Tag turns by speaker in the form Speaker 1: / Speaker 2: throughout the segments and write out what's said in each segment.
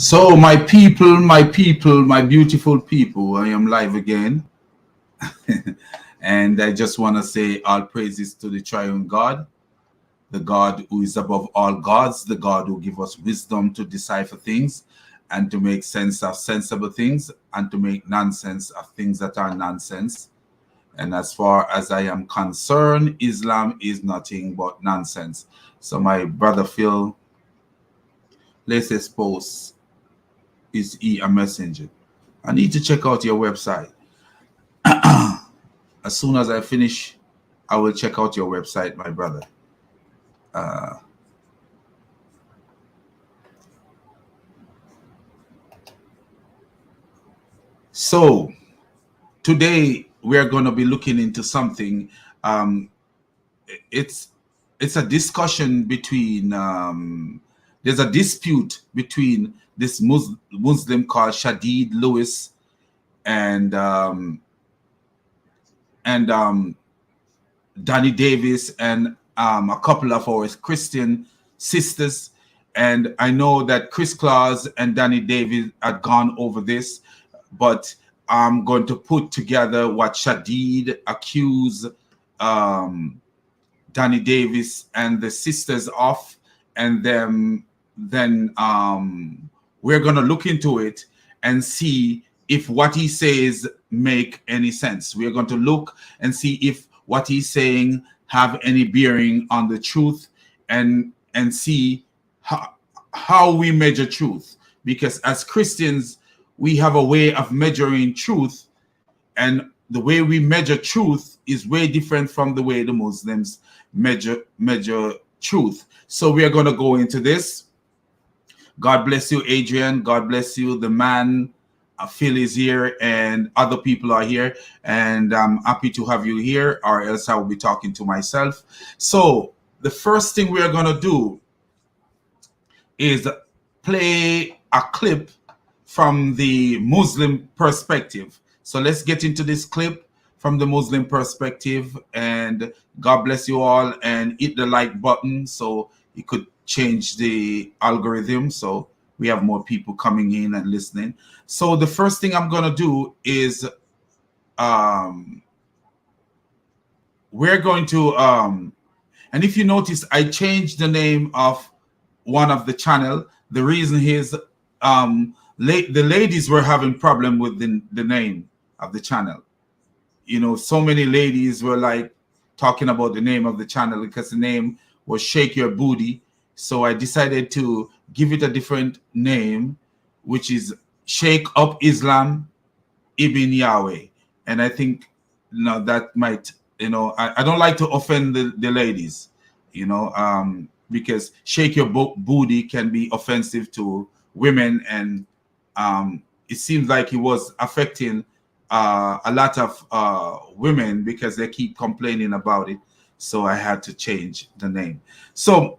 Speaker 1: So, my beautiful people, I am live again. And I just want to say all praises to the triune God, the God who is above all gods, the God who gives us wisdom to decipher things and to make sense of sensible things and to make nonsense of things that are nonsense. And as far as I am concerned, Islam is nothing but nonsense. So, my brother Phil, latest post is a messenger. I need to check out your website. As soon as I finish, I will check out your website, my brother. So today we are going to be looking into something. It's a discussion between. There's a dispute between this Muslim called Shadid Lewis and Danny Davis and a couple of our Christian sisters. And I know that Chris Claus and Danny Davis had gone over this, but I'm going to put together what Shadid accused Danny Davis and the sisters of, and then we're going to look into it and see if what he says make any sense. We're going to look and see if what he's saying have any bearing on the truth, and see how we measure truth. Because as Christians, we have a way of measuring truth, and the way we measure truth is way different from the way the Muslims measure truth. So we are going to go into this. God bless you, Adrian. God bless you. The man, Phil, is here, and other people are here, and I'm happy to have you here, or else I will be talking to myself. So the first thing we are going to do is play a clip from the Muslim perspective. So let's get into this clip from the Muslim perspective, and God bless you all, and hit the like button so it could change the algorithm so we have more people coming in and listening. So the first thing I'm going to do is we're going to and if you notice, I changed the name of one of the channel. The reason is the ladies were having problem with the name of the channel. You know, so many ladies were like talking about the name of the channel because the name was Shake Your Booty. So I decided to give it a different name, which is Shake Up Islam Ibn Yahweh. And I think, you know, that might, you know, I don't like to offend the ladies, you know, because Shake Your Booty can be offensive to women. And it seems like it was affecting a lot of women because they keep complaining about it. So I had to change the name. So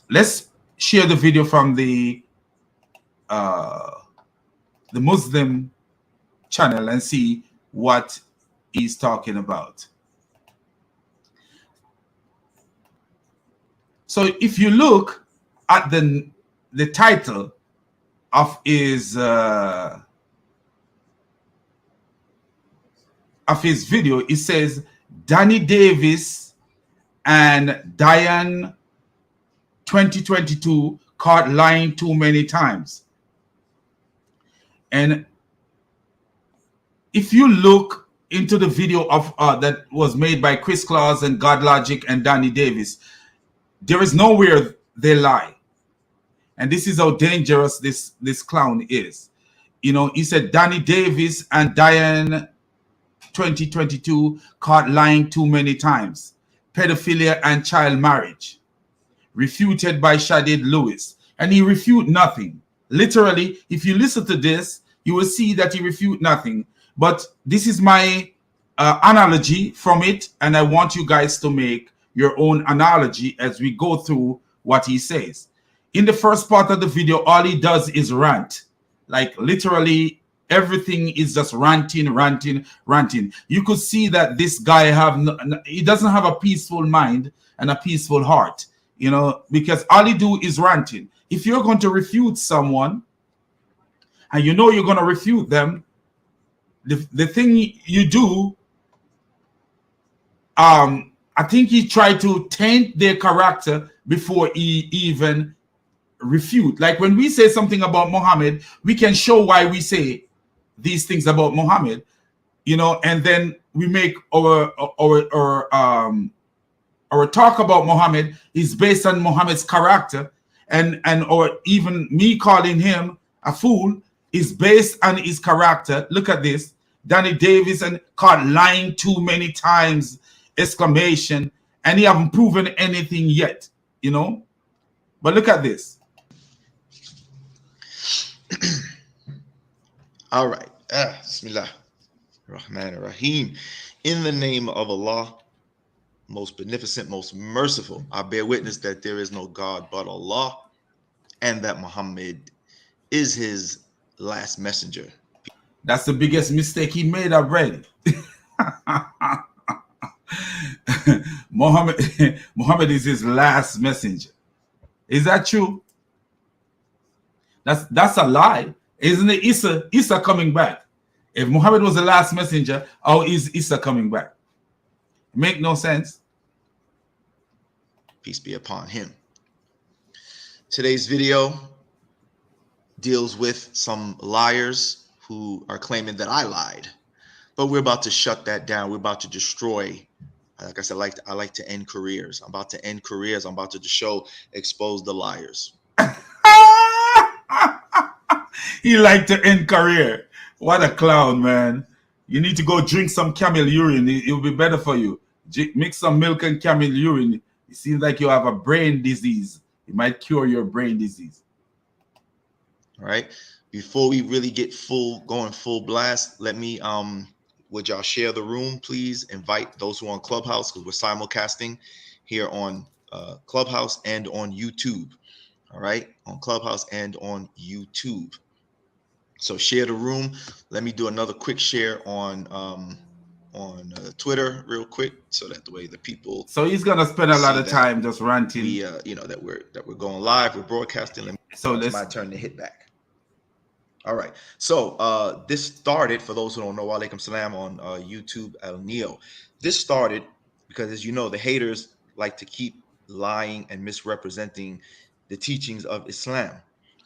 Speaker 1: let's share the video from the Muslim channel and see what he's talking about. So if you look at the title of his video, it says Danny Davis and Diane2022 caught lying too many times. And if you look into the video of that was made by Chris Claus and God Logic and Danny Davis, there is nowhere they lie. And this is how dangerous this clown is. You know, he said Danny Davis and Diane2022 caught lying too many times. Pedophilia and child marriage. Refuted by Shadid Lewis. And he refute nothing. Literally, if you listen to this, you will see that he refute nothing. But this is my analogy from it, and I want you guys to make your own analogy as we go through what he says. In the first part of the video, all he does is rant. Like literally everything is just ranting. You could see that this guy he doesn't have a peaceful mind and a peaceful heart, you know, because all he do is ranting. if you're going to refute someone and you know you're going to refute them, the thing you do, I think he tried to taint their character before he even refute. Like when we say something about Muhammad, we can show why we say these things about Muhammad, you know, and then we make our talk about Muhammad is based on Muhammad's character, and or even me calling him a fool is based on his character. Look at this. Danny Davis and caught lying too many times, exclamation, and he haven't proven anything yet, you know. But look at this.
Speaker 2: All right. Bismillah Rahman Rahim. In the name of Allah, most beneficent, most merciful, I bear witness that there is no God but Allah, and that Muhammad is his last messenger.
Speaker 1: That's the biggest mistake he made already. Muhammad is his last messenger. Is that true? That's a lie. Isn't it Isa coming back? If Muhammad was the last messenger, how is Isa coming back? Make no sense.
Speaker 2: Peace be upon him. Today's video deals with some liars who are claiming that I lied, but we're about to shut that down. We're about to destroy. Like I said, I like to end careers. I'm about to end careers. I'm about to expose the liars.
Speaker 1: He like to end career. What a clown, man. You need to go drink some camel urine. It will be better for you. Mix some milk and camel urine. It seems like you have a brain disease. It might cure your brain disease.
Speaker 2: All right. Before we really get going full blast, let me would y'all share the room, please? Invite those who are on Clubhouse, because we're simulcasting here on Clubhouse and on YouTube. All right, on Clubhouse and on YouTube. So share the room. Let me do another quick share on Twitter real quick, so that the way the people.
Speaker 1: So he's gonna spend a lot of time just ranting.
Speaker 2: We, you know, that we're going live. We're broadcasting. So it's my turn to hit back. All right. So this started, for those who don't know, Walaikum Salam on YouTube, Al Neo. This started because, as you know, the haters like to keep lying and misrepresenting the teachings of Islam,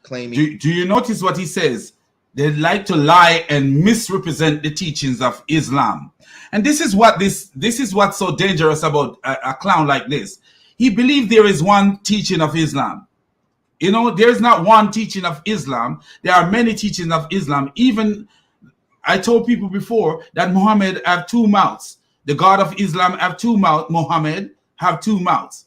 Speaker 2: claiming.
Speaker 1: Do you notice what he says? They like to lie and misrepresent the teachings of Islam, and this is what's so dangerous about a clown like this. He believes there is one teaching of Islam. You know, there's not one teaching of Islam. There are many teachings of Islam. Even I told people before that Muhammad have two mouths. The God of Islam have two mouths. Muhammad have two mouths.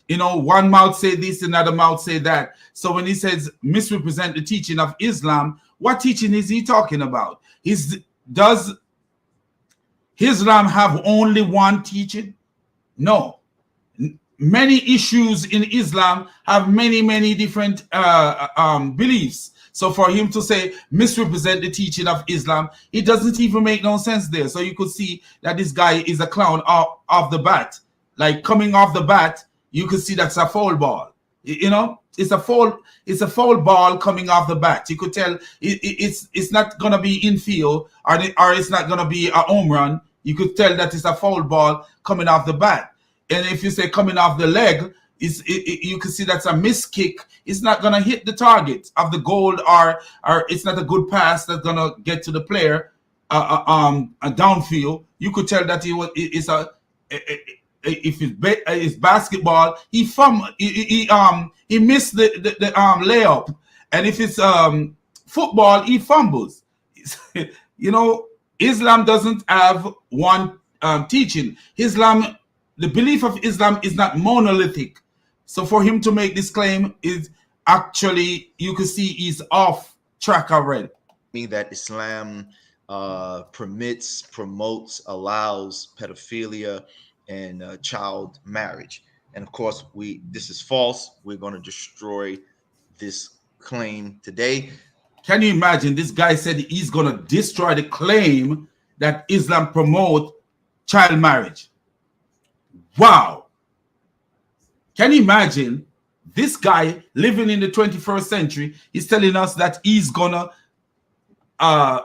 Speaker 1: You know, one mouth say this, another mouth say that. So when he says misrepresent the teaching of Islam, what teaching is he talking about? Does Islam have only one teaching? No. Many issues in Islam have many different beliefs. So for him to say misrepresent the teaching of Islam, it doesn't even make no sense there. So you could see that this guy is a clown off the bat. Like coming off the bat, you could see that's a foul ball. You know, it's a foul ball coming off the bat. You could tell it's not gonna be infield or it's not gonna be a home run. You could tell that it's a foul ball coming off the bat. And if you say coming off the leg, you can see that's a missed kick. It's not going to hit the target of the goal, or it's not a good pass that's going to get to the player a downfield. You could tell that if it's basketball, he missed the layup. And if it's football, he fumbles. You know, Islam doesn't have one teaching. The belief of Islam is not monolithic. So for him to make this claim is actually, you can see he's off track already.
Speaker 2: Mean that Islam permits, promotes, allows pedophilia and child marriage. And of course, this is false. We're going to destroy this claim today.
Speaker 1: Can you imagine? This guy said he's going to destroy the claim that Islam promotes child marriage. Wow. Can you imagine This guy living in the 21st century is telling us that he's gonna uh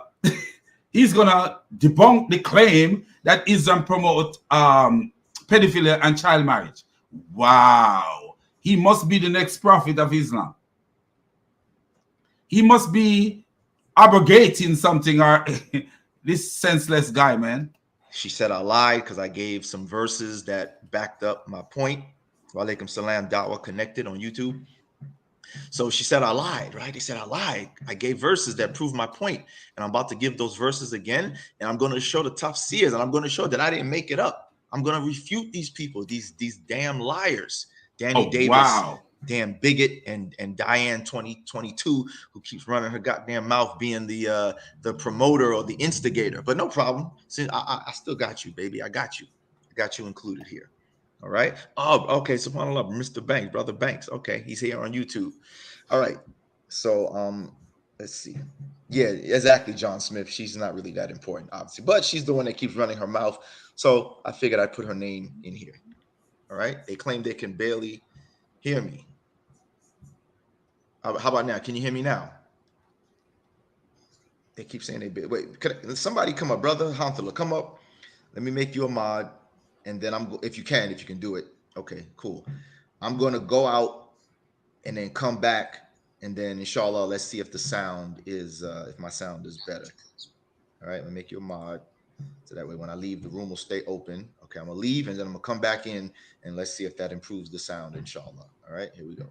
Speaker 1: he's gonna debunk the claim that Islam promote pedophilia and child marriage. Wow, he must be the next prophet of Islam. He must be abrogating something, or this senseless guy, man.
Speaker 2: She said I lied because I gave some verses that backed up my point. Walaikum salam, Dawah Connected on YouTube. So she said I lied, right? He said I lied. I gave verses that prove my point, and I'm about to give those verses again, and I'm going to show the tough seers, and I'm going to show that I didn't make it up. I'm going to refute these people, these damn liars, Danny Davis,
Speaker 1: wow,
Speaker 2: damn bigot, and Diane2022, who keeps running her goddamn mouth, being the promoter or the instigator. But no problem. See, I still got you, baby. I got you included here. All right. Oh, okay. SubhanAllah, Mr. Banks, Brother Banks. Okay, he's here on YouTube. All right. So let's see. Yeah, exactly, John Smith. She's not really that important, obviously, but she's the one that keeps running her mouth. So I figured I'd put her name in here. All right. They claim they can barely hear me. How about now? Can you hear me now? They keep saying they wait. Could somebody come up, Brother Hamdullah? Come up. Let me make you a mod, and then if you can do it. Okay, cool. I'm gonna go out and then come back, and then inshallah, let's see if the sound is if my sound is better. All right, let me make you a mod, so that way when I leave, the room will stay open. Okay, I'm gonna leave, and then I'm gonna come back in, and let's see if that improves the sound, inshallah. All right, here we go.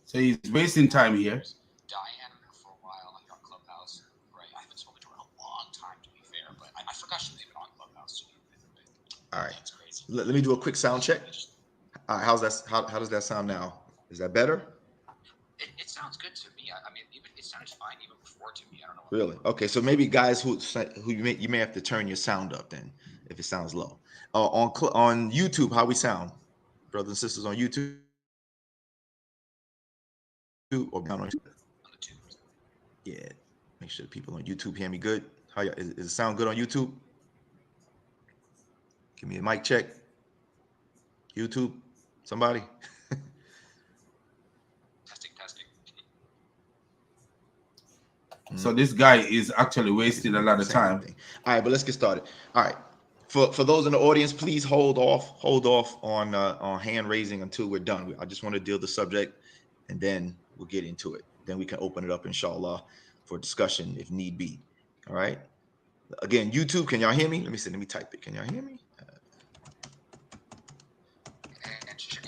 Speaker 1: So he's wasting time here.
Speaker 3: Diane for a while on your Clubhouse, right? I haven't spoken to her in a long time, to be fair, but I forgot she's even on Clubhouse.
Speaker 2: All right, it's crazy. Let me do a quick sound check. All right, how's that? How does that sound now? Is that better?
Speaker 3: It sounds good to me. I mean, even it sounded fine even before to me. I don't know.
Speaker 2: Really? Okay, so maybe guys who you may have to turn your sound up then if it sounds low. On YouTube, how we sound, brothers and sisters on YouTube, or down on the tube. Yeah, make sure the people on YouTube hear me good. How is it sound good on YouTube? Give me a mic check. YouTube, somebody.
Speaker 3: Testing.
Speaker 1: So this guy is actually wasting a lot of time.
Speaker 2: All right, but let's get started. All right, for those in the audience, please hold off on hand raising until we're done. I just want to deal with the subject, and then we'll get into it. Then we can open it up, inshallah, for discussion if need be. All right. Again, YouTube, can y'all hear me? Let me type it. Can y'all hear me?
Speaker 3: And check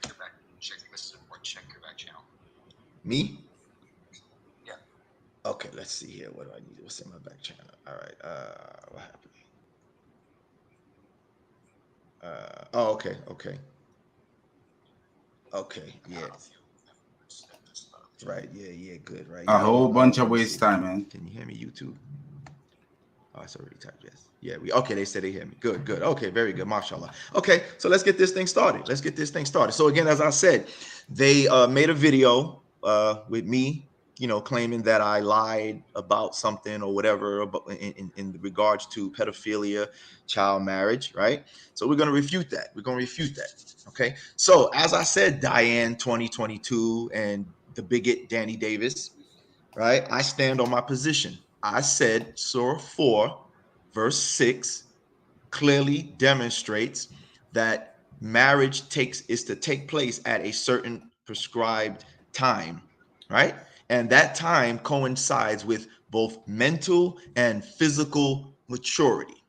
Speaker 3: your back. Check your back channel.
Speaker 2: Me?
Speaker 3: Yeah.
Speaker 2: Okay, let's see here. What do I need? What's in my back channel? All right. What happened? Okay. Okay, yeah. Right, yeah, good, right.
Speaker 1: A whole bunch of waste time, man.
Speaker 2: Can you hear me, YouTube? Oh, it's already typed, yes. Yeah, okay, they said they hear me. Good. Okay, very good, mashallah. Okay, so let's get this thing started. So again, as I said, they made a video with me, claiming that I lied about something or whatever about in regards to pedophilia, child marriage, right? So we're going to refute that. Okay. So as I said, Diane2022 and the bigot Danny Davis, right? I stand on my position. I said Surah 4, verse 6 clearly demonstrates that marriage is to take place at a certain prescribed time, right? And that time coincides with both mental and physical maturity,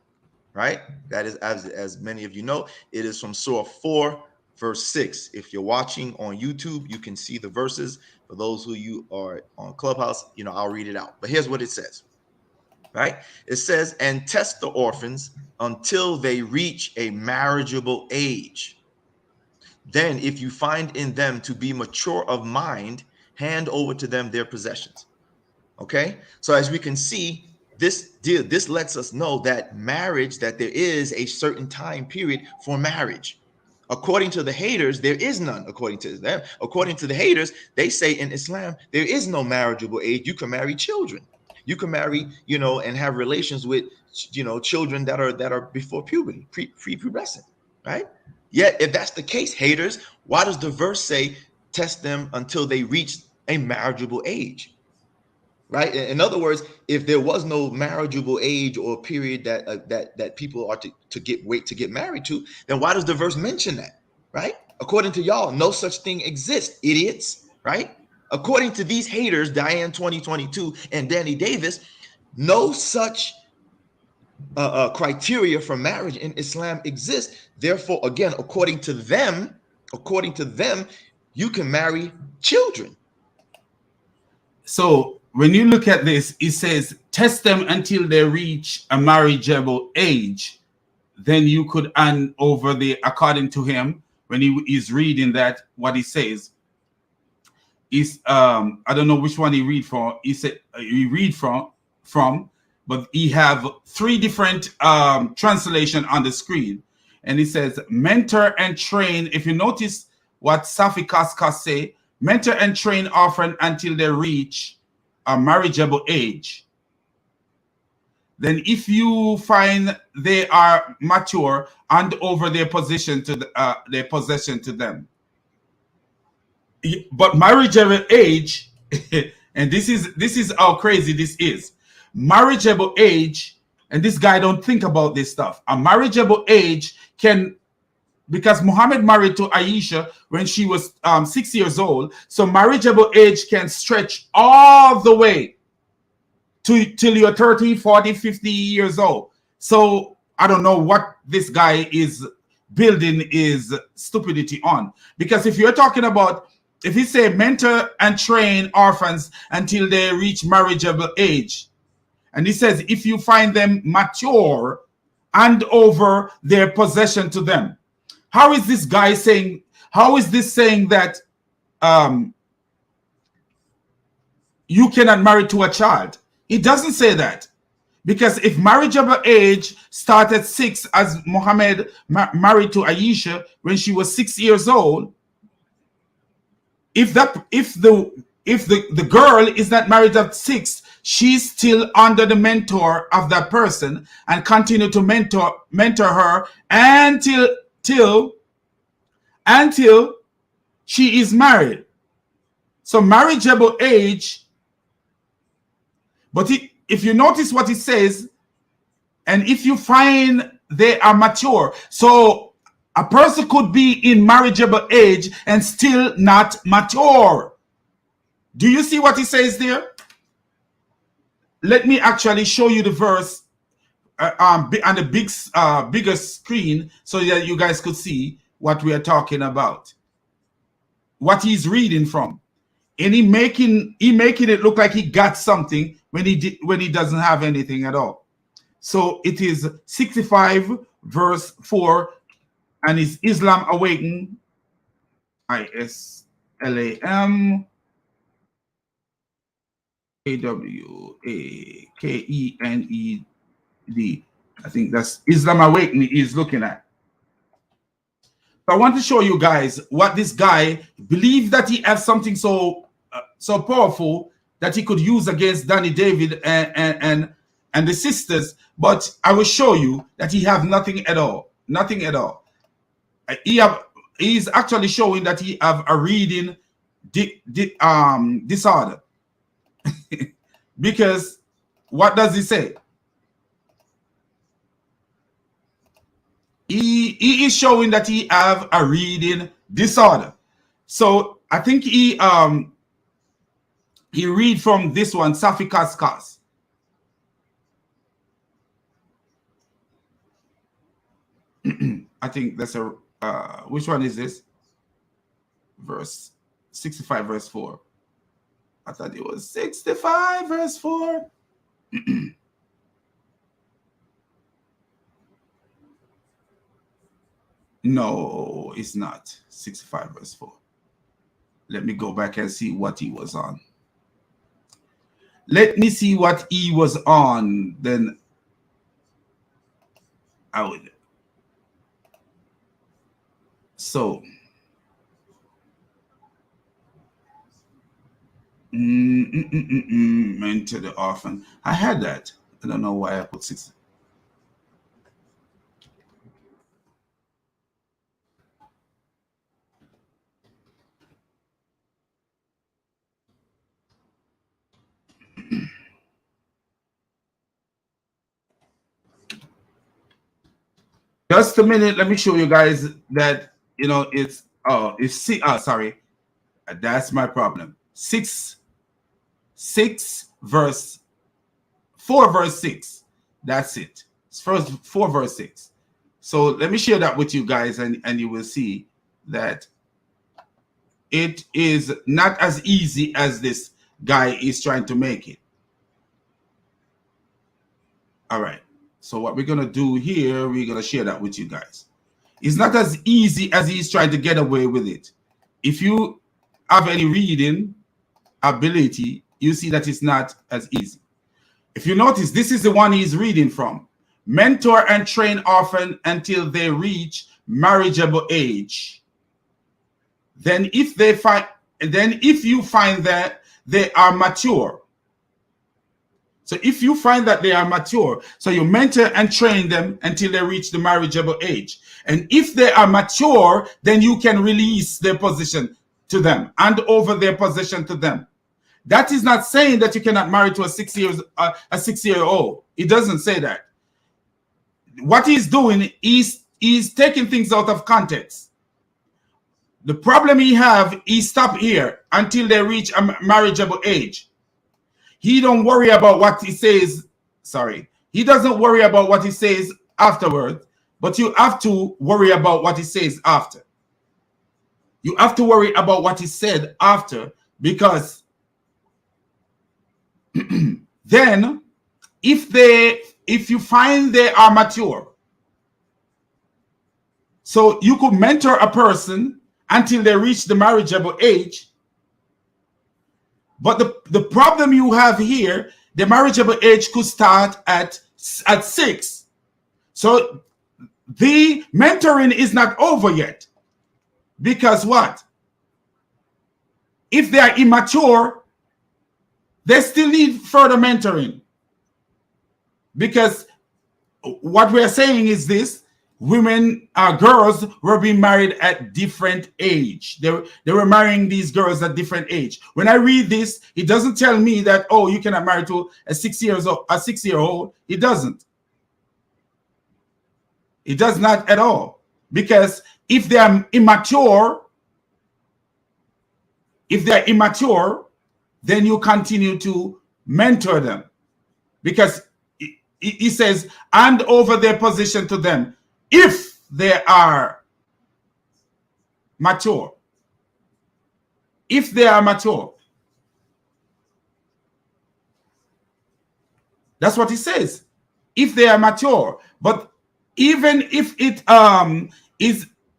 Speaker 2: right? That is, as many of you know, it is from Surah 4, verse 6. If you're watching on YouTube, you can see the verses. For those who you are on Clubhouse, I'll read it out. But here's what it says, right? It says, and test the orphans until they reach a marriageable age. Then, if you find in them to be mature of mind, hand over to them their possessions. Okay, so as we can see, this lets us know that marriage, that there is a certain time period for marriage. According to the haters, there is none. According to them, according to the haters, they say in Islam there is no marriageable age. You can marry children. You can marry, and have relations with, children that are before puberty, pre-pubescent, right? Yet, if that's the case, haters, why does the verse say, test them until they reach a marriageable age? Right? In other words, if there was no marriageable age or period that people are to wait to get married to, then why does the verse mention that? Right? According to y'all, no such thing exists, idiots. Right? According to these haters, Diane2022 and Danny Davis, no such criteria for marriage in Islam exists. Therefore, again, according to them, you can marry children.
Speaker 1: So when you look at this, it says, test them until they reach a marriageable age. Then you could, and over the, according to him, when he is reading that, what he says is, I don't know which one he read from. He said he read from, but he have three different translation on the screen, and he says mentor and train. If you notice what Safi Kaskas say, mentor and train orphan until they reach a marriageable age. Then if you find they are mature, hand over their possession to them. But marriageable age, and this is how crazy this is. Marriageable age, and this guy don't think about this stuff. A marriageable age can, because Muhammad married to Aisha when she was 6 years old, so marriageable age can stretch all the way till you're 30, 40, 50 years old. So I don't know what this guy is building his stupidity on. Because if you're talking about, if he say mentor and train orphans until they reach marriageable age, and he says if you find them mature, hand over their possession to them. How is this guy saying, how is this saying that you cannot marry to a child? It doesn't say that. Because if marriageable age started at 6, as Muhammad married to Aisha when she was 6 years old, if the girl is not married at 6, she's still under the mentor of that person and continue to mentor her until she is married. So marriageable age, but if you notice what it says, and if you find they are mature, so a person could be in marriageable age and still not mature. Do you see what he says there? Let me actually show you the verse on the bigger screen so that you guys could see what we are talking about. What he's reading from. And he making it look like he got something when he doesn't have anything at all. So it is 65 verse 4, and it's Islam Awakened, ISLAM AWAKENED. I think that's Islam Awakening he's looking at. So I want to show you guys what this guy believes, that he has something so powerful that he could use against Danny David and the sisters, but I will show you that he have nothing at all. Nothing at all. He's actually showing that he have a reading disorder. Because what does he say? He is showing that he have a reading disorder. So I think he read from this one, Safi Kaskas. I think that's a which one is this? Verse 65 verse 4. I thought it was 65 verse 4. No, it's not 65 verse 4. Let me go back and see what he was on. Let me see what he was on, then I would. So mentor the orphan. I had that. I don't know why I put 6. Just a minute. Let me show you guys that, you know, it's, sorry. That's my problem. 4 verse 6. That's it. It's first 4 verse 6. So let me share that with you guys, and you will see that it is not as easy as this guy is trying to make it. All right. So what we're going to do here, we're going to share that with you guys. It's not as easy as he's trying to get away with it. If you have any reading ability, you see that it's not as easy. If you notice, this is the one he's reading from. Mentor and train orphan until they reach marriageable age. Then if you find that they are mature. So if you find that they are mature, so you mentor and train them until they reach the marriageable age. And if they are mature, then you can release their position to them, hand over their possession to them. That is not saying that you cannot marry to a 6-year-old. It doesn't say that. What he's doing is he's taking things out of context. The problem he have, he stop here until they reach a marriageable age. He don't worry about what he says. Sorry. He doesn't worry about what he says afterwards, but you have to worry about what he says after. You have to worry about what he said after, because then if you find they are mature, so you could mentor a person until they reach the marriageable age. But the problem you have here, the marriageable age could start at 6. So the mentoring is not over yet. Because what? If they are immature, they still need further mentoring. Because what we're saying is this: women, girls were being married at different age. They were marrying these girls at different age. When I read this, it doesn't tell me that, oh, you cannot marry to a 6-year-old. It doesn't. It does not at all. Because if they are immature, then you continue to mentor them. Because he says, hand over their position to them if they are mature. If they are mature. That's what he says. If they are mature. But even if it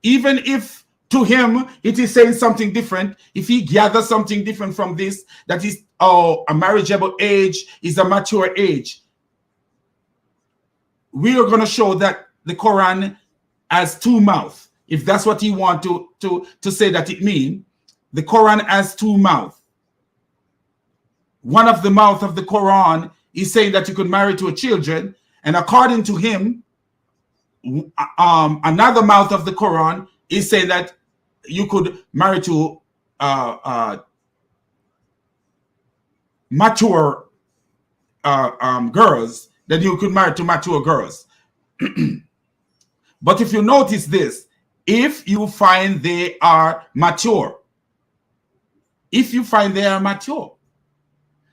Speaker 1: even if to him it is saying something different, if he gathers something different from this, that is, oh, a marriageable age is a mature age, we are going to show that the Quran has 2 mouths. If that's what he wants to say that it means, the Quran has 2 mouths. One of the mouths of the Quran is saying that you could marry to a children, and according to him, another mouth of the Quran is saying that you could marry to mature girls, that you could marry to mature girls. But if you notice this, if you find they are mature,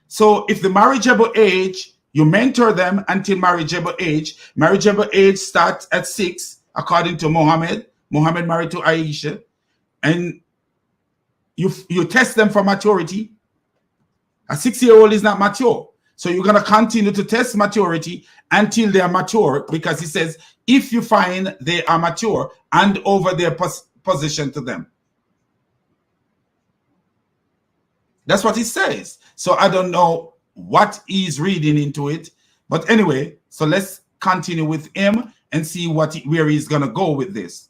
Speaker 1: so if the marriageable age, you mentor them until marriageable age starts at 6, according to Muhammad married to Aisha, and you test them for maturity. A 6-year-old is not mature. So you're going to continue to test maturity until they are mature, because he says, if you find they are mature, hand over their position to them. That's what he says. So I don't know what he's reading into it. But anyway, so let's continue with him and see where he's going to go with this.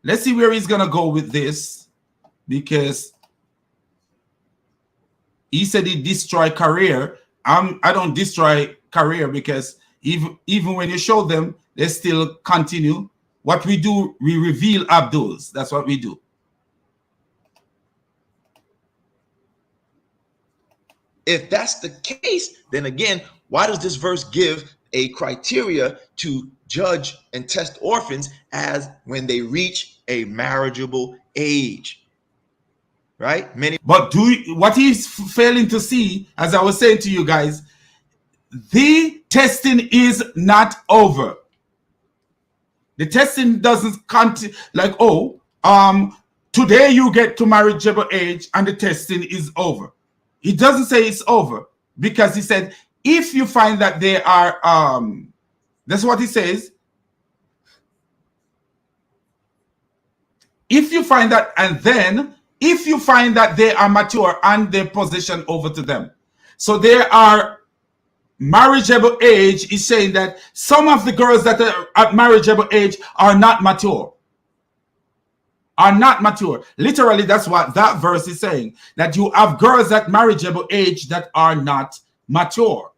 Speaker 1: Let's see where he's going to go with this, because he said he destroy career. I don't destroy career, because even when you show them, they still continue. What we do, we reveal Abduls. That's what we do.
Speaker 2: If that's the case, then again, why does this verse give a criteria to judge and test orphans as when they reach a marriageable age. Right?
Speaker 1: But what he's failing to see, as I was saying to you guys, the testing is not over. The testing doesn't continue like, oh, today you get to marriageable age and the testing is over. He doesn't say it's over, because he said, if you find that they are, that's what he says. If you find that, and then if you find that they are mature and their possession over to them. So there are marriageable age is saying that some of the girls that are at marriageable age are not mature. Are not mature. Literally, that's what that verse is saying. That you have girls at marriageable age that are not mature.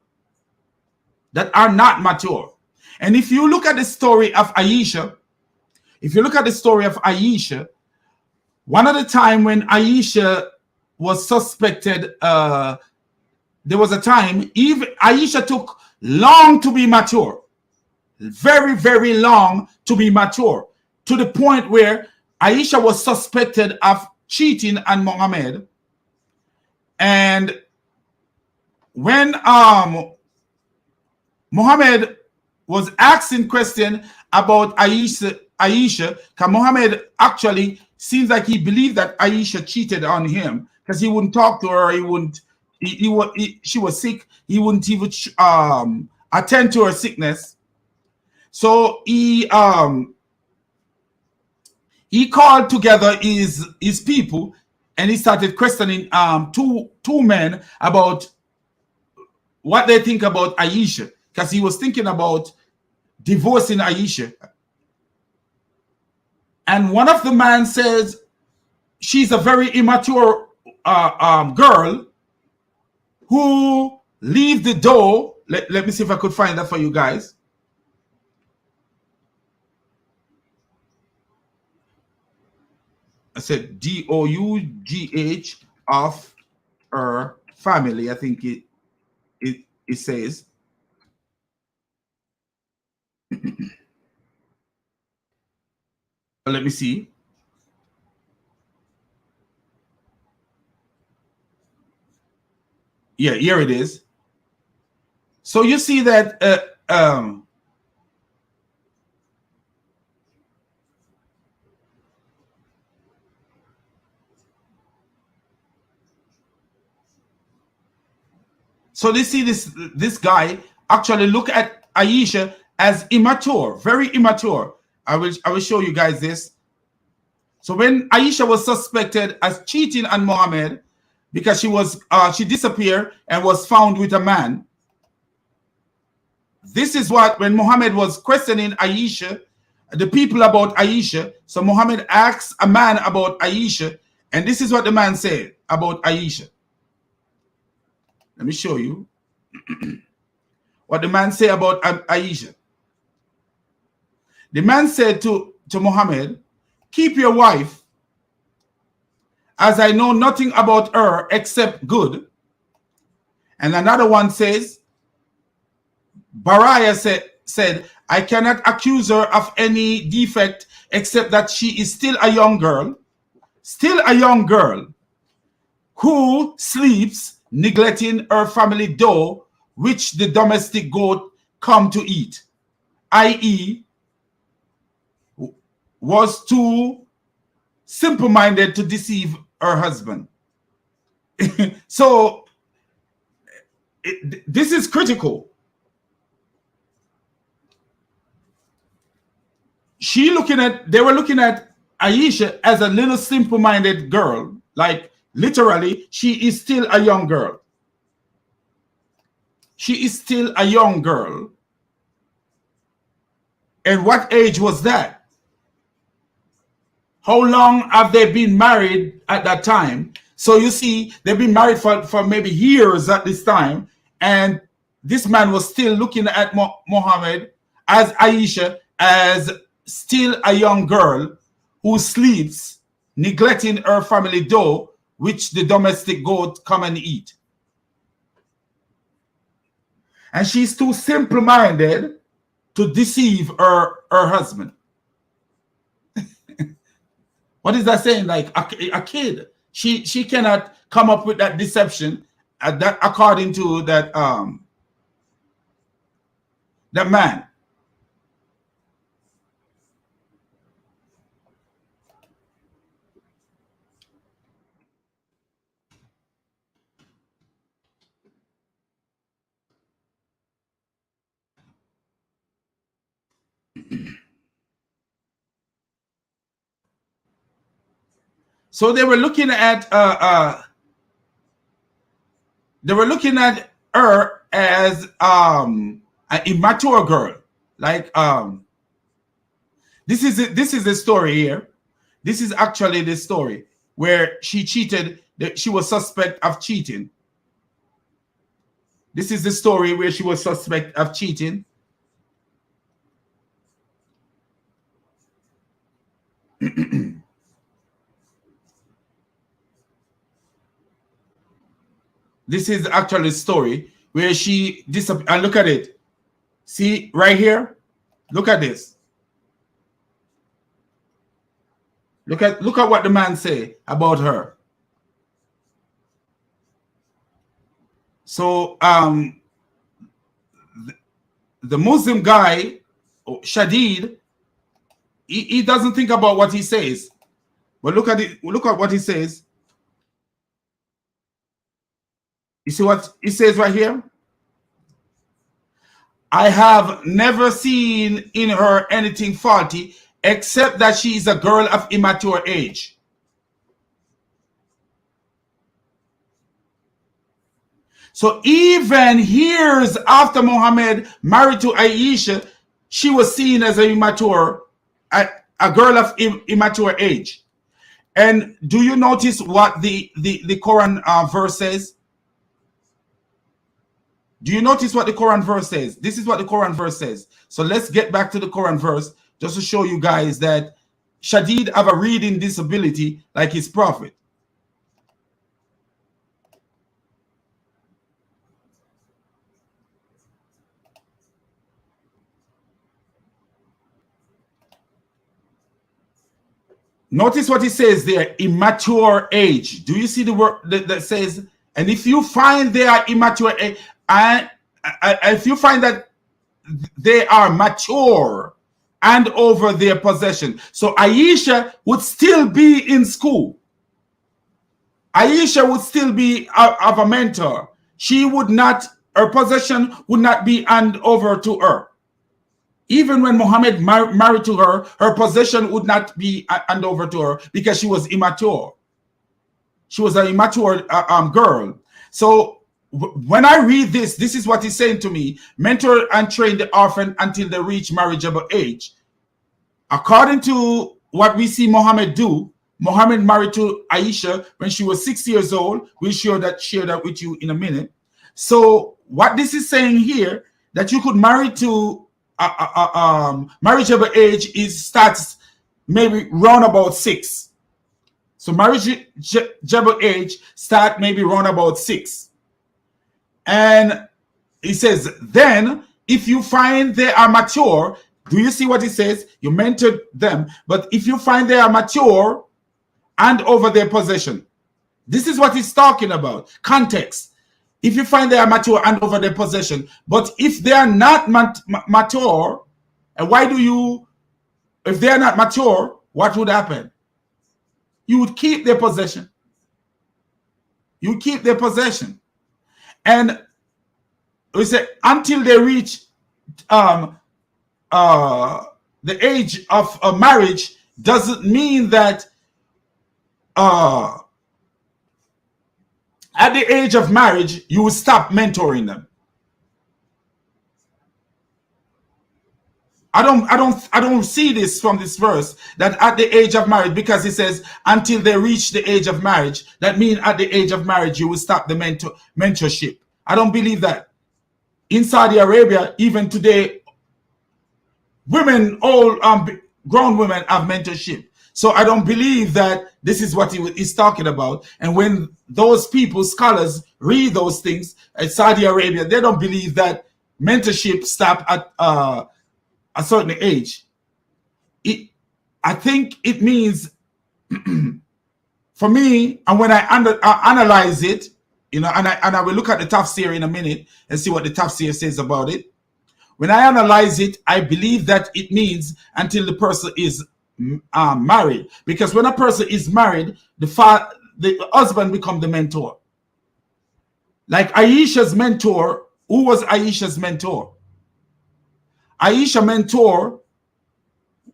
Speaker 1: That are not mature. And if you look at the story of Aisha, one of the time when Aisha was suspected, there was a time, even Aisha took long to be mature. Very, very long to be mature. To the point where Aisha was suspected of cheating on Muhammad. And when Muhammad was asking question about Aisha, because Muhammad actually seems like he believed that Aisha cheated on him, because he wouldn't talk to her, she was sick, he wouldn't even attend to her sickness. So he called together his people, and he started questioning two men about what they think about Aisha, because he was thinking about divorcing Aisha. And one of the men says she's a very immature girl who leave the door. Let me see if I could find that for you guys. I said DOUGH of her family. I think it says. Let me see. Yeah, here it is. So you see that so they see this guy actually look at Aisha as immature, very immature. I will show you guys this. So when Aisha was suspected as cheating on Muhammad, because she disappeared and was found with a man. This is what, when Muhammad was questioning Aisha, the people about Aisha, so Muhammad asks a man about Aisha, and this is what the man said about Aisha. Let me show you what the man said about Aisha. The man said to Muhammad, keep your wife, as I know nothing about her except good. And another one says, Bariah said, I cannot accuse her of any defect except that she is still a young girl who sleeps neglecting her family door, which the domestic goat come to eat, i.e., was too simple-minded to deceive her husband. So this is critical. They were looking at Aisha as a little simple-minded girl. Like literally, she is still a young girl. She is still a young girl. And what age was that? How long have they been married at that time? So you see, they've been married for maybe years at this time. And this man was still looking at Muhammad as Aisha as still a young girl who sleeps, neglecting her family door, which the domestic goat come and eat. and she's too simple-minded to deceive her husband. What is that saying? Like a kid, she cannot come up with that deception, that according to that that man. So they were looking at her as an immature girl. Like this is the story here. This is actually the story where she cheated. That she was suspect of cheating. This is the story where she was suspect of cheating. This is actually a story where she disappeared. And look at it. See right here? Look at this. Look at what the man say about her. So the Muslim guy, Shadid, he doesn't think about what he says. But look at it. Look at what he says. You see what he says right here? I have never seen in her anything faulty except that she is a girl of immature age. So even years after Muhammad married to Aisha, she was seen as a girl of immature age. And do you notice what the Quran verse says? Do you notice what the Quran verse says? This is what the Quran verse says. So let's get back to the Quran verse just to show you guys that Shadid have a reading disability like his prophet. Notice what he says there, immature age. Do you see the word that says, and if you find they are immature age, and if you find that they are mature and over their possession. So Aisha would still be in school. Aisha would still be of a mentor. She would not, her possession would not be handed over to her. Even when Muhammad married to her, her possession would not be handed over to her because she was immature. She was an immature girl. So when I read this, this is what he's saying to me. Mentor and train the orphan until they reach marriageable age. According to what we see Muhammad do, Muhammad married to Aisha when she was 6 years old. We'll share that with you in a minute. So what this is saying here, that you could marry to marriageable age starts maybe round about 6. So marriageable age start maybe round about 6. And he says, then if you find they are mature, do you see what he says? You mentored them, but if you find they are mature and over their possession, this is what he's talking about. Context. If you find they are mature and over their possession, but if they are not mature, and why do you, if they are not mature, what would happen? You would keep their possession. You keep their possession. And we say until they reach the age of marriage doesn't mean that at the age of marriage you will stop mentoring them. I don't see this from this verse that at the age of marriage, because it says until they reach the age of marriage, that means at the age of marriage you will stop the mentorship. I don't believe that. In Saudi Arabia, even today, women, all grown women have mentorship. So I don't believe that this is what he's talking about. And when those people, scholars, read those things in Saudi Arabia, they don't believe that mentorship stop at a certain age, I think it means for me, and when I analyze it, you know, and I will look at the tafsir in a minute and see what the tafsir says about it. When I analyze it, I believe that it means until the person is married, because when a person is married, the husband becomes the mentor. Like Aisha's mentor, who was Aisha's mentor? Aisha's mentor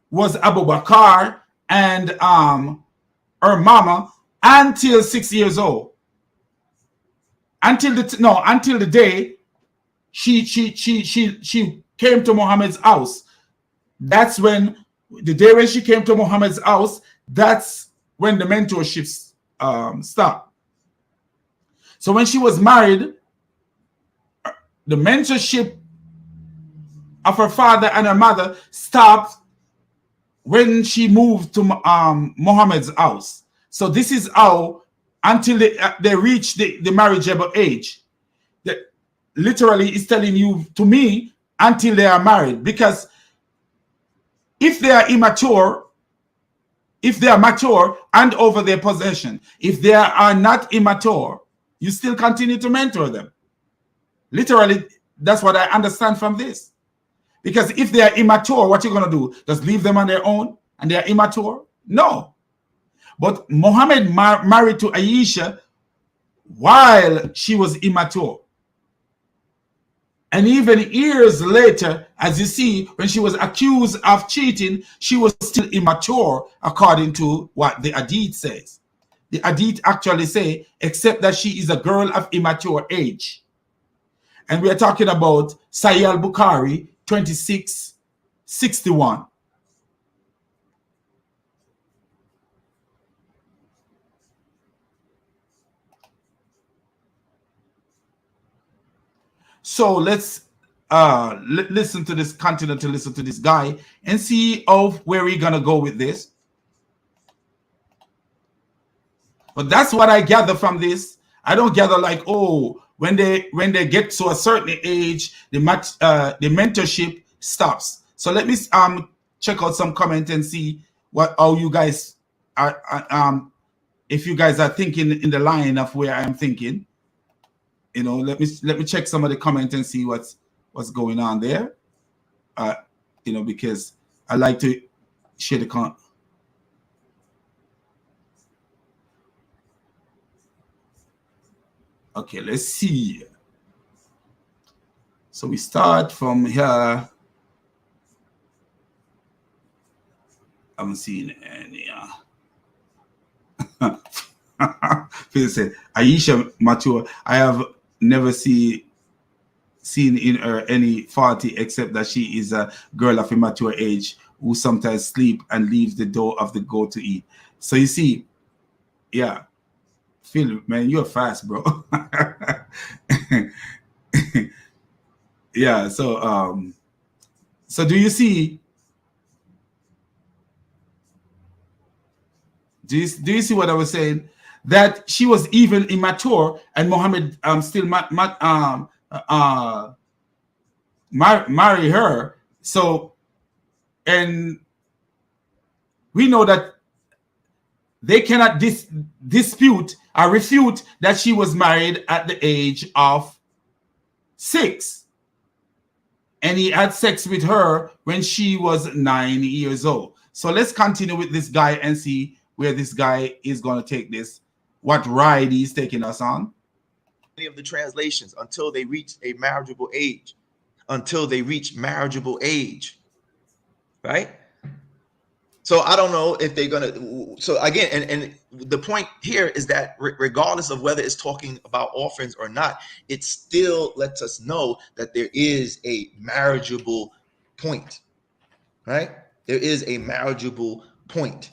Speaker 1: was Abu Bakr and her mama until 6 years old. Until the day she came to Muhammad's house. That's when the day when she came to Muhammad's house, that's when the mentorship stopped. So when she was married, the mentorship of her father and her mother stopped when she moved to Muhammad's house. So this is how, until they reach the marriageable age, that literally is telling you, to me, until they are married. Because if they are immature, if they are mature, hand over their possession. If they are not immature, you still continue to mentor them. Literally, that's what I understand from this. Because if they are immature, what you're going to do? Just leave them on their own and they are immature? No. But Muhammad married to Aisha while she was immature. And even years later, as you see, when she was accused of cheating, she was still immature, according to what the Hadith says. The Hadith actually say, except that she is a girl of immature age. And we are talking about Sahih al-Bukhari 2661. So let's listen to this, continue to listen to this guy and see where we're gonna go with this. But that's what I gather from this. I don't gather like, oh, when they get to a certain age, the mentorship stops. So let me check out some comment and see how you guys are, if you guys are thinking in the line of where I am thinking. You know, let me check some of the comment and see what's going on there. You know, because I like to share the comment. Okay, let's see. So we start from here. I haven't seen any. Phil said, Aisha mature. I have never seen in her any faulty, except that she is a girl of immature age who sometimes sleep and leaves the door of the goat to eat. So you see, yeah. Phil, man, you're fast, bro. Yeah, so do you see what I was saying? That she was even immature and Muhammad still marry her. So, and we know that they cannot dispute or refute that she was married at the age of 6. And he had sex with her when she was 9 years old. So let's continue with this guy and see where this guy is going to take this, what ride he's taking us on.
Speaker 2: Many of the translations, until they reach a marriageable age. Until they reach marriageable age. Right? So I don't know if they're going to. So again, and the point here is that regardless of whether it's talking about orphans or not, it still lets us know that there is a marriageable point, right? There is a marriageable point.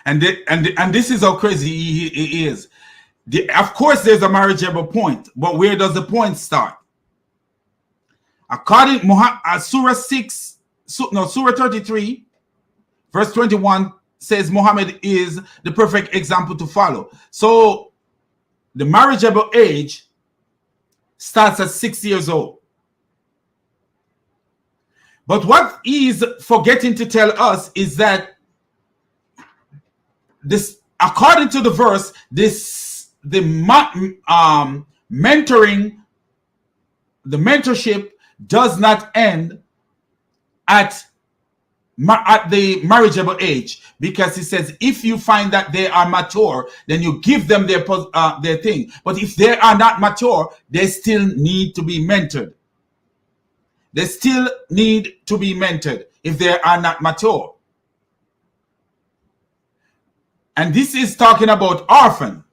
Speaker 1: And this is how crazy he is. Of course, there's a marriageable point, but where does the point start? According to Surah 33. Verse 21 says Muhammad is the perfect example to follow. So the marriageable age starts at 6 years old. But what he's forgetting to tell us is that this, according to the verse, mentorship does not end at the marriageable age, because he says if you find that they are mature, then you give them their thing. But if they are not mature, they still need to be mentored. They still need to be mentored if they are not mature. And this is talking about orphan.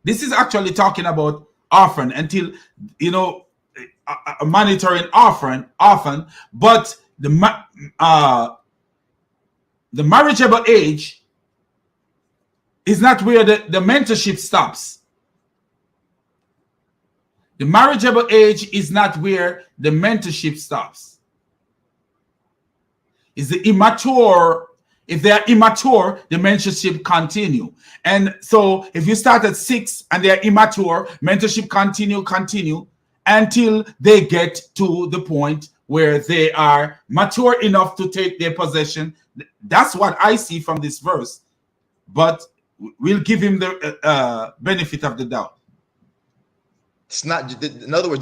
Speaker 1: This is actually talking about orphan, until, you know, monitoring orphan. But the marriageable age is not where the mentorship stops. The marriageable age is not where the mentorship stops. Is the immature. If they are immature, the mentorship continue. And so if you start at 6 and they are immature, mentorship continue until they get to the point where they are mature enough to take their possession. That's what I see from this verse. But we'll give him the benefit of the doubt.
Speaker 2: It's not, in other words,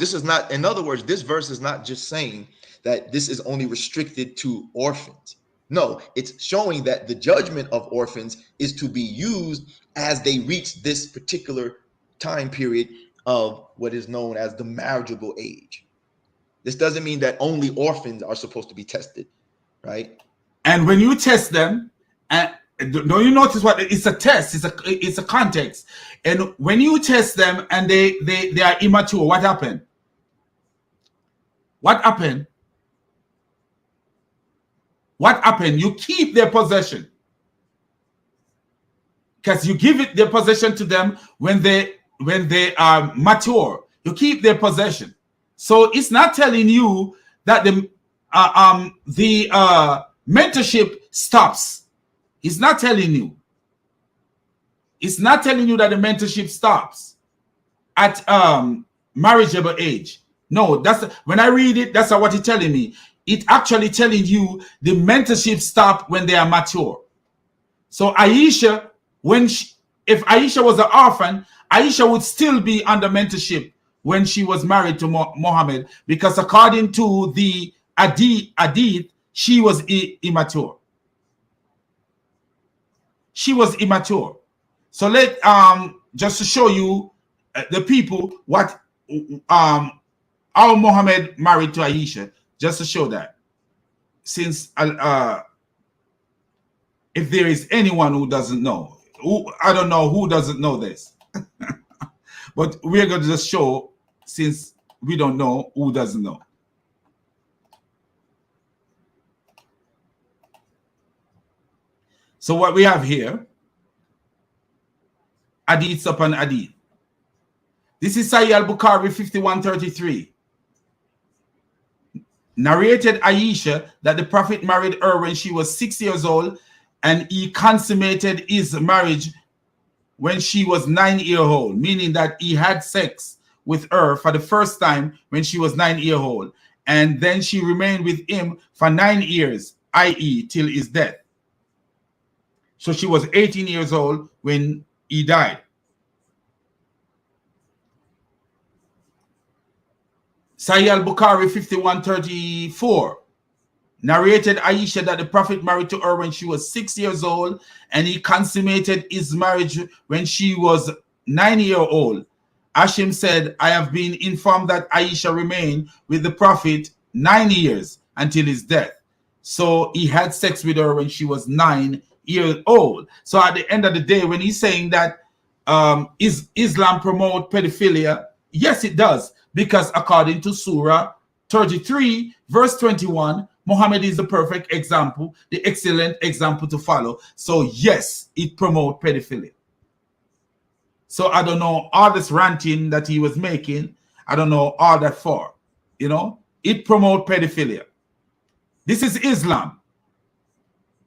Speaker 2: this verse is not just saying that this is only restricted to orphans. No, it's showing that the judgment of orphans is to be used as they reach this particular time period of what is known as the marriageable age. This doesn't mean that only orphans are supposed to be tested, right?
Speaker 1: And when you test them, and don't you notice what it's a test? It's a context. And when you test them and they are immature, what happened? What happened? What happened? You keep their possession, because you give it their possession to them when they are mature. You keep their possession. So it's not telling you that the mentorship stops. It's not telling you. It's not telling you that the mentorship stops at marriageable age. No, that's when I read it. That's what it's telling me. It's actually telling you the mentorship stop when they are mature. So Aisha, if Aisha was an orphan, Aisha would still be under mentorship when she was married to Muhammad, because according to the Hadith, she was immature. She was immature. So let just to show you the people what how Muhammad married to Aisha, just to show that, since if there is anyone who doesn't know, I don't know who doesn't know this, but we're going to just show, since we don't know who doesn't know. So what we have here, Hadith upon Hadith. This is Sahih al-Bukhari 5133. Narrated Aisha that the Prophet married her when she was 6 years old, and he consummated his marriage when she was 9 years old, meaning that he had sex with her for the first time when she was 9 years old, and then she remained with him for 9 years, i.e. till his death. So she was 18 years old when he died. Sahih al-Bukhari 5134 narrated Aisha that the Prophet married to her when she was 6 years old, and he consummated his marriage when she was 9 years old. Hashim said, I have been informed that Aisha remained with the Prophet 9 years until his death. So he had sex with her when she was 9 years old. So at the end of the day, when he's saying that is Islam promote pedophilia, yes, it does. Because according to Surah 33, verse 21, Muhammad is the perfect example, the excellent example to follow. So yes, it promotes pedophilia. So I don't know all this ranting that he was making. I don't know all that for. You know, it promotes pedophilia. This is Islam.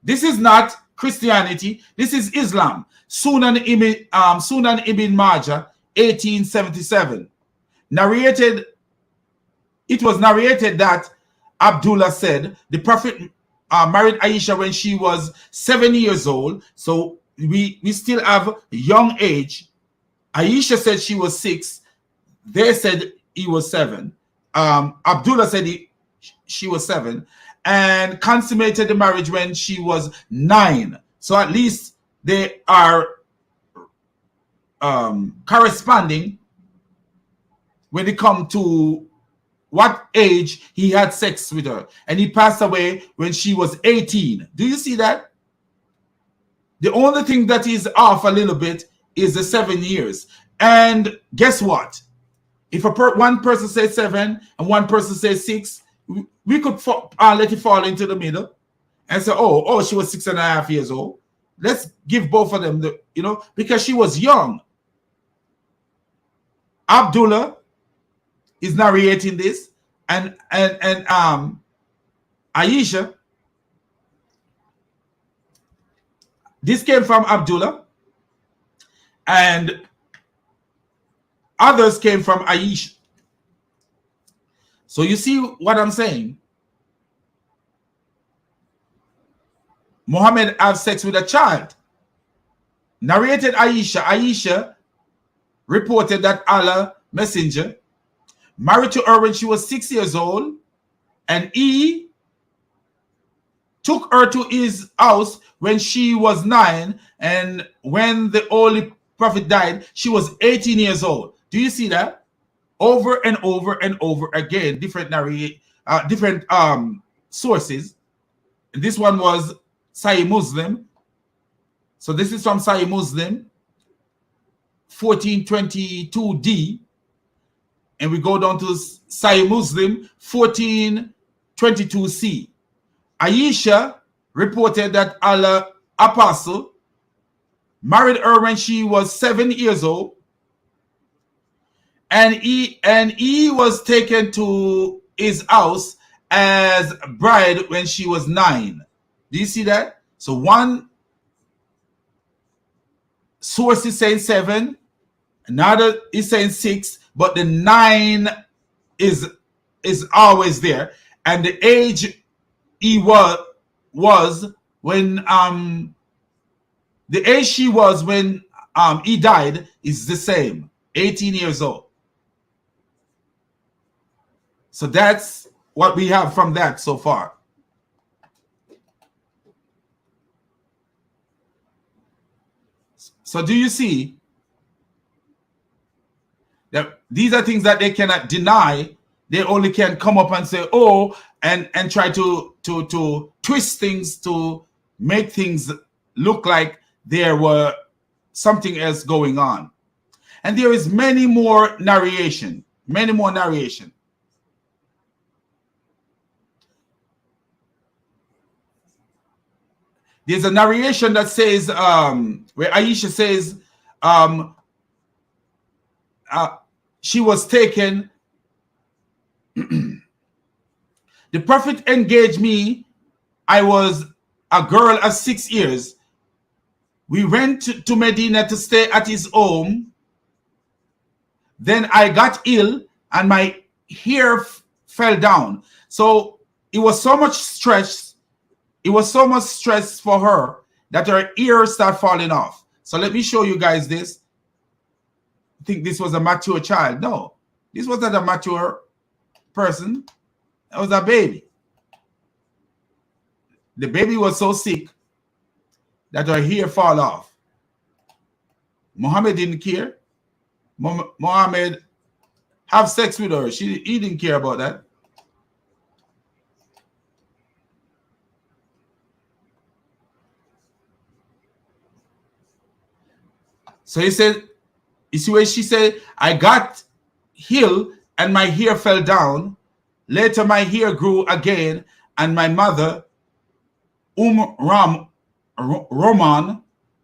Speaker 1: This is not Christianity. This is Islam. Sunan Ibn Majah, 1877. It was narrated that Abdullah said the Prophet married Aisha when she was 7 years old. So we still have young age. Aisha said she was 6. They said he was 7. Abdullah said she was 7, and consummated the marriage when she was 9. So at least they are corresponding when it comes to what age he had sex with her. And he passed away when she was 18. Do you see that? The only thing that is off a little bit is the 7 years. And guess what? If one person says 7 and one person says 6, we could let it fall into the middle and say, oh, she was 6.5 years old. Let's give both of them because she was young. Abdullah is narrating this, and Aisha. This came from Abdullah, and others came from Aisha. So you see what I'm saying? Muhammad have sex with a child. Narrated Aisha. Aisha reported that Allah Messenger married to her when she was 6 years old, and he took her to his house when she was 9, and when the Holy Prophet died, she was 18 years old. Do you see that? Over and over and over again, different sources. This one was Sahih Muslim. So this is from Sahih Muslim 1422d, and we go down to Sahih Muslim 1422c. Aisha reported that Allah Apostle married her when she was 7 years old, and he was taken to his house as bride when she was 9. Do you see that? So one source is saying 7, another is saying 6, but the 9 is always there, and the age he was when the age she was when he died is the same, 18 years old. So that's what we have from that so far. So do you see that these are things that they cannot deny? They only can come up and say, oh, and try to twist things to make things look like there were something else going on. And there is many more narration. There's a narration that says, where Aisha says, she was taken. The Prophet engaged me. I was a girl of 6 years. We went to Medina to stay at his home. Then I got ill and my hair fell down. So it was so much stress. It was so much stress for her that her hair started falling off. So let me show you guys this. I think this was a mature child. No, this was not a mature person. That was a baby. The baby was so sick that her hair fall off. Muhammad didn't care. Muhammad have sex with her. He didn't care about that. So he said, you see where she said, I got ill and my hair fell down. Later my hair grew again, and my mother, Roman,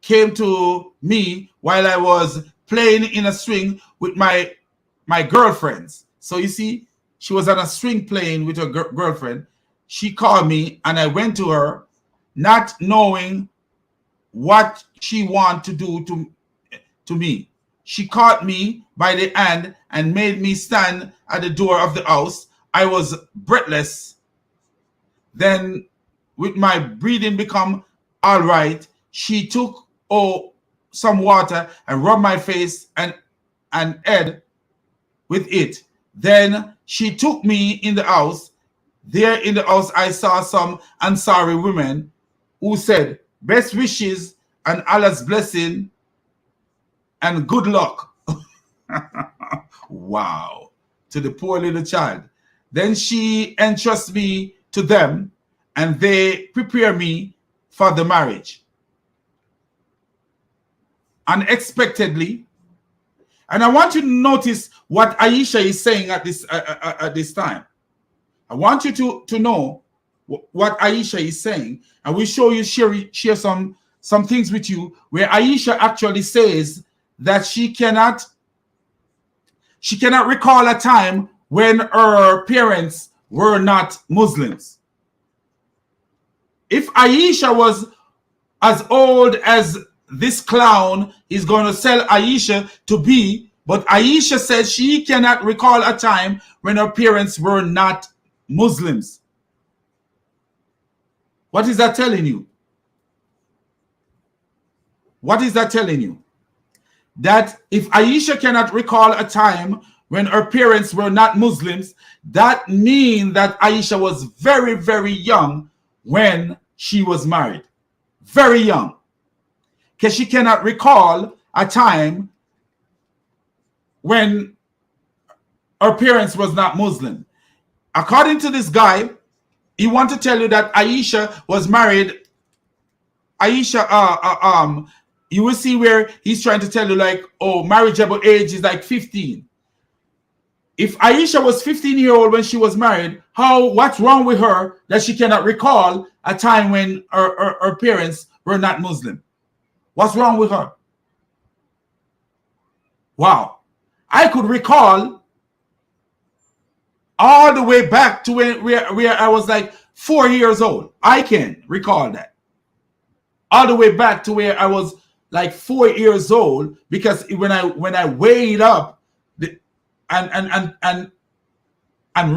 Speaker 1: came to me while I was playing in a swing with my girlfriends. So you see, she was on a swing playing with her girlfriend. She called me and I went to her, not knowing what she wanted to do to me. She caught me by the hand and made me stand at the door of the house. I was breathless then with my breathing become all right, she took some water and rubbed my face and head with it. Then she took me in the house. There in the house, I saw some Ansari women who said, best wishes and Allah's blessing and good luck. Wow. To the poor little child. Then she entrusts me to them, and they prepare me for the marriage. Unexpectedly. And I want you to notice what Aisha is saying at this time. I want you to know what Aisha is saying, and we'll share some things with you where Aisha actually says that she cannot recall a time when her parents were not Muslims. If Aisha was as old as this clown is going to sell Aisha to be, but Aisha says she cannot recall a time when her parents were not Muslims. What is that telling you? What is that telling you? That if Aisha cannot recall a time when her parents were not Muslims, that means that Aisha was very, very young when she was married. Very young. Because she cannot recall a time when her parents was not Muslim. According to this guy, he wants to tell you that Aisha was married. Aisha, you will see where he's trying to tell you like, oh, marriageable age is like 15. If Aisha was 15-year-old when she was married, what's wrong with her that she cannot recall a time when her parents were not Muslim? What's wrong with her? Wow. I could recall all the way back to where I was like 4 years old. I can recall that. All the way back to where I was like 4 years old, because when I weighed up and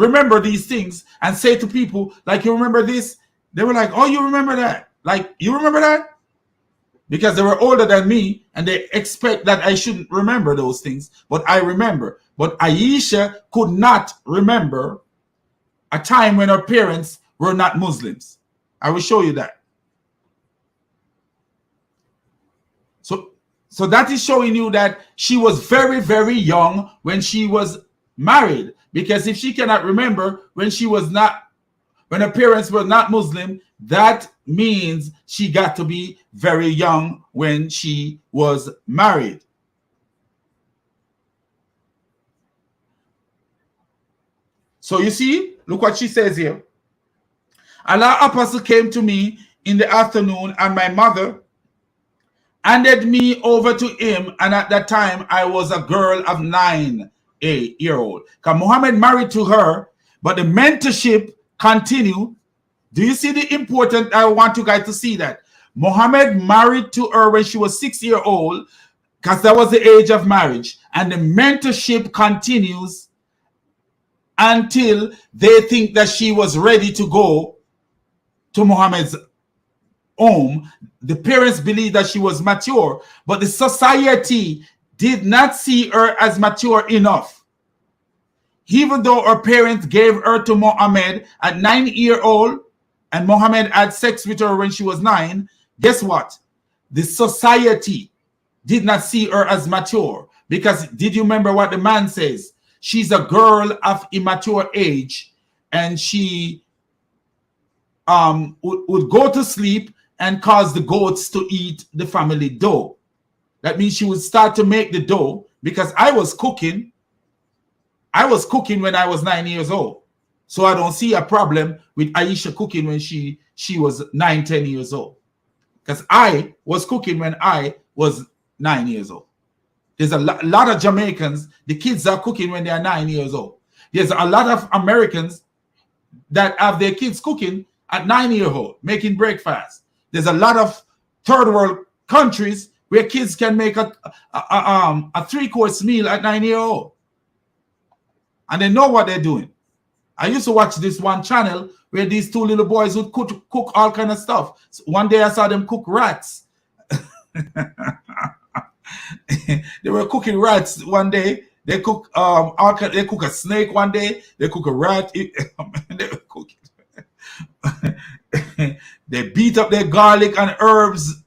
Speaker 1: remember these things and say to people, like, you remember this? They were like, oh, you remember that? Like, you remember that? Because they were older than me and they expect that I shouldn't remember those things, but I remember. But Aisha could not remember a time when her parents were not Muslims. I will show you that. So that is showing you that she was very, very young when she was married. Because if she cannot remember when her parents were not Muslim, that means she got to be very young when she was married. So you see, look what she says here. Allah apostle came to me in the afternoon, and my mother handed me over to him, and at that time I was a girl of 9-year-old. Because Muhammad married to her, but the mentorship continued. Do you see the important? I want you guys to see that. Muhammad married to her when she was 6-year-old, because that was the age of marriage. And the mentorship continues until they think that she was ready to go to Muhammad's home. The parents believed that she was mature, but the society did not see her as mature enough. Even though her parents gave her to Muhammad at 9-year-old, and Muhammad had sex with her when she was 9, guess what? The society did not see her as mature. Because did you remember what the man says? She's a girl of immature age, and she would go to sleep and cause the goats to eat the family dough. That means she would start to make the dough, because I was cooking. I was cooking when I was 9 years old. So I don't see a problem with Aisha cooking when she was 9-10 years old. Because I was cooking when I was 9 years old. There's a lot of Jamaicans, the kids are cooking when they are 9 years old. There's a lot of Americans that have their kids cooking at 9 years old, making breakfast. There's a lot of third world countries where kids can make a 3-course meal at 9 years old. And they know what they're doing. I used to watch this one channel where these two little boys would cook all kind of stuff. So one day I saw them cook rats. They were cooking rats one day. They cook they cook a snake one day. They cook a rat. They were cooking. They beat up their garlic and herbs.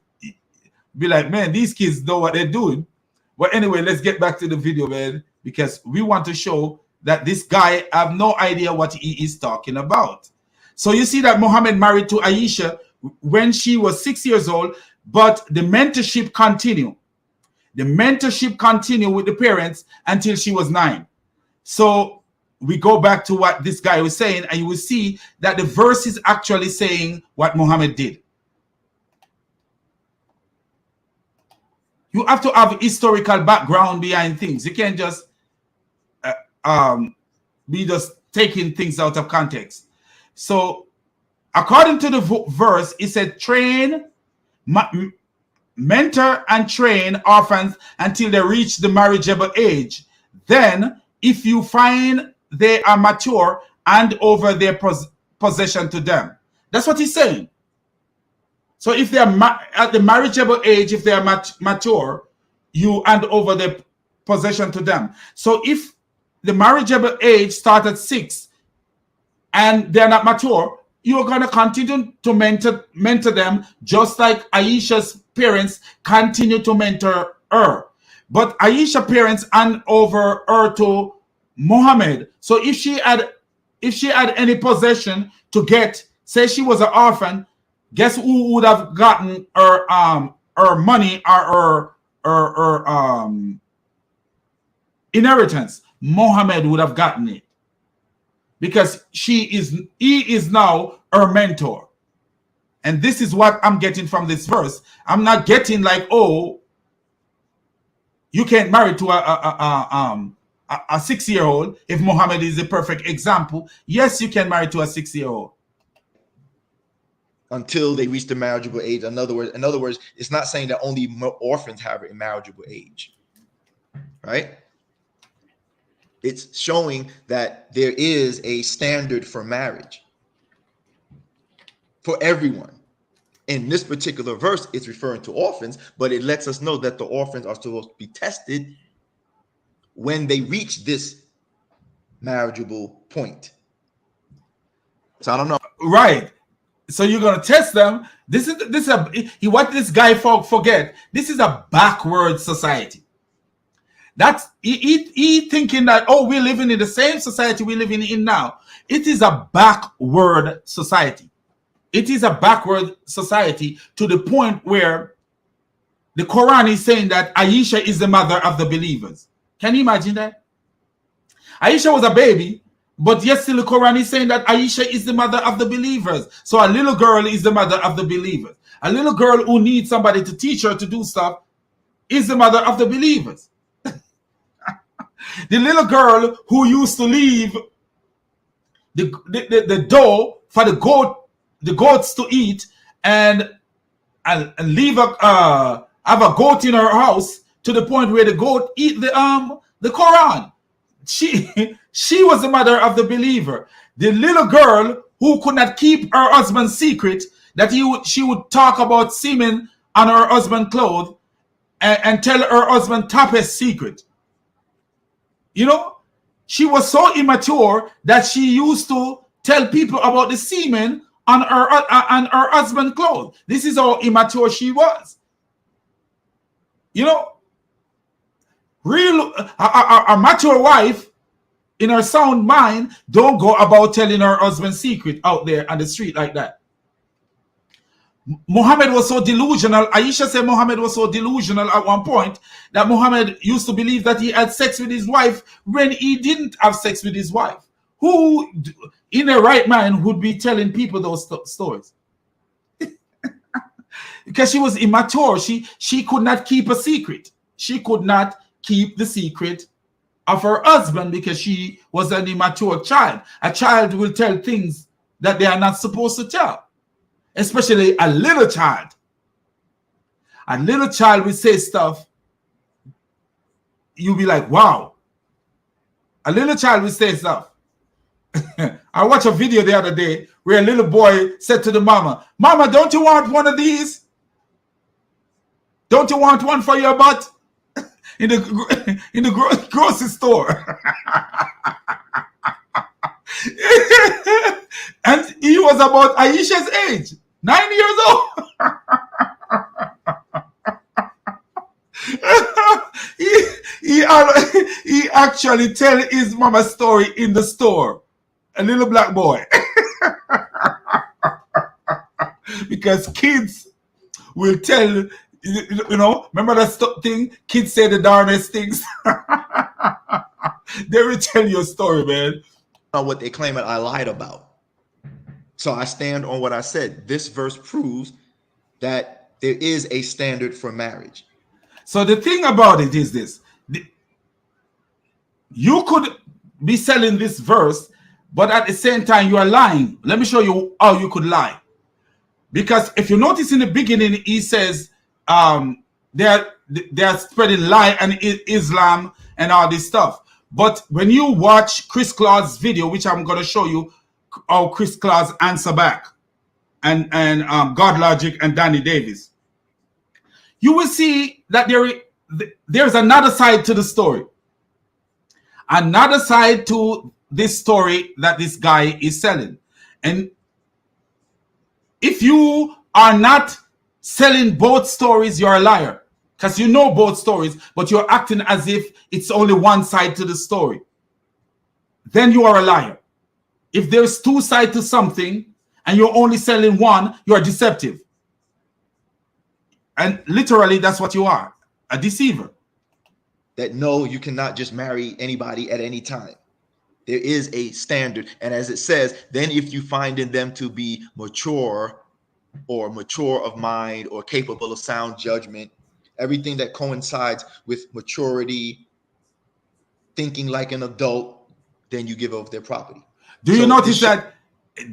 Speaker 1: Be like, man, these kids know what they're doing. But anyway, let's get back to the video, man, because we want to show that this guy have no idea what he is talking about. So you see that Muhammad married to Aisha when she was 6 years old, but the mentorship continued. The mentorship continued with the parents until she was 9. So we go back to what this guy was saying, and you will see that the verse is actually saying what Muhammad did. You have to have historical background behind things. You can't just be just taking things out of context. So according to the verse, it said, mentor and train orphans until they reach the marriageable age. Then, if you find they are mature, hand over their possession to them. That's what he's saying. So if they are at the marriageable age, if they are mature, you hand over their possession to them. So if the marriageable age starts at 6 and they're not mature, you're going to continue to mentor them, just like Aisha's parents continue to mentor her. But Aisha's parents hand over her to Muhammad. So if she had any possession to get, say she was an orphan, guess who would have gotten her money or her inheritance? Muhammad would have gotten it, because he is now her mentor. And this is what I'm getting from this verse. I'm not getting like, oh, you can't marry to a 6-year-old if Muhammad is the perfect example. Yes, you can marry to a 6-year-old.
Speaker 2: Until they reach the marriageable age. In other words, it's not saying that only orphans have a marriageable age, right? It's showing that there is a standard for marriage for everyone. In this particular verse, it's referring to orphans, but it lets us know that the orphans are supposed to be tested when they reach this marriageable point. So I don't know.
Speaker 1: Right. So you're gonna test them. What this guy forget. This is a backward society. That's he thinking that, oh, we're living in the same society we're living in now. It is a backward society. It is a backward society to the point where the Quran is saying that Aisha is the mother of the believers. Can you imagine that? Aisha was a baby, but yet still the Quran is saying that Aisha is the mother of the believers. So a little girl is the mother of the believers. A little girl who needs somebody to teach her to do stuff is the mother of the believers. The little girl who used to leave the dough for the goats to eat and leave have a goat in her house to the point where the goat eat the Quran. She was the mother of the believer. The little girl who could not keep her husband's secret, that she would talk about semen on her husband's clothes and tell her husband toughest secret. You know, she was so immature that she used to tell people about the semen on her husband's clothes. This is how immature she was. You know, a mature wife in her sound mind don't go about telling her husband's secret out there on the street like that. Muhammad was so delusional. Aisha said Muhammad was so delusional at one point that Muhammad used to believe that he had sex with his wife when he didn't have sex with his wife. Who in their right mind would be telling people those stories? Because she was immature. She could not keep a secret. She could not keep the secret of her husband because she was an immature child. A child will tell things that they are not supposed to tell. Especially a little child. A little child will say stuff, you'll be like, wow. A little child will say stuff. I watched a video the other day where a little boy said to the mama, "Mama, don't you want one of these? Don't you want one for your butt?" in the grocery store. And he was about Aisha's age, 9 years old. he actually tell his mama story in the store. A little black boy. Because kids will tell, remember that thing? Kids say the darnest things. They will tell you a story, man.
Speaker 2: What they claim that I lied about. So I stand on what I said. This verse proves that there is a standard for marriage.
Speaker 1: So the thing about it is this. You could be selling this verse, but at the same time you are lying. Let me show you how you could lie. Because if you notice in the beginning, he says they're spreading lie and Islam and all this stuff. But when you watch Chris Claus' video, which I'm going to show you how Chris Claus answer back, and God Logic and Danny Davis, you will see that there's another side to the story. Another side to this story that this guy is selling. And if you are not selling both stories, you're a liar. Because you know both stories, but you're acting as if it's only one side to the story. Then you are a liar. If there's two sides to something and you're only selling one, you're deceptive. And literally, that's what you are, a deceiver.
Speaker 2: That no, you cannot just marry anybody at any time. There is a standard. And as it says, then if you find in them to be mature or mature of mind or capable of sound judgment, everything that coincides with maturity, thinking like an adult, then you give over their property.
Speaker 1: Do you notice that?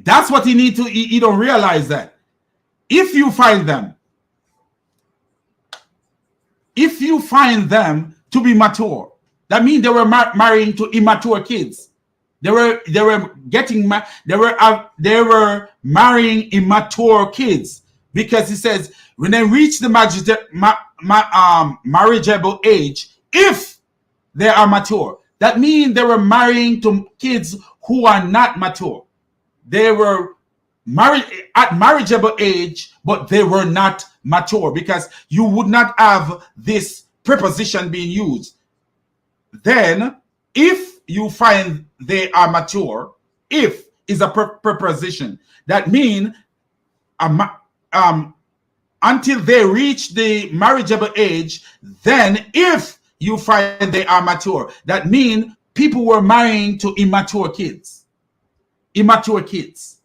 Speaker 1: That's what you don't realize that. If you find them to be mature, that means they were marrying to immature kids. They were marrying immature kids, because he says when they reach the marriageable age, if they are mature, that means they were marrying to kids who are not mature. They were married at marriageable age, but they were not mature, because you would not have this preposition being used. Then, if you find they are mature, if is a preposition, that means until they reach the marriageable age, then if you find they are mature, that means people were marrying to immature kids. Immature kids.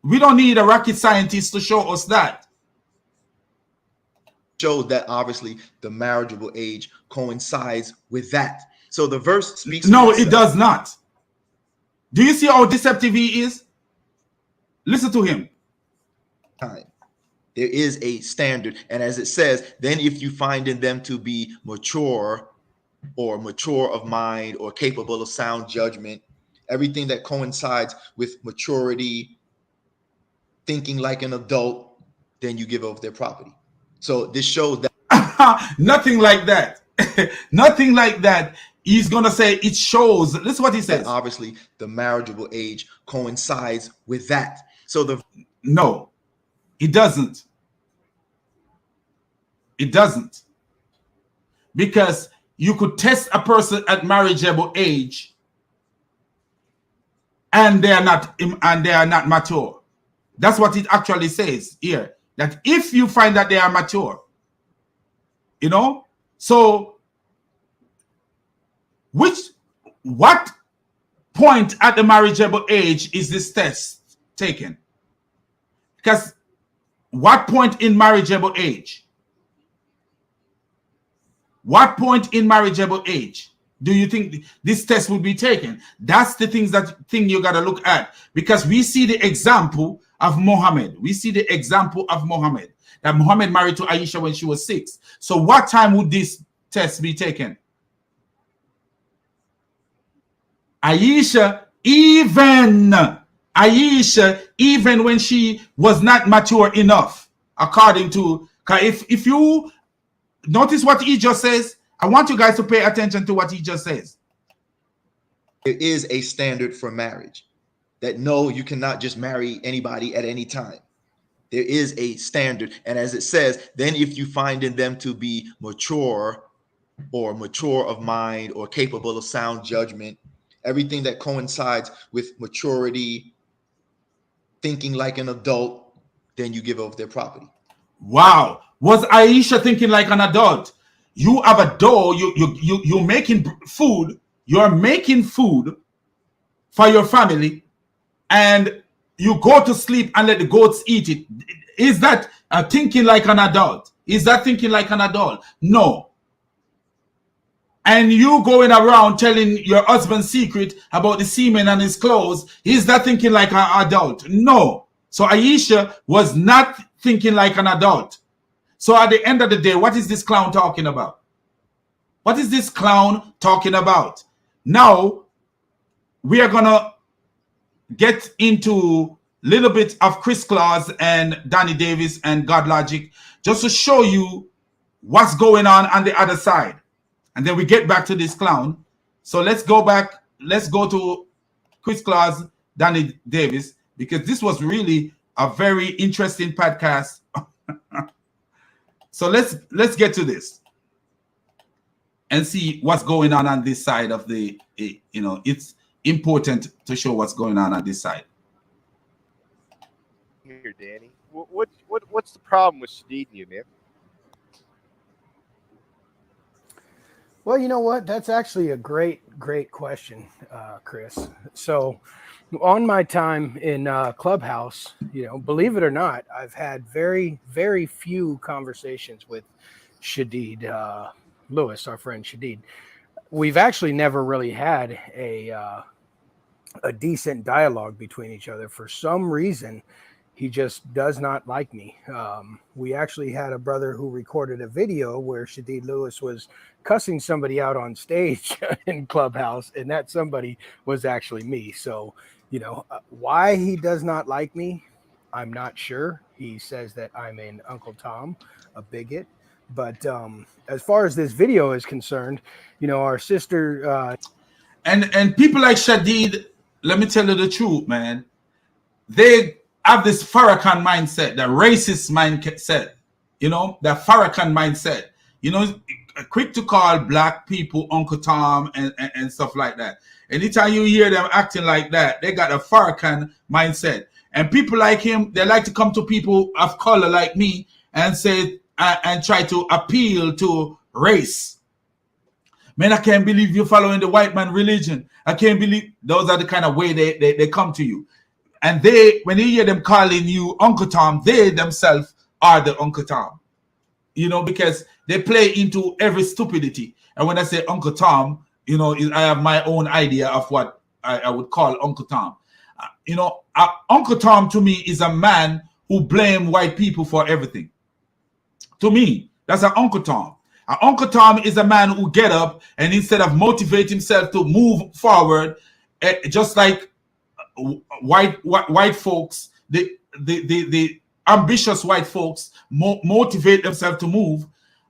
Speaker 1: We don't need a rocket scientist to show us that.
Speaker 2: Shows that obviously the marriageable age coincides with that. So the verse speaks.
Speaker 1: No, it does not. Do you see how deceptive he is? Listen to him.
Speaker 2: Time. There is a standard. And as it says, then if you find in them to be mature or mature of mind or capable of sound judgment, everything that coincides with maturity, thinking like an adult, then you give over their property. So this shows that
Speaker 1: nothing like that. Nothing like that. He's going to say it shows. Listen what he says.
Speaker 2: Obviously, the marriageable age coincides with that. So
Speaker 1: no, it doesn't. It doesn't. Because you could test a person at marriageable age and they are not mature. That's what it actually says here. That if you find that they are mature, so what point at the marriageable age is this test taken? Because what point in marriageable age? What point in marriageable age do you think this test would be taken? That's the thing you got to look at, because we see the example of Muhammad. We see the example of Muhammad, that Muhammad married to Aisha when she was 6. So what time would this test be taken? Aisha, even when she was not mature enough, according to, if you notice what he just says, I want you guys to pay attention to what he just says.
Speaker 2: There is a standard for marriage that no, you cannot just marry anybody at any time. There is a standard. And as it says, then if you find in them to be mature or mature of mind or capable of sound judgment, everything that coincides with maturity, thinking like an adult, then you give over their property.
Speaker 1: Wow. Was Aisha thinking like an adult? You have a dough, you're making food, you're making food for your family, and you go to sleep and let the goats eat it. Is that thinking like an adult? Is that thinking like an adult? No. And you going around telling your husband's secret about the semen and his clothes, is that thinking like an adult? No. So Aisha was not thinking like an adult. So at the end of the day, what is this clown talking about? What is this clown talking about? Now, we are going to get into a little bit of Chris Claus and Danny Davis and God Logic, just to show you what's going on the other side. And then we get back to this clown. So let's go back. Let's go to Chris Claus, Danny Davis, because this was really a very interesting podcast. So let's get to this and see what's going on this side of the, it's important to show what's going on this side.
Speaker 4: Here, Danny, what's the problem with Shadid and you, man?
Speaker 5: Well, you know what? That's actually a great question, Chris. So on my time in Clubhouse, believe it or not, I've had very, very few conversations with Shadid Lewis, our friend Shadid. We've actually never really had a decent dialogue between each other. For some reason, he just does not like me. We actually had a brother who recorded a video where Shadid Lewis was cussing somebody out on stage in Clubhouse, and that somebody was actually me. So, why he does not like me, I'm not sure. He says that I'm an Uncle Tom, a bigot. But as far as this video is concerned, our sister...
Speaker 1: And people like Shadid, let me tell you the truth, man. They have this Farrakhan mindset, the racist mindset, the Farrakhan mindset, quick to call black people Uncle Tom and stuff like that. Anytime you hear them acting like that, they got a Farrakhan mindset. And people like him, they like to come to people of color like me and say, and try to appeal to race. Man, I can't believe you're following the white man religion. I can't believe. Those are the kind of way they come to you. And when you hear them calling you Uncle Tom, they themselves are the Uncle Tom. Because they play into every stupidity. And when I say Uncle Tom, I have my own idea of what I would call Uncle Tom. Uncle Tom to me is a man who blames white people for everything. To me, that's an Uncle Tom. An Uncle Tom is a man who get up and instead of motivate himself to move forward, just like white folks, the ambitious white folks motivate themselves to move.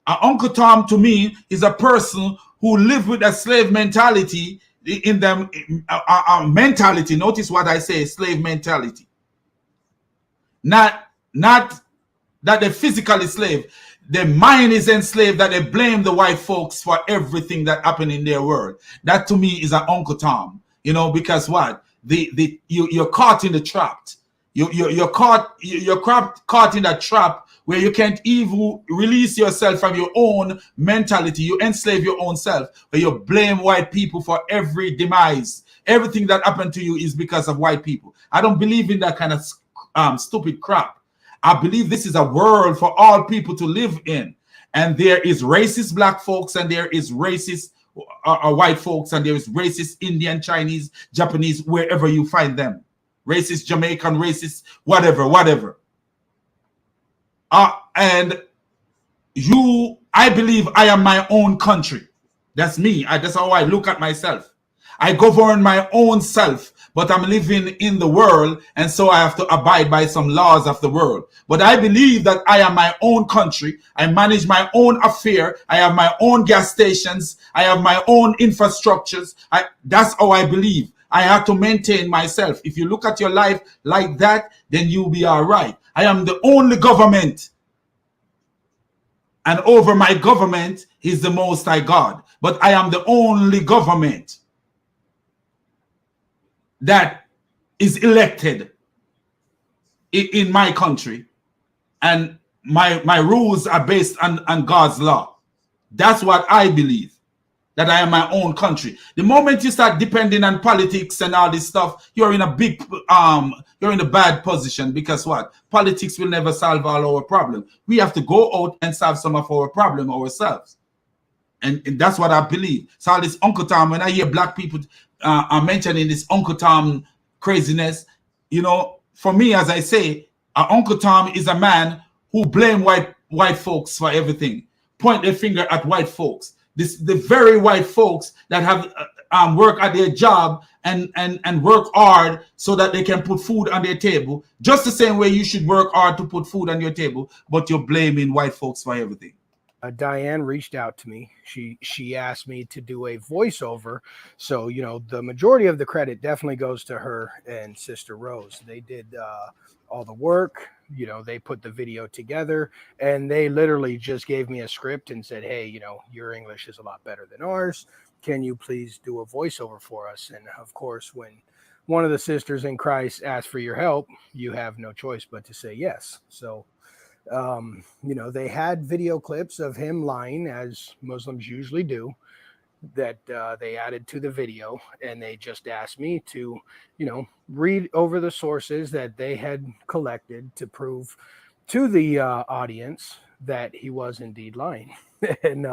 Speaker 1: Uncle Tom to me is a person who live with a slave mentality in them, mentality. Notice what I say, slave mentality. Not that they're physically slave. Their mind is enslaved, that they blame the white folks for everything that happened in their world. That to me is an Uncle Tom, because what? You're caught in the trap. You're caught in that trap where you can't even release yourself from your own mentality. You enslave your own self, but you blame white people for every demise. Everything that happened to you is because of white people. I don't believe in that kind of stupid crap. I believe this is a world for all people to live in. And there is racist black folks, and there is racist white folks, and there is racist Indian, Chinese, Japanese, wherever you find them. Racist Jamaican, racist, whatever. And I believe I am my own country. That's me. That's how I look at myself. I govern my own self, but I'm living in the world, and so I have to abide by some laws of the world. But I believe that I am my own country. I manage my own affair. I have my own gas stations. I have my own infrastructures. That's how I believe. I have to maintain myself. If you look at your life like that, then you'll be all right. I am the only government. And over my government is the Most High God. But I am the only government that is elected in my country. And my rules are based on God's law. That's what I believe, that I am my own country. The moment you start depending on politics and all this stuff, you're in a bad position, because what? Politics will never solve all our problems. We have to go out and solve some of our problem ourselves. And that's what I believe. So all this Uncle Tom, when I hear black people are mentioning this Uncle Tom craziness, you know, for me, as I say, Uncle Tom is a man who blame white folks for everything, point their finger at white folks. The very white folks that have work at their job and work hard so that they can put food on their table, just the same way you should work hard to put food on your table, but you're blaming white folks for everything.
Speaker 5: Diane reached out to me. She asked me to do a voiceover. So, you know, the majority of the credit definitely goes to her and Sister Rose. They did all the work. You know, they put the video together, and they literally just gave me a script and said, hey, you know, your English is a lot better than ours. Can you please do a voiceover for us? And of course, when one of the sisters in Christ asks for your help, you have no choice but to say yes. So, you know, they had video clips of him lying, as Muslims usually do, that they added to the video, and they just asked me to, you know, read over the sources that they had collected to prove to the audience that he was indeed lying. And,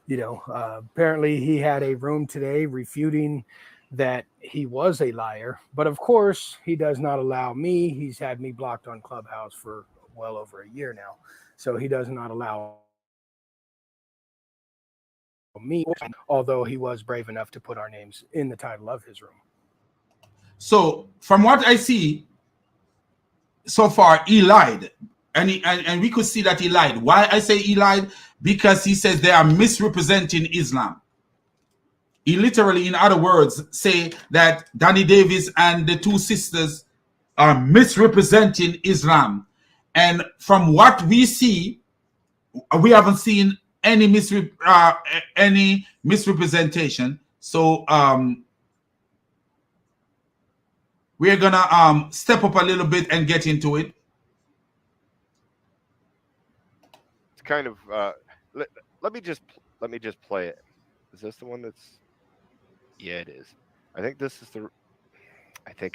Speaker 5: you know, apparently he had a room today refuting that he was a liar. But of course, he does not allow me. He's had me blocked on Clubhouse for well over a year now. So he does not allow me, although he was brave enough to put our names in the title of his room.
Speaker 1: So from what I see so far, he lied. And we could see that he lied. Why I say he lied? Because he says they are misrepresenting Islam. He literally, in other words, say that Danny Davis and the two sisters are misrepresenting Islam. And from what we see, we haven't seen any misrepresentation. So we're gonna step up a little bit and get into it.
Speaker 4: It's kind of let me just play it. Is this the one that's? Yeah, it is. I think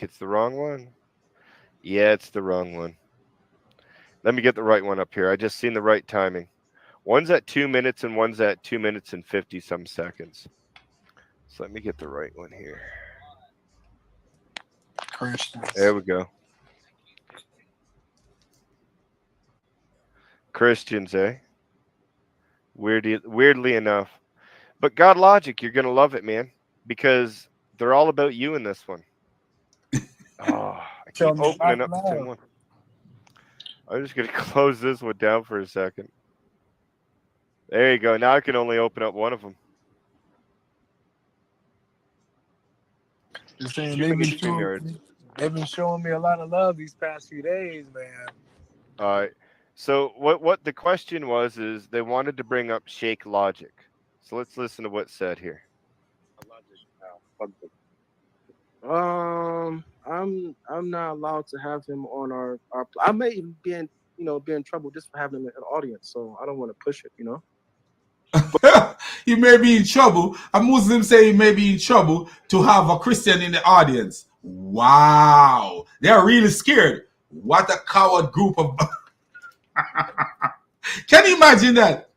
Speaker 4: it's the wrong one. Yeah, it's the wrong one. Let me get the right one up here. I just seen the right timing. One's at 2 minutes and one's at 2 minutes and 50 some seconds. So let me get the right one here.
Speaker 6: Christians.
Speaker 4: There we go. Christians, eh? Weirdly enough. But God Logic, you're going to love it, man, because they're all about you in this one. Oh, I keep opening up the same one. I'm just going to close this one down for a second. There you go. Now I can only open up one of them.
Speaker 6: They've been showing me a lot of love these past few days, man.
Speaker 4: All right. So what the question was is they wanted to bring up Shake Logic. So let's listen to what's said here.
Speaker 7: I'm not allowed to have him on our I may even be in trouble just for having him in the audience, so I don't want to push it, you know.
Speaker 1: He may be in trouble. A Muslim say he may be in trouble to have a Christian in the audience. Wow. They are really scared. What a coward group of... Can you imagine that?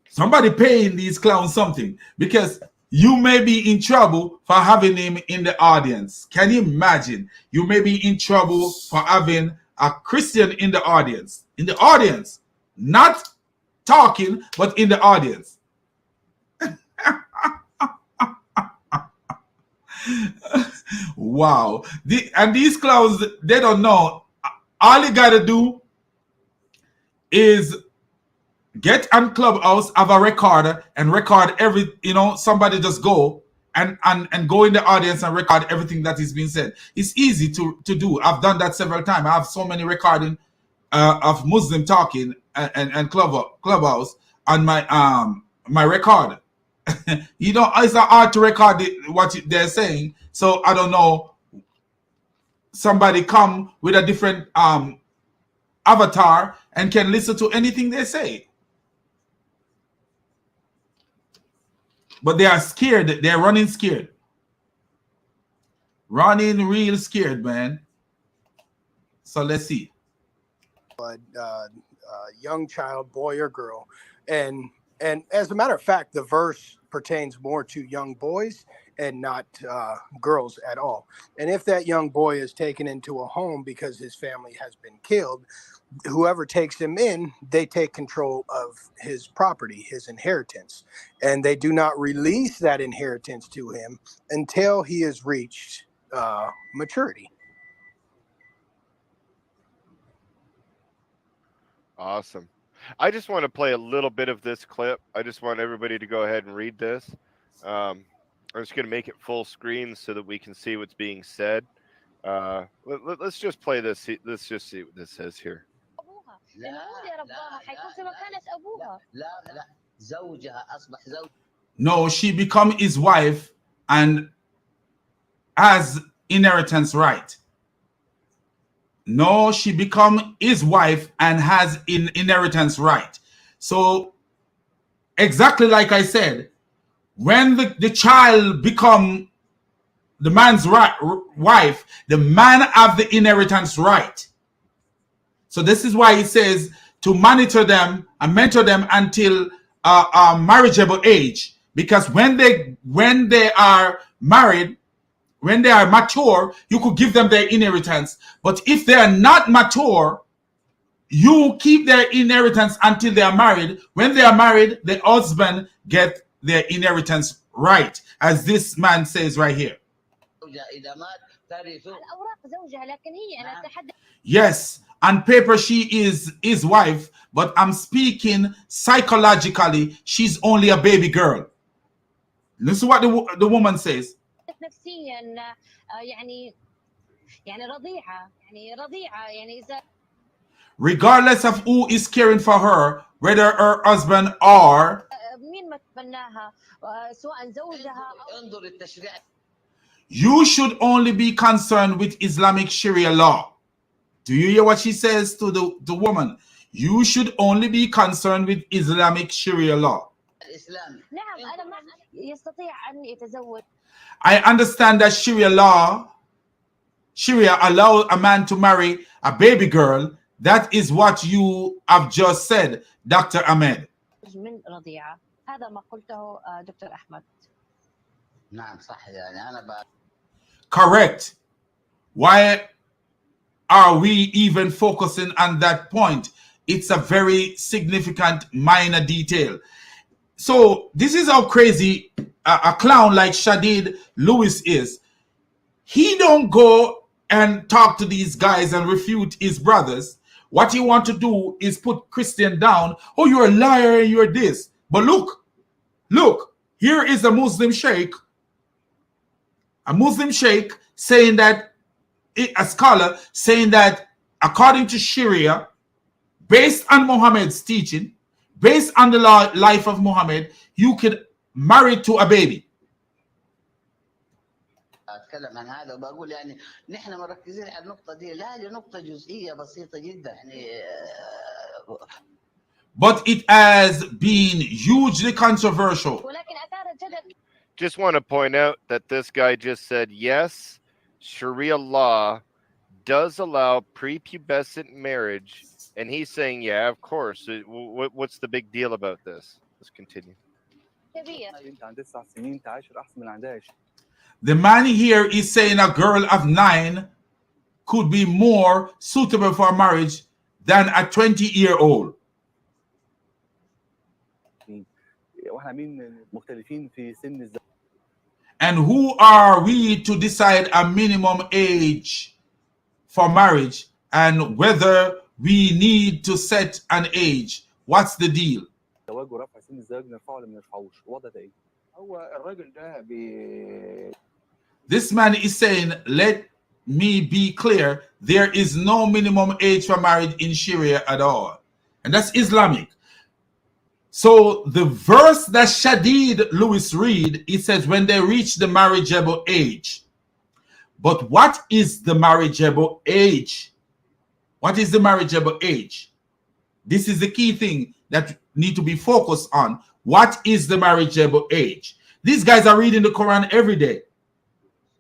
Speaker 1: Somebody paying these clowns something because you may be in trouble for having him in the audience. Can you imagine? You may be in trouble for having a Christian in the audience. In the audience. Not talking, but in the audience. Wow. And these clowns, they don't know. All you gotta do is get on Clubhouse, have a recorder, and record somebody just go and go in the audience and record everything that is being said. It's easy to do. I've done that several times. I have so many recording of Muslim talking and Clubhouse on my recorder. It's not hard to record what they're saying. So I don't know. Somebody come with a different avatar and can listen to anything they say. But they are scared. They're running scared. Running real scared, man. So let's see.
Speaker 5: Young child, boy or girl. And as a matter of fact, the verse pertains more to young boys and not girls at all. And if that young boy is taken into a home because his family has been killed, whoever takes him in, they take control of his property, his inheritance. And they do not release that inheritance to him until he has reached maturity.
Speaker 4: Awesome. I just want to play a little bit of this clip. I just want everybody to go ahead and read this. I'm just going to make it full screen so that we can see what's being said. Let's just play this. Let's just see what this says here.
Speaker 1: No, she become his wife and has inheritance right. No, she become his wife and has inheritance right. So exactly like I said, when the child become the man's wife, the man have the inheritance right. So this is why he says to monitor them and mentor them until a marriageable age, because when they are married, when they are mature, you could give them their inheritance. But if they are not mature, you keep their inheritance until they are married. When they are married, the husband get their inheritance right, as this man says right here. Yes, on paper she is his wife, but I'm speaking psychologically, she's only a baby girl. Listen what the woman says. Regardless of who is caring for her, whether her husband or you should only be concerned with Islamic Sharia law. Do you hear what she says to the woman? You should only be concerned with Islamic Sharia law. I understand that Sharia allows a man to marry a baby girl. That is what you have just said, Dr. Ahmed. Correct. Why are we even focusing on that point? It's a very significant minor detail. So this is how crazy a clown like Shadid Lewis is. He don't go and talk to these guys and refute his brothers. What he want to do is put Christian down. Oh, you're a liar and you're this. But look, here is a Muslim sheikh saying that, a scholar saying that according to Sharia, based on Muhammad's teaching, based on the life of Muhammad, you could marry to a baby.
Speaker 8: اتكلم عن هذا وبقول يعني نحن مركزين على النقطه دي لا لنقطه جزئيه بسيطه جدا يعني
Speaker 1: But it has been hugely controversial.
Speaker 4: Just want to point out that this guy just said yes, Sharia law does allow prepubescent marriage, and he's saying yeah, of course. What's the big deal about this? Let's continue.
Speaker 1: The man here is saying a girl of 9 could be more suitable for marriage than a 20-year-old. And who are we to decide a minimum age for marriage and whether we need to set an age? What's the deal?
Speaker 9: زواج ورفع سن الزواج نرفعه ولا ما نرفعوش؟ الوضع ده ايه؟ هو الراجل ده
Speaker 1: This man is saying, let me be clear, there is no minimum age for marriage in Sharia at all. And that's Islamic. So the verse that Shadid Lewis read, it says when they reach the marriageable age. But what is the marriageable age? What is the marriageable age? This is the key thing that need to be focused on. What is the marriageable age? These guys are reading the Quran every day.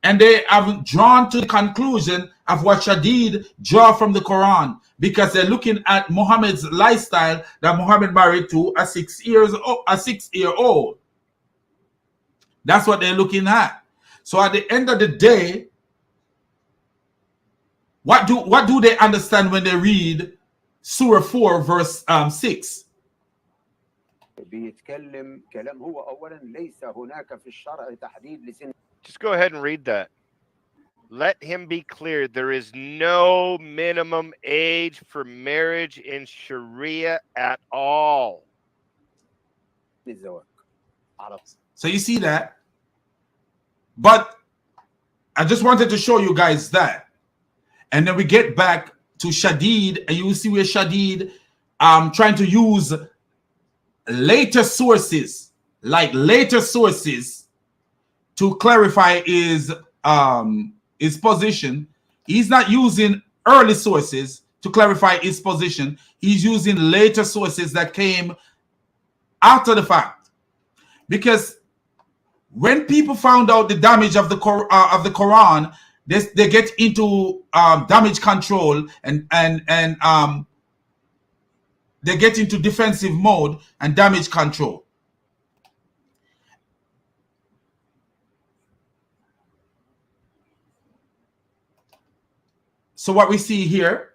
Speaker 1: And they have drawn to the conclusion of what Shadid draw from the Quran, because they're looking at Muhammad's lifestyle that Muhammad married to a 6-year-old. That's what they're looking at. So at the end of the day, what do they understand when they read Surah 4 verse 6?
Speaker 9: بيتكلم كلام هو أولا ليس هناك في الشرع تحديد لسن.
Speaker 4: Just go ahead and read that. Let him be clear. There is no minimum age for marriage in Sharia at all.
Speaker 1: So you see that? But I just wanted to show you guys that. And then we get back to Shadid, and you will see where Shadid trying to use later sources, to clarify his position. He's not using early sources to clarify his position. He's using later sources that came after the fact. Because when people found out the damage of the Quran, they get into damage control and they get into defensive mode and damage control. So what we see here,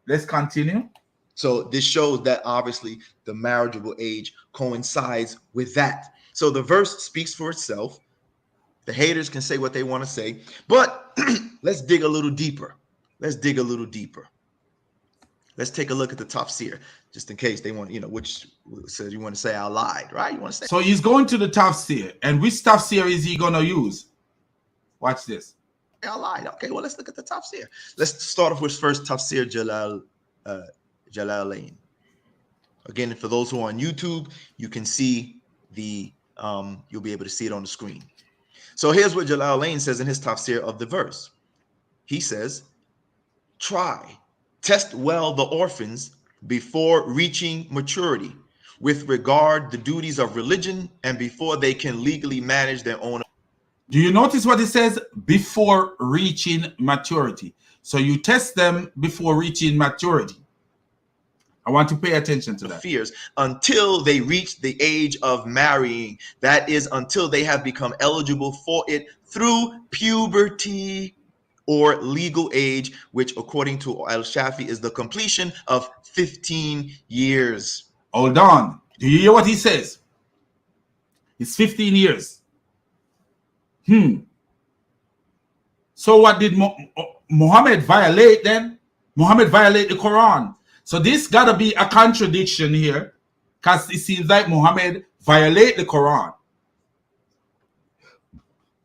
Speaker 1: let's continue.
Speaker 2: So this shows that obviously the marriageable age coincides with that. So the verse speaks for itself. The haters can say what they want to say, but let's dig a little deeper. Let's take a look at the tafsir, just in case they want, which says you want to say I lied, right? You want to say.
Speaker 1: So he's going to the tafsir, and which tafsir is he going to use? Watch this.
Speaker 2: I lied. Okay, well, let's look at the tafsir. Let's start off with first tafsir Jalalain. Again, for those who are on YouTube, you can see you'll be able to see it on the screen. So here's what Jalalain says in his tafsir of the verse. He says, test well the orphans before reaching maturity with regard the duties of religion and before they can legally manage their own.
Speaker 1: Do you notice what it says? Before reaching maturity. So you test them before reaching maturity. I want to pay attention to that.
Speaker 2: Fears until they reach the age of marrying. That is, until they have become eligible for it through puberty or legal age, which according to Al-Shafi is the completion of 15 years.
Speaker 1: Hold on. Do you hear what he says? It's 15 years. So what did Muhammad violate then? Muhammad violate the Quran. So this got to be a contradiction here, because it seems like Muhammad violate the Quran.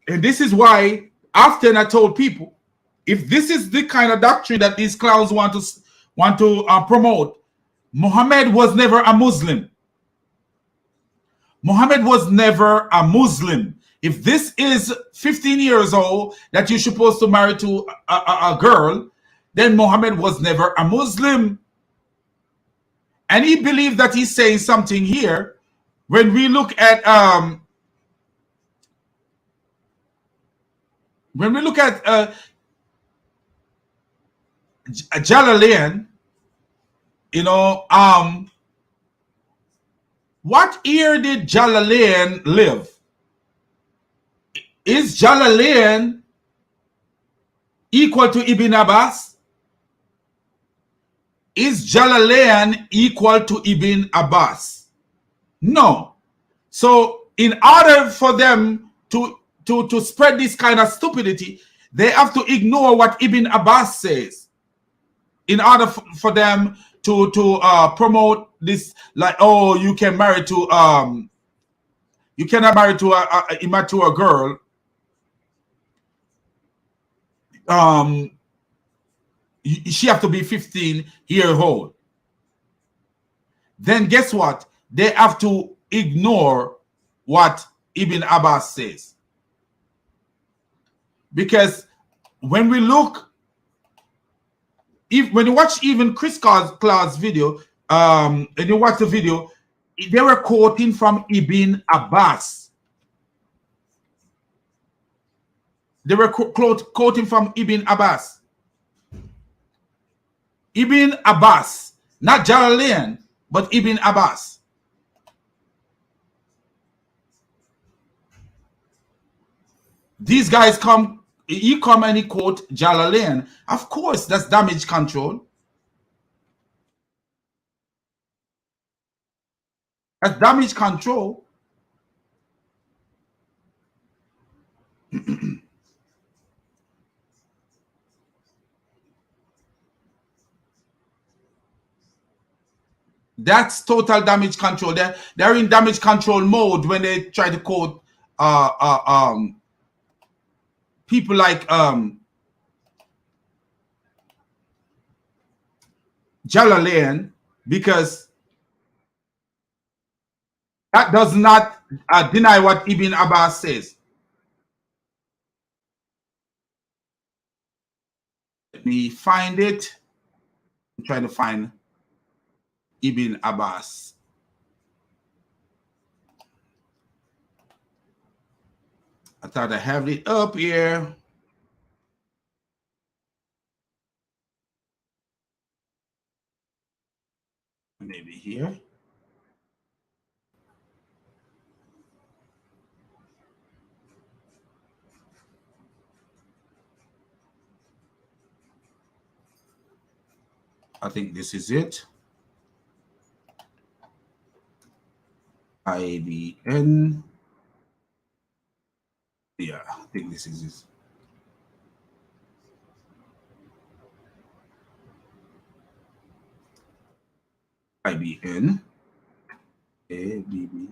Speaker 1: And this is why often I told people, if this is the kind of doctrine that these clowns want to promote, Muhammad was never a Muslim. Muhammad was never a Muslim. If this is 15 years old that you're supposed to marry to a girl, then Muhammad was never a Muslim. And he believed that he's saying something here. When we look at Jalalain, what year did Jalalain live? Is Jalalain equal to Ibn Abbas? Is Jalalain equal to Ibn Abbas? No. So in order for them to to spread this kind of stupidity, they have to ignore what Ibn Abbas says in order for them to promote this, like, oh, you can marry to you cannot marry to a immature girl. She have to be 15 years old. Then guess what? They have to ignore what Ibn Abbas says. Because when we look, when you watch even Chris Clark's video, and you watch the video, they were quoting from Ibn Abbas. They were quoting from Ibn Abbas. Ibn Abbas, not Jalalain, but Ibn Abbas. These guys come, he come and he quote Jalalain. Of course, that's damage control. That's damage control. That's total damage control. They're in damage control mode when they try to quote people like Jalalain, because that does not deny what Ibn Abbas says. Let me find it. I'm trying to find Ibn Abbas. I thought I have it up here. Maybe here. I think this is it. IBN. Yeah, I think this is it. IBN. ABB.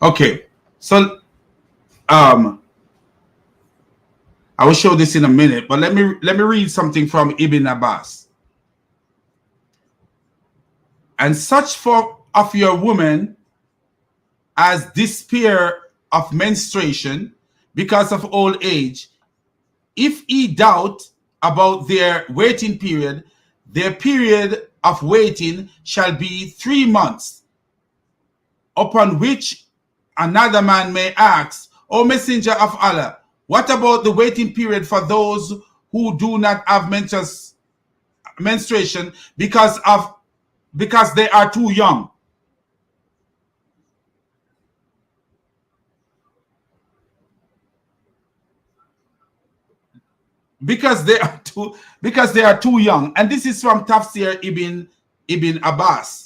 Speaker 1: Okay, so I will show this in a minute, but let me read something from Ibn Abbas. And such of your women as despair of menstruation because of old age, if ye doubt about their waiting period, their period of waiting shall be 3 months, upon which another man may ask, O messenger of Allah, what about the waiting period for those who do not have menstruation because they are too young? Because they are too young. And this is from Tafsir Ibn Abbas.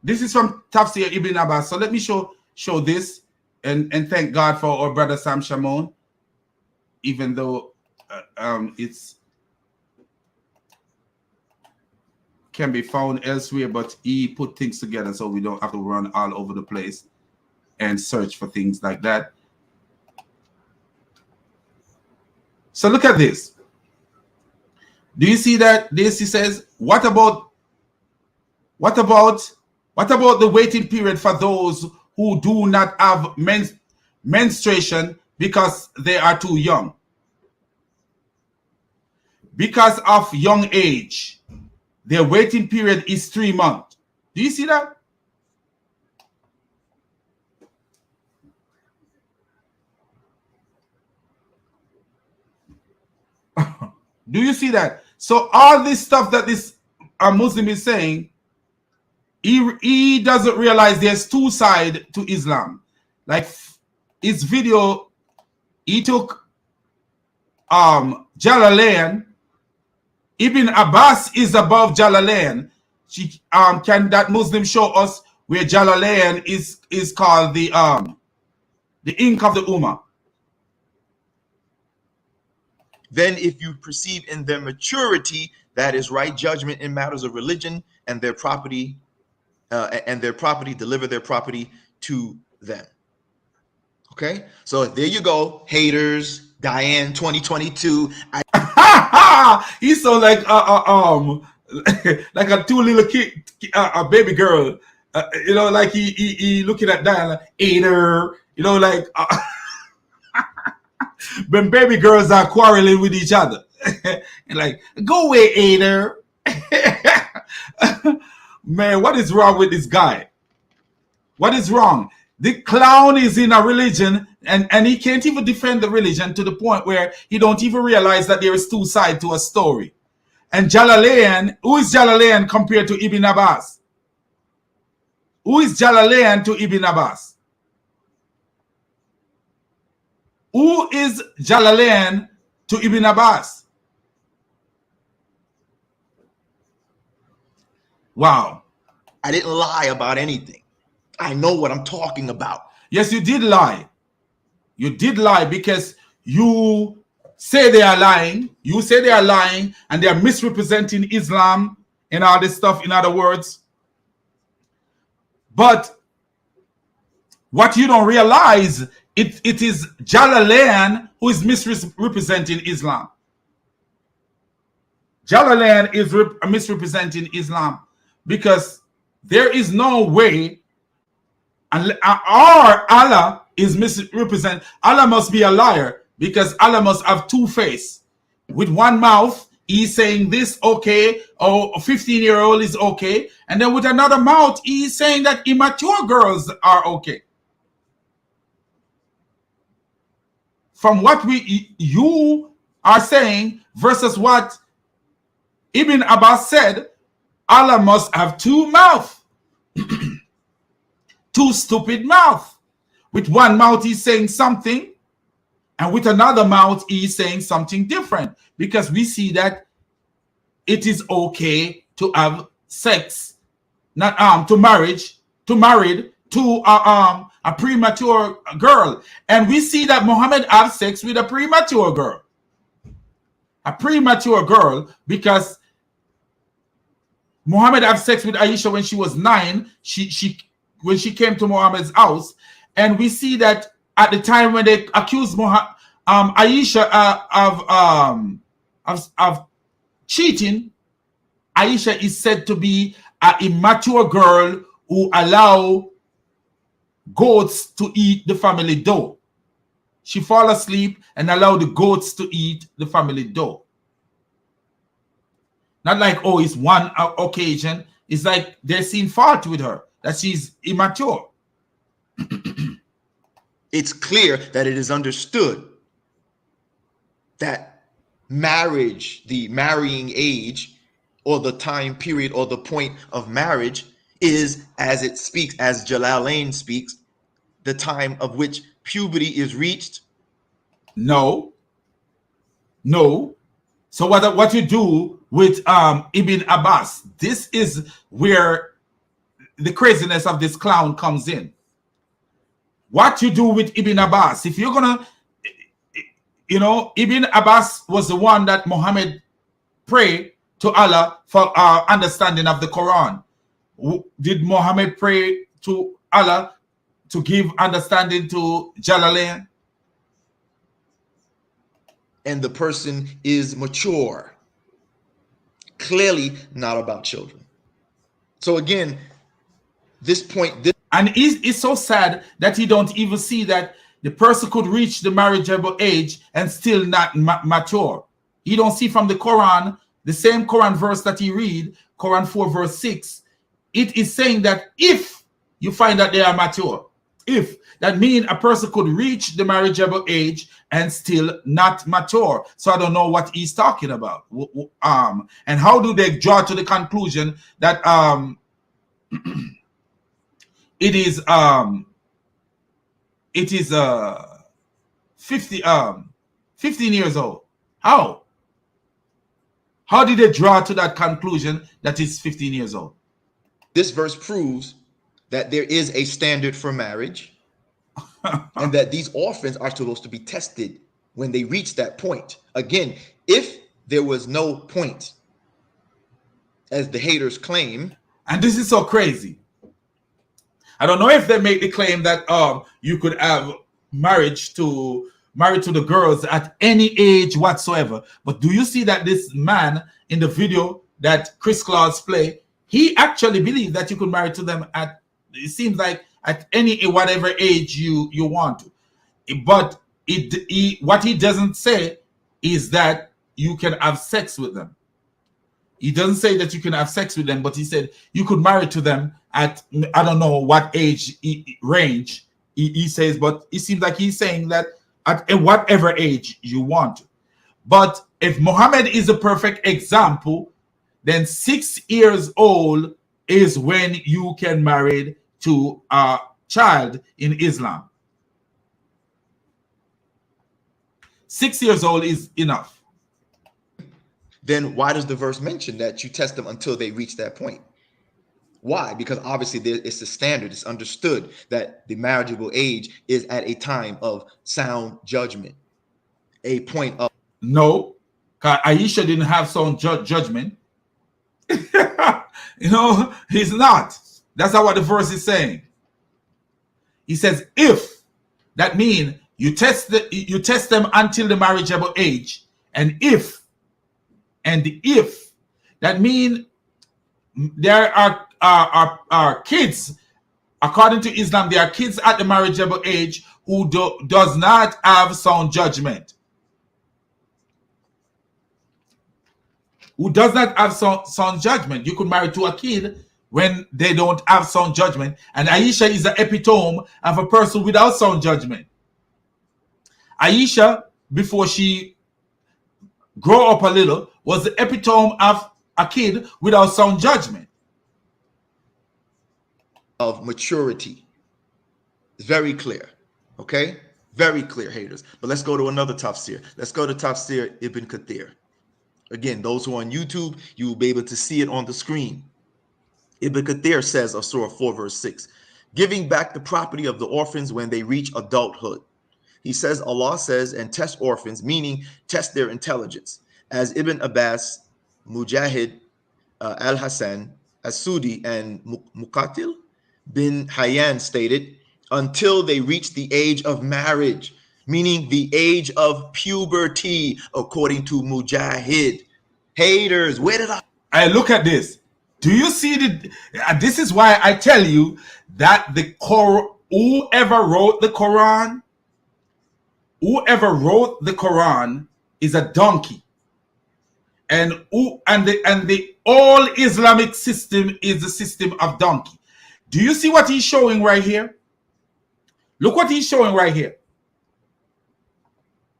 Speaker 1: This is from Tafsir Ibn Abbas. So let me show this and thank God for our brother Sam Shamon, even though it's can be found elsewhere, but he put things together so we don't have to run all over the place and search for things like that. So look at this. Do you see that? This, he says, what about the waiting period for those who do not have menstruation because they are too young? Because of young age, their waiting period is 3 months. Do you see that? Do you see that? So all this stuff that this Muslim is saying, he doesn't realize there's two sides to Islam. like his video, he took Jalalain. Ibn Abbas is above Jalalain. Can that Muslim show us where Jalalain is called the ink of the Ummah?
Speaker 2: Then if you perceive in their maturity that is right judgment in matters of religion and their property, deliver their property to them. Okay, so there you go, haters. Diane2022.
Speaker 1: He's so like like a two little kid, a baby girl. You know, like he looking at Diane like hater. You know, like when baby girls are quarreling with each other. And like, go away, hater. Man, what is wrong with this guy? What is wrong? The clown is in a religion and he can't even defend the religion to the point where he don't even realize that there is two sides to a story. And Jalalain, who is Jalalain compared to Ibn Abbas? Who is Jalalain to Ibn Abbas? Who is Jalalain to Ibn Abbas? Wow.
Speaker 2: I didn't lie about anything. I know what I'm talking about.
Speaker 1: Yes, you did lie. You did lie because you say they are lying. You say they are lying and they are misrepresenting Islam and all this stuff, in other words. But what you don't realize, it is Jalalain who is misrepresenting Islam. Jalalain is misrepresenting Islam because there is no way, or Allah is misrepresenting. Allah must be a liar because Allah must have two faces. With one mouth, he's saying this okay, or a 15-year-old is okay, and then with another mouth, he's saying that immature girls are okay. From what you are saying versus what Ibn Abbas said, Allah must have two mouths. Two stupid mouths. With one mouth he's saying something, and with another mouth he's saying something different. Because we see that it is okay to have sex, not to married to a premature girl. And we see that Muhammad have sex with a premature girl. A premature girl, because Muhammad had sex with Aisha when she was 9. When she came to Muhammad's house, and we see that at the time when they accused Aisha of cheating, Aisha is said to be an immature girl who allow goats to eat the family dough. She fall asleep and allow the goats to eat the family dough. Not like, oh, it's one occasion. It's like they're seeing fault with her, that she's immature.
Speaker 2: It's clear that it is understood that marriage, the marrying age, or the time period, or the point of marriage is, as it speaks, as Jalalain speaks, the time of which puberty is reached.
Speaker 1: No. So what you do with Ibn Abbas, this is where the craziness of this clown comes in. What you do with Ibn Abbas, if you're gonna, Ibn Abbas was the one that Muhammad prayed to Allah for understanding of the Quran. Did Muhammad pray to Allah to give understanding to Jalalain?
Speaker 2: And the person is mature. Clearly not about children. So again, this point,
Speaker 1: and it's so sad that he don't even see that the person could reach the marriageable age and still not mature. He don't see from the Quran, the same Quran verse that he read, Quran 4 verse 6, it is saying that if you find that they are mature, if that means a person could reach the marriageable age and still not mature. So I don't know what he's talking about. And how do they draw to the conclusion that it is it is 15 years old. How? How did they draw to that conclusion that it's 15 years old?
Speaker 2: This verse proves that there is a standard for marriage and that these orphans are supposed to be tested when they reach that point. Again, if there was no point, as the haters claim.
Speaker 1: And this is so crazy. I don't know if they make the claim that you could have married to the girls at any age whatsoever. But do you see that this man in the video that Chris Claus play, he actually believed that you could marry to them at, it seems like, at any whatever age you want to. But what he doesn't say is that you can have sex with them. He doesn't say that you can have sex with them, but he said you could marry to them at, I don't know what age range he says, but it seems like he's saying that at whatever age you want. But if Muhammad is a perfect example, then 6 years old is when you can marry to a child in Islam. 6 years old is enough.
Speaker 2: Then why does the verse mention that you test them until they reach that point? Why? Because obviously it's a standard. It's understood that the marriageable age is at a time of sound judgment, a point of.
Speaker 1: No, because Aisha didn't have sound judgment. He's not. That's not what the verse is saying. He says, if, that means you test them until the marriageable age, and if, that means there are kids, according to Islam, there are kids at the marriageable age who does not have sound judgment. Who does not have sound judgment. You could marry to a kid when they don't have sound judgment. And Aisha is the epitome of a person without sound judgment. Aisha, before she grew up a little, was the epitome of a kid without sound judgment.
Speaker 2: Of maturity. It's very clear. Okay? Very clear, haters. But let's go to another tafsir. Let's go to Tafsir Ibn Kathir. Again, those who are on YouTube, you will be able to see it on the screen. Ibn Kathir says of Surah 4, verse 6, giving back the property of the orphans when they reach adulthood. He says, Allah says, and test orphans, meaning test their intelligence. As Ibn Abbas, Mujahid, Al-Hassan, As-Sudi, and Muqatil bin Hayyan stated, until they reach the age of marriage, meaning the age of puberty, according to Mujahid. Haters, where did
Speaker 1: I look at this? Do you see this is why I tell you that whoever wrote the Quran is a donkey. And the all Islamic system is the system of donkey. Do you see what he's showing right here? Look what he's showing right here.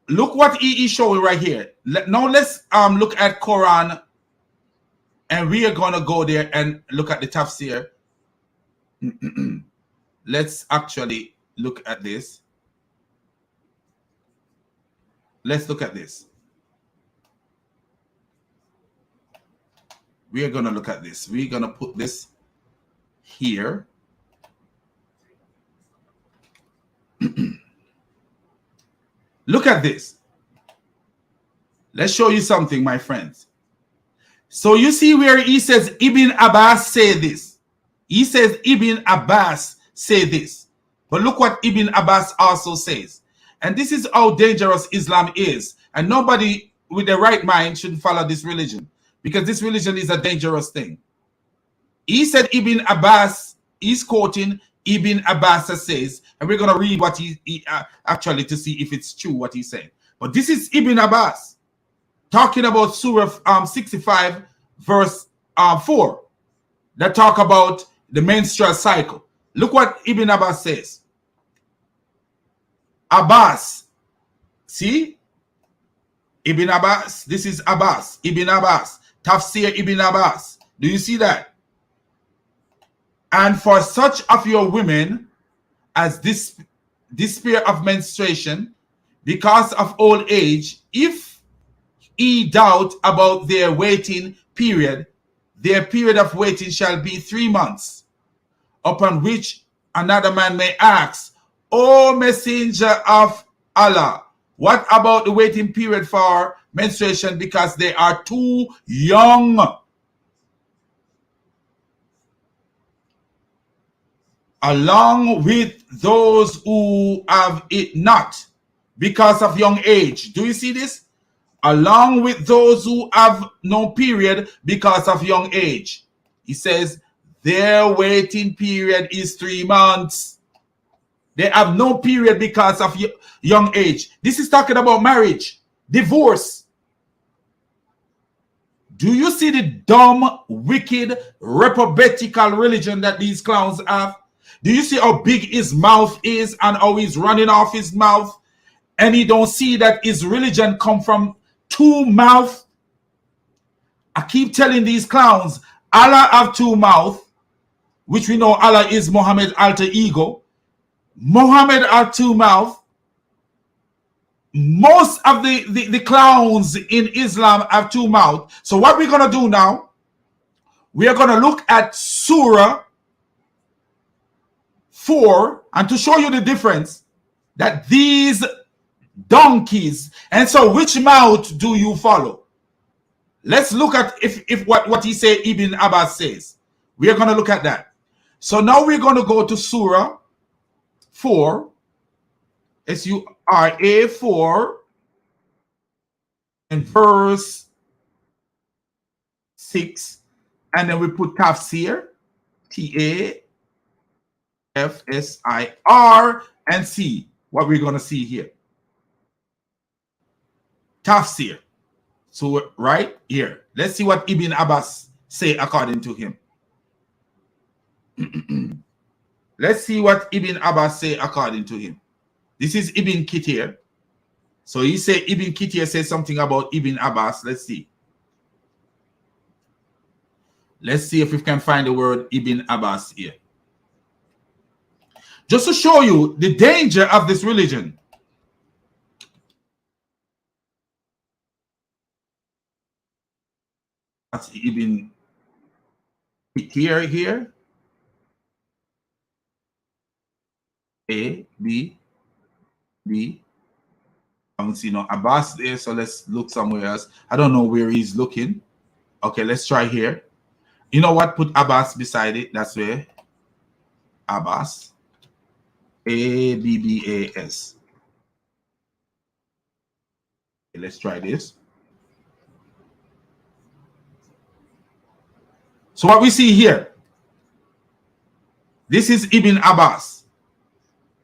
Speaker 1: Look what he is showing right here. Now let's look at Quran, and we are going to go there and look at the tafsir. Let's actually look at this. Let's look at this. We are going to look at this. We're going to put this here. Look at this. Let's show you something, my friends. So you see where he says Ibn Abbas say this. He says Ibn Abbas say this. But look what Ibn Abbas also says. And this is how dangerous Islam is. And nobody with the right mind should follow this religion, because this religion is a dangerous thing. He said Ibn Abbas, he's quoting Ibn Abbas says, and we're going to read what he actually to see if it's true what he's saying. But this is Ibn Abbas talking about Surah 65 verse 4 that talk about the menstrual cycle. Look what Ibn Abbas says. Abbas, see? Ibn Abbas, this is Abbas, Ibn Abbas, Tafsir Ibn Abbas. Do you see that? And for such of your women as this despair of menstruation because of old age, if he doubt about their waiting period, their period of waiting shall be 3 months, upon which another man may ask, O messenger of Allah, what about the waiting period for menstruation because they are too young? Along with those who have it not because of young age. Do you see this? Along with those who have no period because of young age. He says their waiting period is 3 months. They have no period because of young age. This is talking about marriage, divorce. Do you see the dumb, wicked, reprobattical religion that these clowns have? Do you see how big his mouth is and how he's running off his mouth? And he don't see that his religion come from 2 mouths? I keep telling these clowns, Allah have 2 mouths, which we know Allah is Muhammad's alter ego. Muhammad have 2 mouths. Most of the clowns in Islam have 2 mouths. So what we're going to do now, we are going to look at Surah 4, and to show you the difference, that these donkeys, and so which mouth do you follow? Let's look at if what he say Ibn Abbas says. We are going to look at that. So now we're going to go to Surah 4, Surah 4, and verse 6, and then we put tafsir, Tafsir, and see what we're going to see here. Tafsir. So right here, let's see what Ibn Abbas say according to him. Let's see what Ibn Abbas say according to him. This is Ibn Kathir. So he said Ibn Kathir says something about Ibn Abbas. Let's see. Let's see if we can find the word Ibn Abbas here. Just to show you the danger of this religion. That's Ibn Kathir here. A, B, B. I don't see no Abbas there, so let's look somewhere else. I don't know where he's looking. Okay, let's try here. You know what? Put Abbas beside it. That's where. Abbas. A-B-B-A-S. Okay, let's try this. So what we see here, this is Ibn Abbas.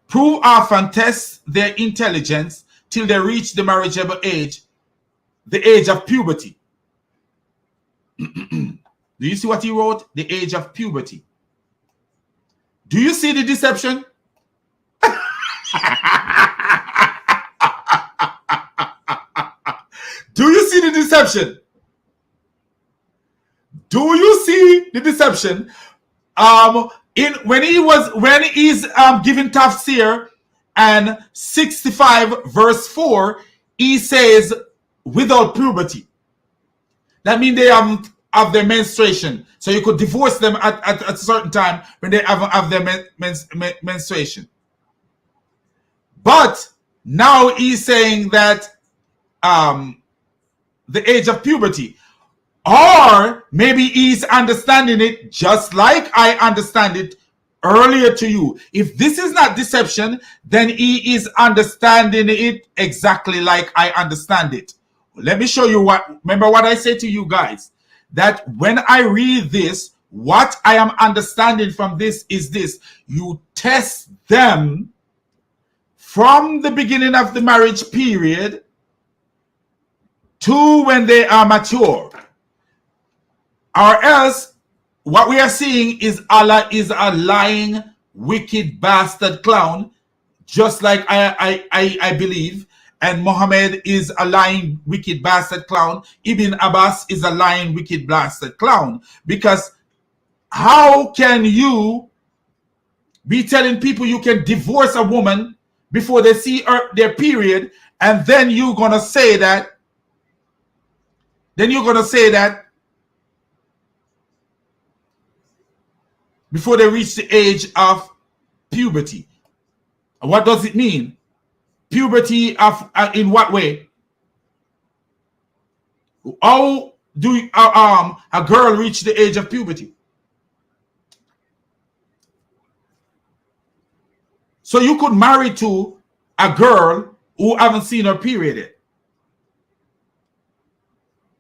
Speaker 1: Prove often test their intelligence till they reach the marriageable age, the age of puberty. Do you see what he wrote? The age of puberty. Do you see the deception? Do you see the deception? Do you see the deception? When he's giving tafsir and 65 verse 4, he says without puberty. That means they haven't have their menstruation. So you could divorce them at a certain time when they haven't have their menstruation. But now he's saying that the age of puberty. Or maybe he's understanding it just like I understand it earlier to you. If this is not deception, then he is understanding it exactly like I understand it. Let me show you remember what I said to you guys, that when I read this, what I am understanding from this is this. You test them from the beginning of the marriage period to when they are mature. Or else, what we are seeing is Allah is a lying, wicked, bastard clown, just like I believe. And Muhammad is a lying, wicked, bastard clown. Ibn Abbas is a lying, wicked, bastard clown. Because how can you be telling people you can divorce a woman before they see their period, and then you're gonna say that. Then you're gonna say that before they reach the age of puberty. What does it mean? Puberty of in what way? How do a girl reach the age of puberty? So you could marry to a girl who haven't seen her period yet.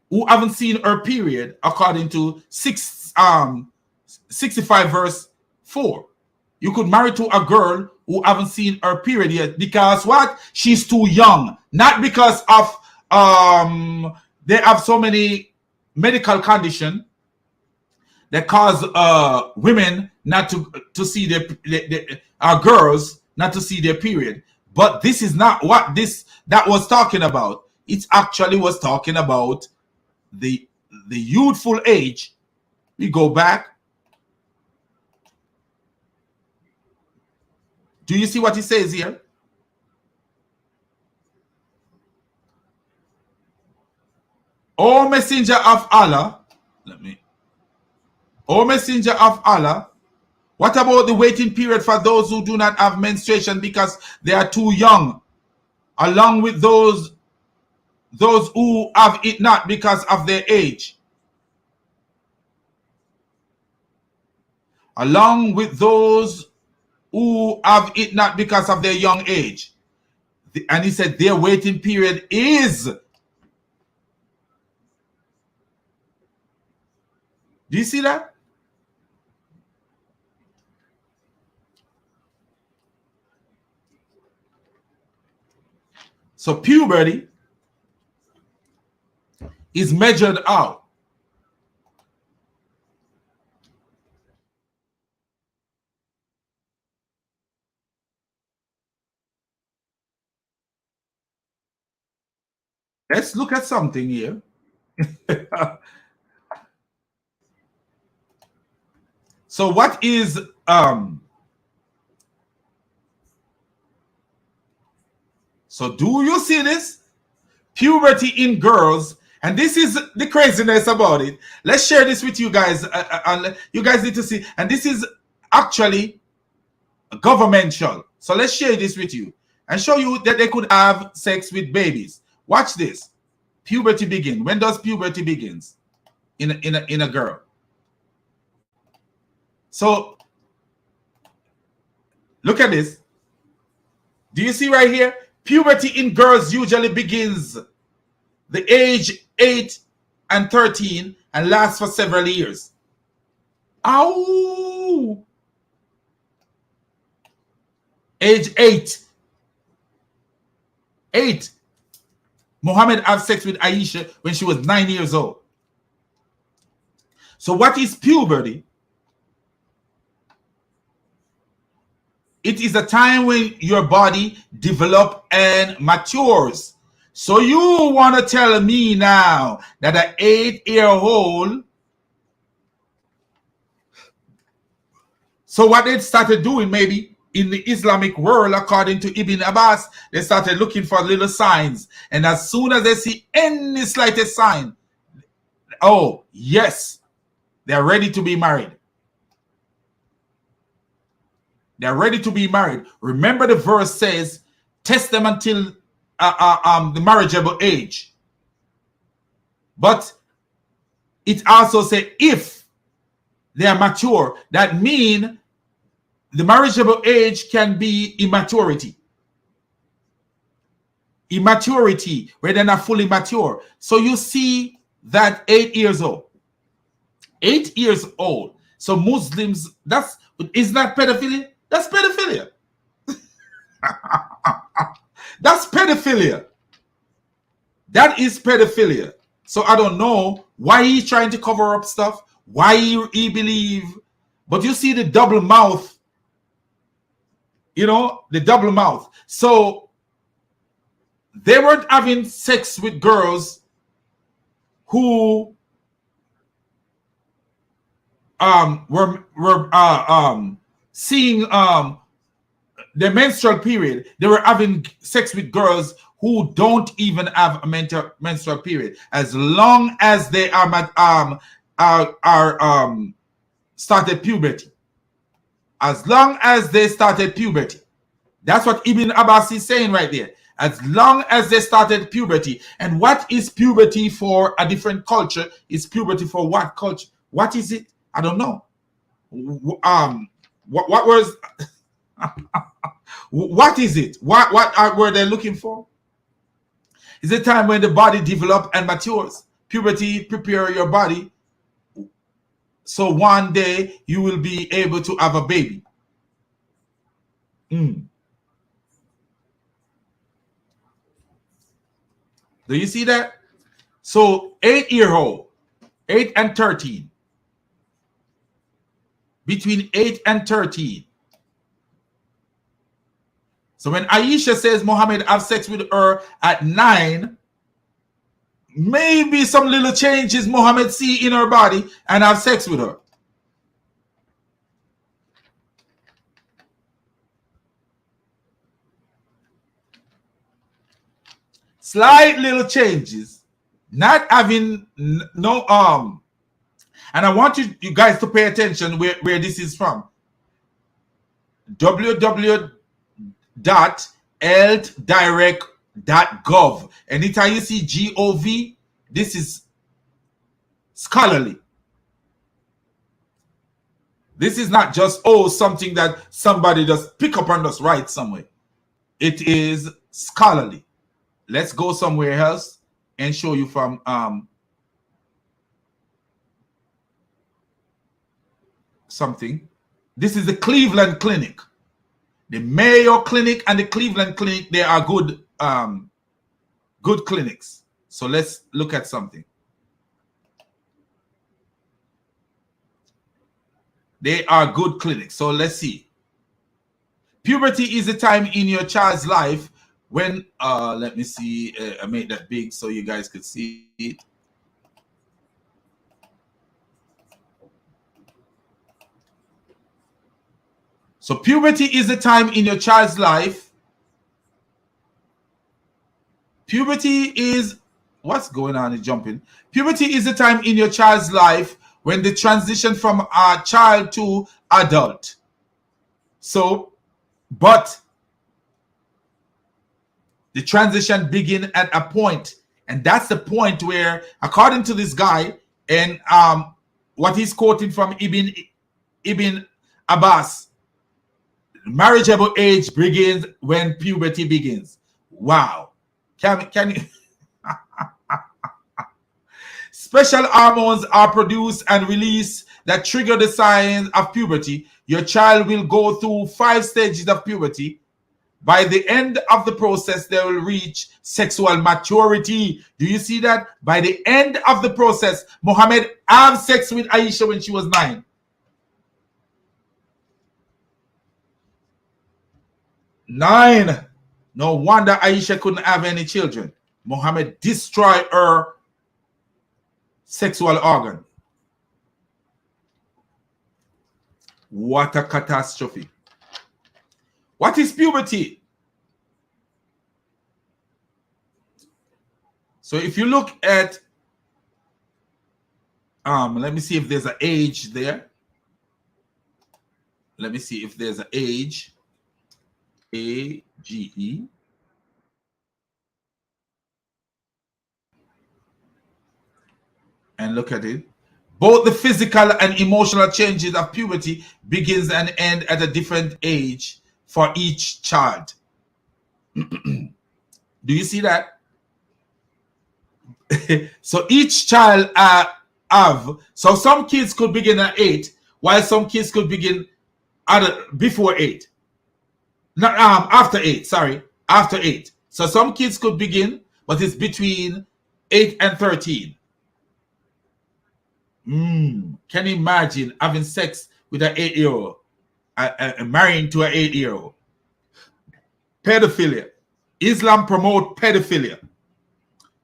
Speaker 1: Who haven't seen her period according to 65 verse 4. You could marry to a girl who haven't seen her period yet because what? She's too young. Not because of they have so many medical conditions that cause women not to see their girls not to see their period. But this is not what that was talking about. It actually was talking about the youthful age. We go back. Do you see what he says here? O messenger of Allah, O messenger of Allah, what about the waiting period for those who do not have menstruation because they are too young, along with those who have it not because of their age? Along with those who have it not because of their young age. And he said their waiting period is. Do you see that? So puberty is measured out. Let's look at something here. So what is so do you see this? Puberty in girls, and this is the craziness about it. Let's share this with you guys, and you guys need to see. And this is actually governmental. So let's share this with you and show you that they could have sex with babies. Watch this. Puberty begin. When does puberty begins in a girl? So look at this. Do you see right here? Puberty in girls usually begins the age 8 and 13 and lasts for several years. Ow! Age 8. 8. Muhammad had sex with Aisha when she was 9 years old. So what is puberty? It is a time when your body develops and matures. So you want to tell me now that an 8-year-old, so what they started doing maybe in the Islamic world, according to Ibn Abbas, they started looking for little signs. And as soon as they see any slightest sign, oh, yes, they're ready to be married. They're ready to be married. Remember the verse says, test them until the marriageable age. But it also says if they are mature, that means the marriageable age can be immaturity. Immaturity, where they're not fully mature. So you see that 8 years old. 8 years old. So Muslims, isn't that pedophilia? That's pedophilia. That's pedophilia. That is pedophilia. So I don't know why he's trying to cover up stuff, why he believe, but you see the double mouth, the double mouth. So they weren't having sex with girls who were seeing the menstrual period, they were having sex with girls who don't even have a menstrual period, as long as they are started puberty. As long as they started puberty. That's what Ibn Abbas is saying right there. As long as they started puberty. And what is puberty for a different culture? Is puberty for what culture? What is it? I don't know. What was what is it? What were they looking for? It's a time when the body develops and matures. Puberty prepare your body so one day you will be able to have a baby. Do you see that? So 8-year-old, 8 and 13. Between 8 and 13. So when Aisha says Muhammad have sex with her at 9, maybe some little changes Muhammad see in her body and have sex with her. Slight little changes, not having no and I want you guys to pay attention where this is from. www.healthdirect.gov. Anytime you see GOV, this is scholarly. This is not just something that somebody just pick up and just write somewhere. It is scholarly. Let's go somewhere else and show you from something. This is the Cleveland Clinic. The Mayo Clinic and the Cleveland Clinic, they are good good clinics. So let's look at something. They are good clinics. So let's see. Puberty is a time in your child's life when let me see, I made that big so you guys could see it. So puberty is a time in your child's life. Puberty is, what's going on? It's jumping. Puberty is a time in your child's life when they transition from a child to adult. So, but the transition begin at a point, and that's the point where, according to this guy, and what he's quoting from Ibn Abbas, marriageable age begins when puberty begins. Wow. Can you special hormones are produced and released that trigger the signs of puberty. Your child will go through 5 stages of puberty. By the end of the process, they will reach sexual maturity. Do you see that? By the end of the process, Muhammad had sex with Aisha when she was 9. No wonder Aisha couldn't have any children. Muhammad destroyed her sexual organ. What a catastrophe. What is puberty? So if you look at, let me see if there's an age there. Let me see if there's an age. AGE. And look at it. Both the physical and emotional changes of puberty begins and end at a different age for each child. Do you see that? So each child so some kids could begin at 8, while some kids could begin before 8. No, after 8, sorry, after 8. So some kids could begin, but it's between 8 and 13. Can you imagine having sex with an 8-year-old and marrying to an 8-year-old? Pedophilia. Islam promote pedophilia.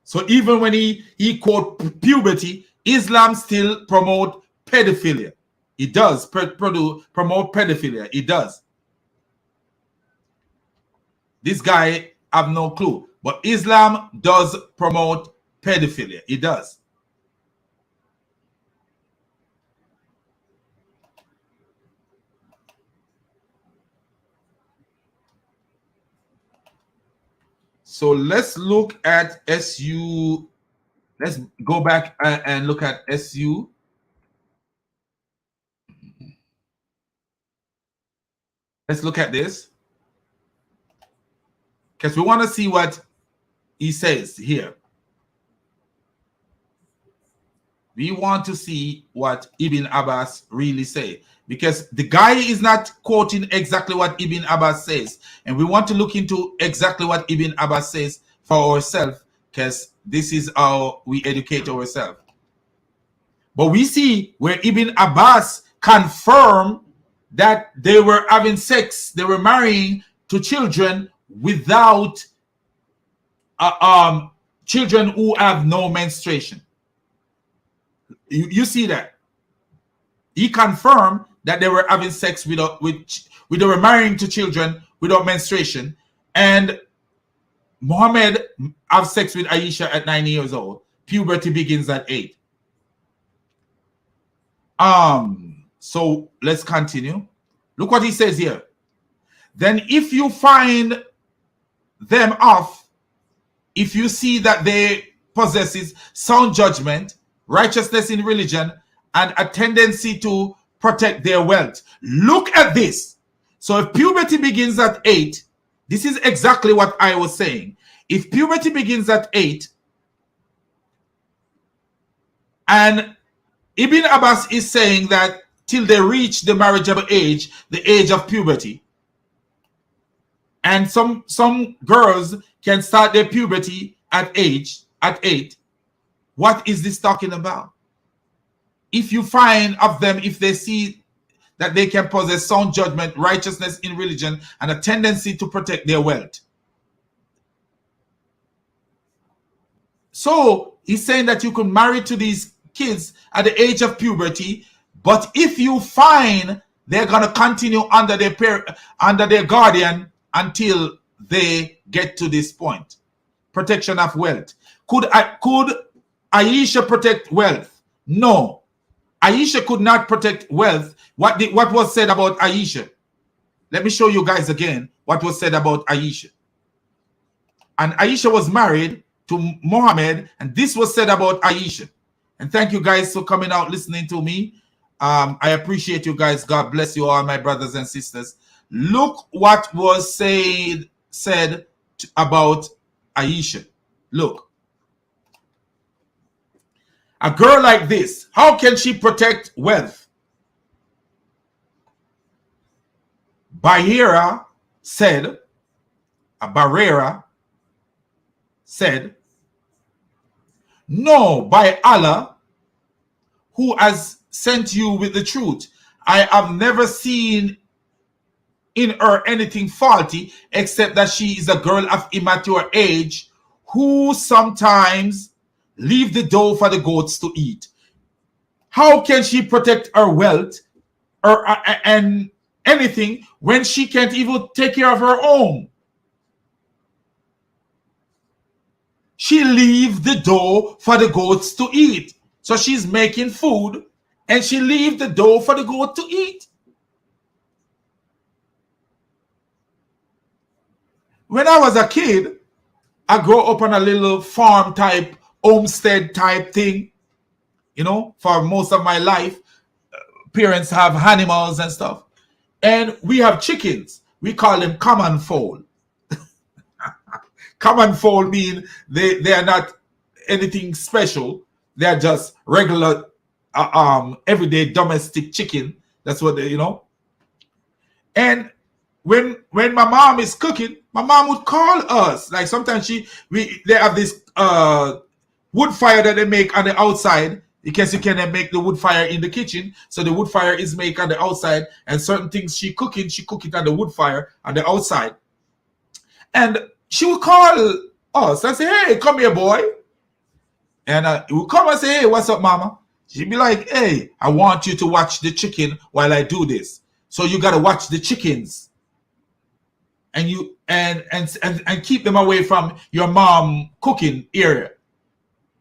Speaker 1: So even when he quote puberty, Islam still promote pedophilia. It does promote pedophilia. It does. This guy have no clue. But Islam does promote pedophilia. It does. So let's look at SU. Let's go back and look at SU. Let's look at this, because we want to see what he says here. We want to see what Ibn Abbas really say, because the guy is not quoting exactly what Ibn Abbas says, and we want to look into exactly what Ibn Abbas says for ourselves, because this is how we educate ourselves. But we see where Ibn Abbas confirmed that they were having sex, they were marrying to children without children who have no menstruation. You see that he confirmed that they were having sex they were marrying to children without menstruation, and Muhammad have sex with Aisha at 9 years old. Puberty begins at 8. So let's continue. Look what he says here. Then if you find them off, if you see that they possesses sound judgment, righteousness in religion, and a tendency to protect their wealth. Look at this. So if puberty begins at 8, this is exactly what I was saying. If puberty begins at 8, and Ibn Abbas is saying that till they reach the marriageable age, the age of puberty, and some girls can start their puberty at 8. What is this talking about? If you find of them, if they see that they can possess sound judgment, righteousness in religion, and a tendency to protect their wealth. So he's saying that you could marry to these kids at the age of puberty, but if you find they're going to continue under their guardian until they get to this point. Protection of wealth. Could Aisha protect wealth? No. Aisha could not protect wealth. What was said about Aisha? Let me show you guys again what was said about Aisha. And Aisha was married to Muhammad, and this was said about Aisha. And thank you guys for coming out listening to me. I appreciate you guys. God bless you all, my brothers and sisters. Look what was said about Aisha. Look. A girl like this, how can she protect wealth? Barrera said, no, by Allah, who has sent you with the truth, I have never seen in her anything faulty, except that she is a girl of immature age who sometimes leave the dough for the goats to eat. How can she protect her wealth and anything when she can't even take care of her own? She leave the dough for the goats to eat. So she's making food and she leave the dough for the goat to eat. When I was a kid, I grew up on a little farm type, homestead type thing. You know, for most of my life, parents have animals and stuff. And we have chickens. We call them common fowl. Common fowl mean they are not anything special. They are just regular, everyday domestic chicken. That's what they, you know. And when my mom is cooking, my mom would call us. Like sometimes they have this wood fire that they make on the outside. In case you can make the wood fire in the kitchen. So the wood fire is made on the outside, and certain things she cook it on the wood fire on the outside. And she would call us and say, hey, come here, boy. And we would come and say, hey, what's up, mama? She'd be like, hey, I want you to watch the chicken while I do this. So you got to watch the chickens. and you and keep them away from your mom cooking area.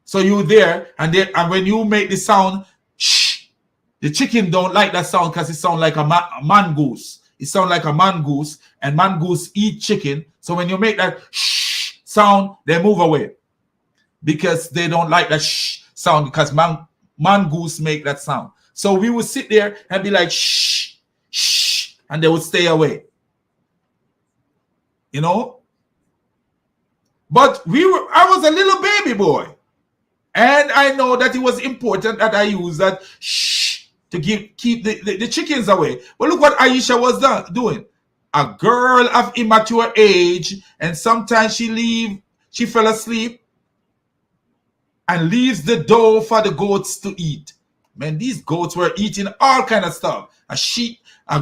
Speaker 1: So you there, and when you make the sound, shh, the chicken don't like that sound because it sounds like a mongoose. It sounds like a mongoose, and mongoose eat chicken. So when you make that shh sound, they move away because they don't like that shh sound, because mongoose make that sound. So we would sit there and be like shh, shh, and they would stay away. You know? But I was a little baby boy. And I know that it was important that I use that shh to keep the chickens away. But look what Aisha was doing. A girl of immature age, and sometimes she fell asleep and leaves the door for the goats to eat. Man, these goats were eating all kind of stuff. A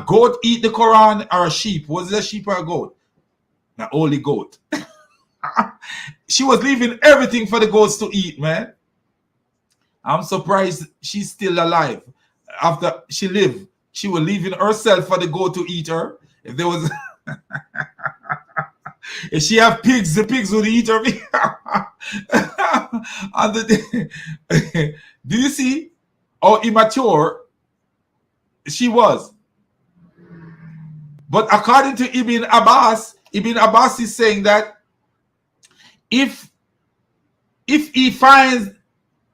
Speaker 1: goat eat the Quran, or a sheep. Was it a sheep or a goat? An only goat. She was leaving everything for the goats to eat, man. I'm surprised she's still alive. After she lived, she was leaving herself for the goat to eat her. If there was, if she have pigs, the pigs would eat her. Do you see how immature she was? But according to Ibn Abbas is saying that if he finds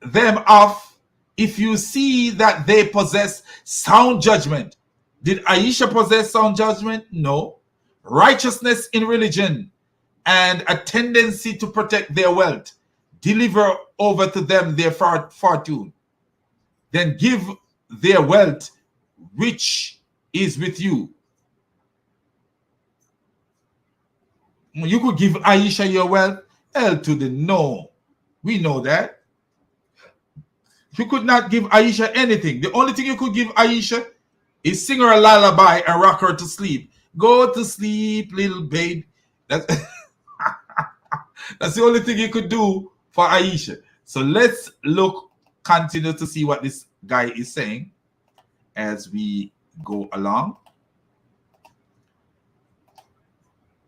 Speaker 1: them off, if you see that they possess sound judgment. Did Aisha possess sound judgment? No. Righteousness in religion and a tendency to protect their wealth. Deliver over to them their fortune. Then give their wealth, which is with you. You could give Aisha your wealth? Hell to the no. We know that. You could not give Aisha anything. The only thing you could give Aisha is sing her a lullaby and rock her to sleep. Go to sleep, little babe. That's the only thing you could do for Aisha. So let's continue to see what this guy is saying as we go along.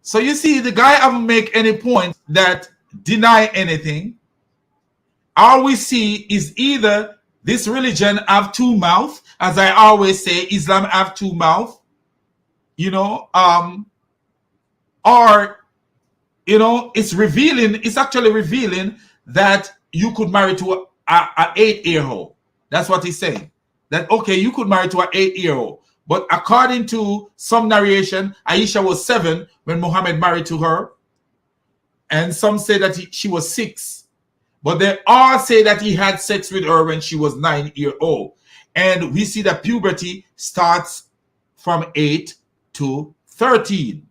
Speaker 1: So you see, the guy haven't make any point that deny anything. All we see is either this religion have two mouths, as I always say, Islam have two mouths, you know, or, you know, it's actually revealing that you could marry to an 8-year-old. That's what he's saying. That, okay, you could marry to an 8-year-old. But according to some narration, Aisha was 7 when Muhammad married to her. And some say that she was 6. But they all say that he had sex with her when she was 9-year-old. And we see that puberty starts from 8 to 13.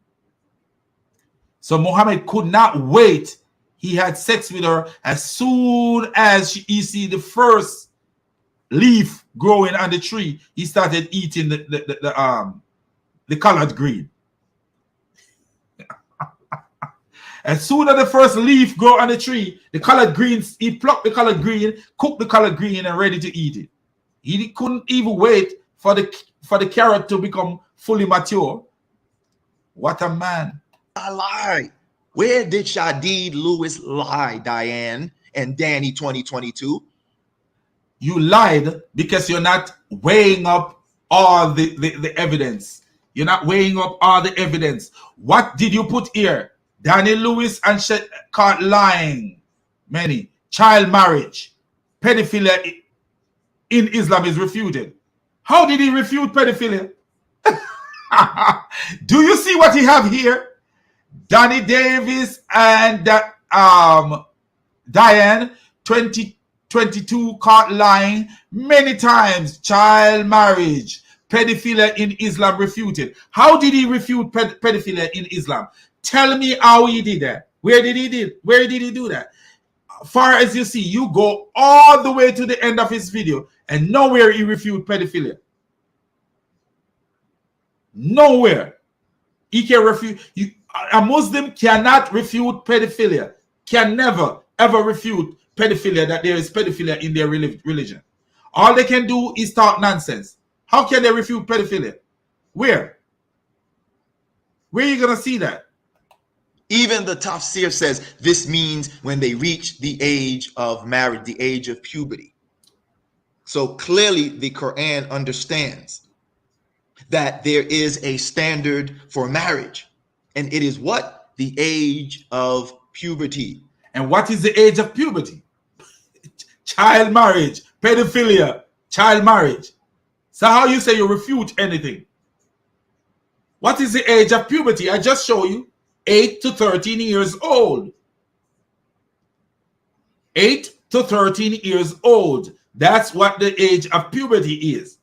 Speaker 1: So Muhammad could not wait. He had sex with her as soon as he see the first leaf growing on the tree. He started eating the collard green. As soon as the first leaf grow on the tree, the collard greens, he plucked the collard green, cooked the collard green, and ready to eat it. He couldn't even wait for the carrot to become fully mature. What a man.
Speaker 2: I lied. Where did Shadid Lewis lie, Diane and Danny2022?
Speaker 1: You lied because you're not weighing up all the evidence. You're not weighing up all the evidence. What did you put here? Danny Lewis and caught lying. Many. Child marriage. Pedophilia in Islam is refuted. How did he refute pedophilia? Do you see what he have here? Danny Davis and Diane2022 caught lying many times. Child marriage. Pedophilia in Islam refuted. How did he refute pedophilia in Islam? Tell me how he did that. Where did he do that? Far as you see, you go all the way to the end of his video and nowhere he refute pedophilia. Nowhere. He can refute. A Muslim cannot refute pedophilia. Can never, ever refute pedophilia, that there is pedophilia in their religion. All they can do is talk nonsense. How can they refute pedophilia? Where? Where are you going to see that?
Speaker 2: Even the tafsir says this means when they reach the age of marriage, the age of puberty. So clearly the Quran understands that there is a standard for marriage. And it is what? The age of puberty.
Speaker 1: And what is the age of puberty? Child marriage, pedophilia, child marriage. So how you say you refute anything? What is the age of puberty? I just show you 8 to 13 years old. 8 to 13 years old. That's what the age of puberty is.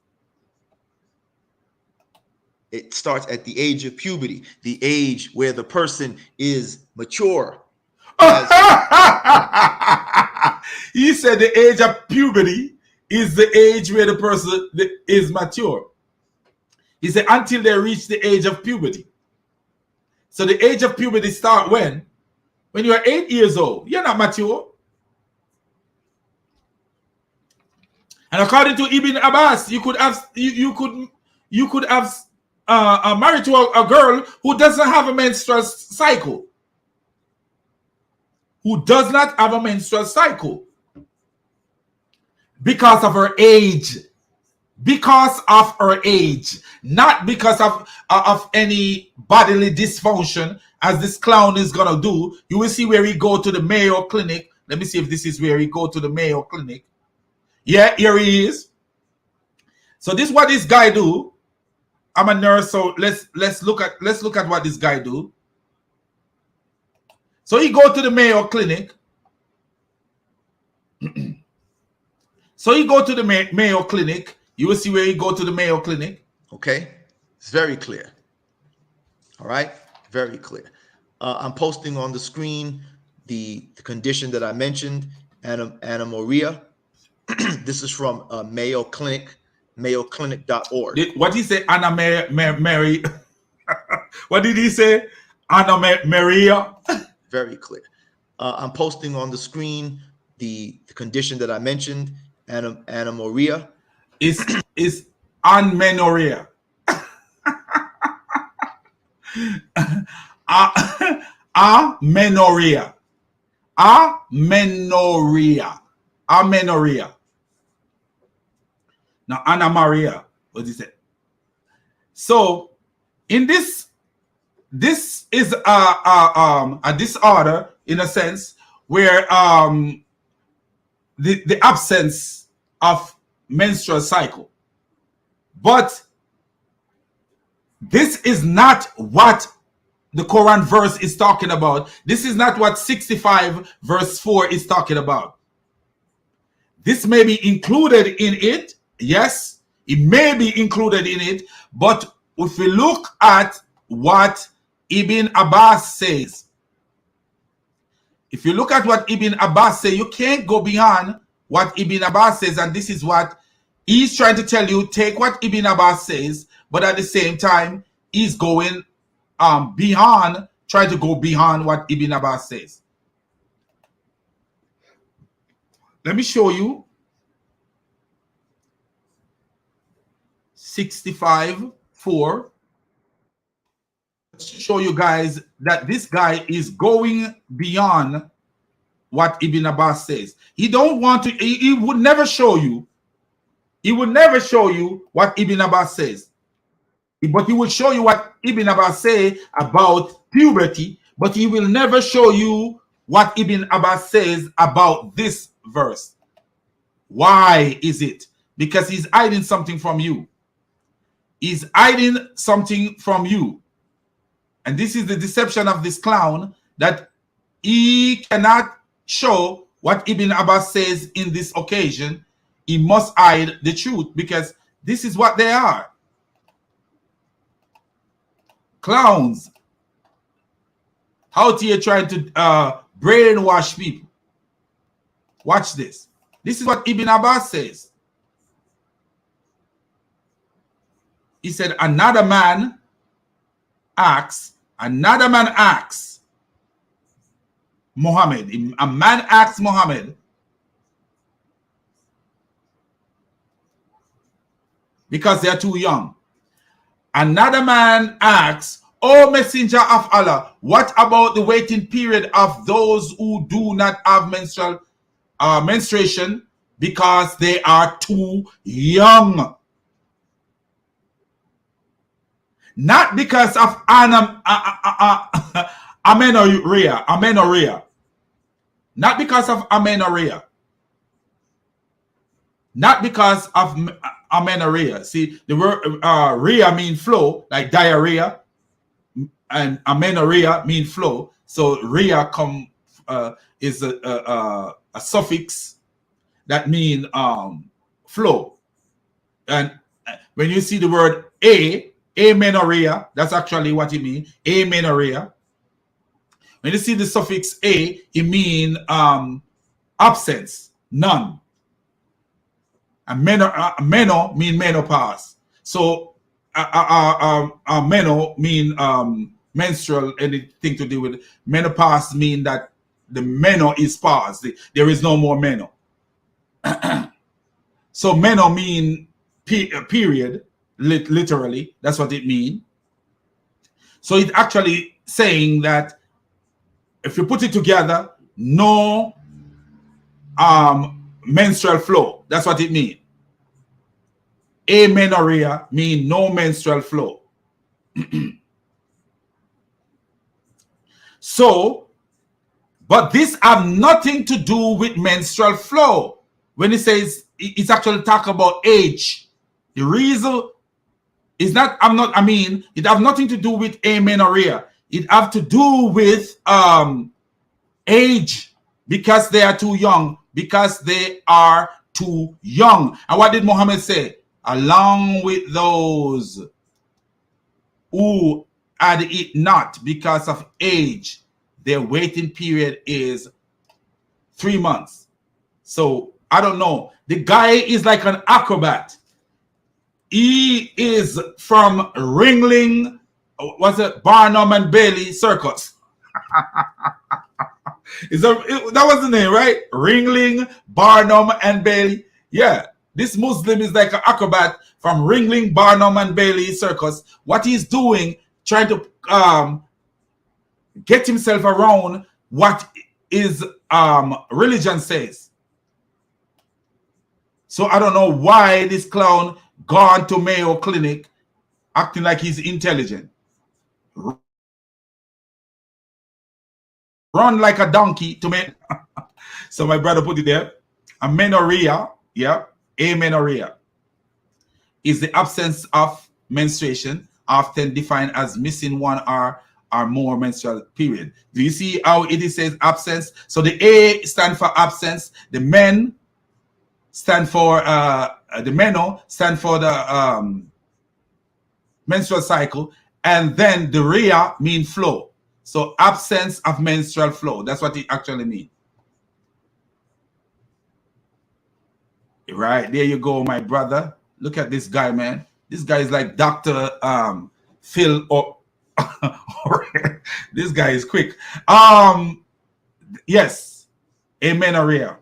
Speaker 2: It starts at the age of puberty, the age where the person is mature.
Speaker 1: He said the age of puberty is the age where the person is mature. He said until they reach the age of puberty. So the age of puberty start when? When you are 8 years old. You're not mature. And according to Ibn Abbas, you could have married to a girl who doesn't have a menstrual cycle. Who does not have a menstrual cycle. Because of her age. Because of her age. Not because of any bodily dysfunction, as this clown is going to do. You will see where he go to the Mayo Clinic. Let me see if this is where he go to the Mayo Clinic. Yeah, here he is. So this is what this guy do. I'm a nurse, so let's look at what this guy do. So he go to the Mayo Clinic. So he go to the Mayo Clinic. You will see where he go to the Mayo Clinic.
Speaker 2: Okay, it's very clear. All right, very clear. I'm posting on the screen the condition that I mentioned, anamoria. This is from Mayo Clinic, mayoclinic.org.
Speaker 1: What did he say? Anna Mary. What did he say? Anna Maria.
Speaker 2: Very clear. I'm posting on the screen the condition that I mentioned, anamoria.
Speaker 1: Is amenorrhea. Amenorrhea. Amenorrhea. Amenorrhea. Now, Anna Maria, what is it? So, in this is a disorder in a sense where the absence of menstrual cycle. But this is not what the Quran verse is talking about. This is not what 65 verse 4 is talking about. This may be included in it. Yes, it may be included in it. But if we look at what Ibn Abbas says, if you look at what Ibn Abbas says, you can't go beyond what Ibn Abbas says. And this is what he's trying to tell you. Take what Ibn Abbas says, but at the same time, he's going beyond, trying to go beyond what Ibn Abbas says. Let me show you 65:4. Show you guys that this guy is going beyond what Ibn Abbas says. He don't want to, he would never show you. He would never show you what Ibn Abbas says. But he will show you what Ibn Abbas say about puberty, but he will never show you what Ibn Abbas says about this verse. Why is it? Because he's hiding something from you. He's hiding something from you. And this is the deception of this clown, that he cannot show what Ibn Abbas says in this occasion. He must hide the truth because this is what they are. Clowns. Out here trying to brainwash people. Watch this. This is what Ibn Abbas says. He said, another man asks Muhammad. A man asks Muhammad, because they are too young. Another man asks, O messenger of Allah, what about the waiting period of those who do not have menstruation because they are too young? Not because of amenorrhea. Not because of amenorrhea. Not because of amenorrhea. See, the word rhea means flow, like diarrhea, and amenorrhea means flow. So rhea is a suffix that means flow. And when you see the word amenorrhea, that's actually what it means. Amenorrhea. When you see the suffix a, it means absence, none. And meno mean menopause. So meno mean menstrual, anything to do with menopause mean that the meno is past. There is no more meno. So meno mean period, literally. That's what it means. So it's actually saying that if you put it together, no menstrual flow. That's what it means. Amenorrhea means no menstrual flow. So, but this have nothing to do with menstrual flow. When it says it's actually talk about age. The reason is not, it have nothing to do with amenorrhea. It have to do with age, because they are too young. Because they are too young. And what did Muhammad say? Along with those who had it not because of age, their waiting period is 3 months. So I don't know. The guy is like an acrobat. He is from Ringling, Barnum and Bailey Circus. That was the name, right? Ringling, Barnum and Bailey. Yeah, this Muslim is like an acrobat from Ringling, Barnum and Bailey Circus. What he's doing, trying to get himself around what his religion says. So I don't know why this clown gone to Mayo Clinic acting like he's intelligent. Run like a donkey to me. So my brother put it there. Amenorrhea, yeah, amenorrhea is the absence of menstruation, often defined as missing one or more menstrual period. Do you see how it says absence? So the A stand for absence, the men stand for the meno stand for the menstrual cycle, and then the rhea mean flow. So absence of menstrual flow. That's what it actually means. Right, there you go, my brother. Look at this guy, man. This guy is like Dr. Phil. This guy is quick. Yes, amenorrhea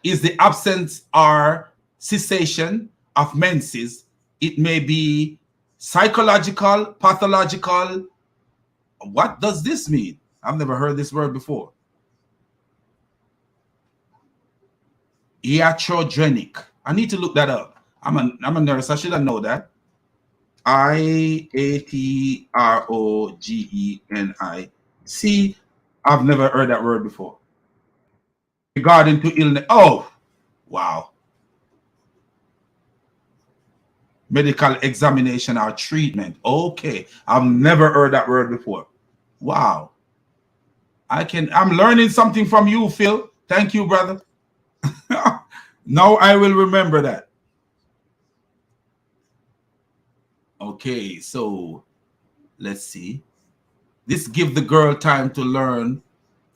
Speaker 1: is the absence or cessation of menses. It may be psychological, pathological. What does this mean? I've never heard this word before. Iatrogenic. I need to look that up. I'm a nurse. I should have known that. IATROGENI. I've never heard that word before. Regarding to illness. Oh, wow. Medical examination or treatment. Okay. I've never heard that word before. Wow. I'm learning something from you, Phil. Thank you, brother. Now I will remember that. Okay, so let's see. This give the girl time to learn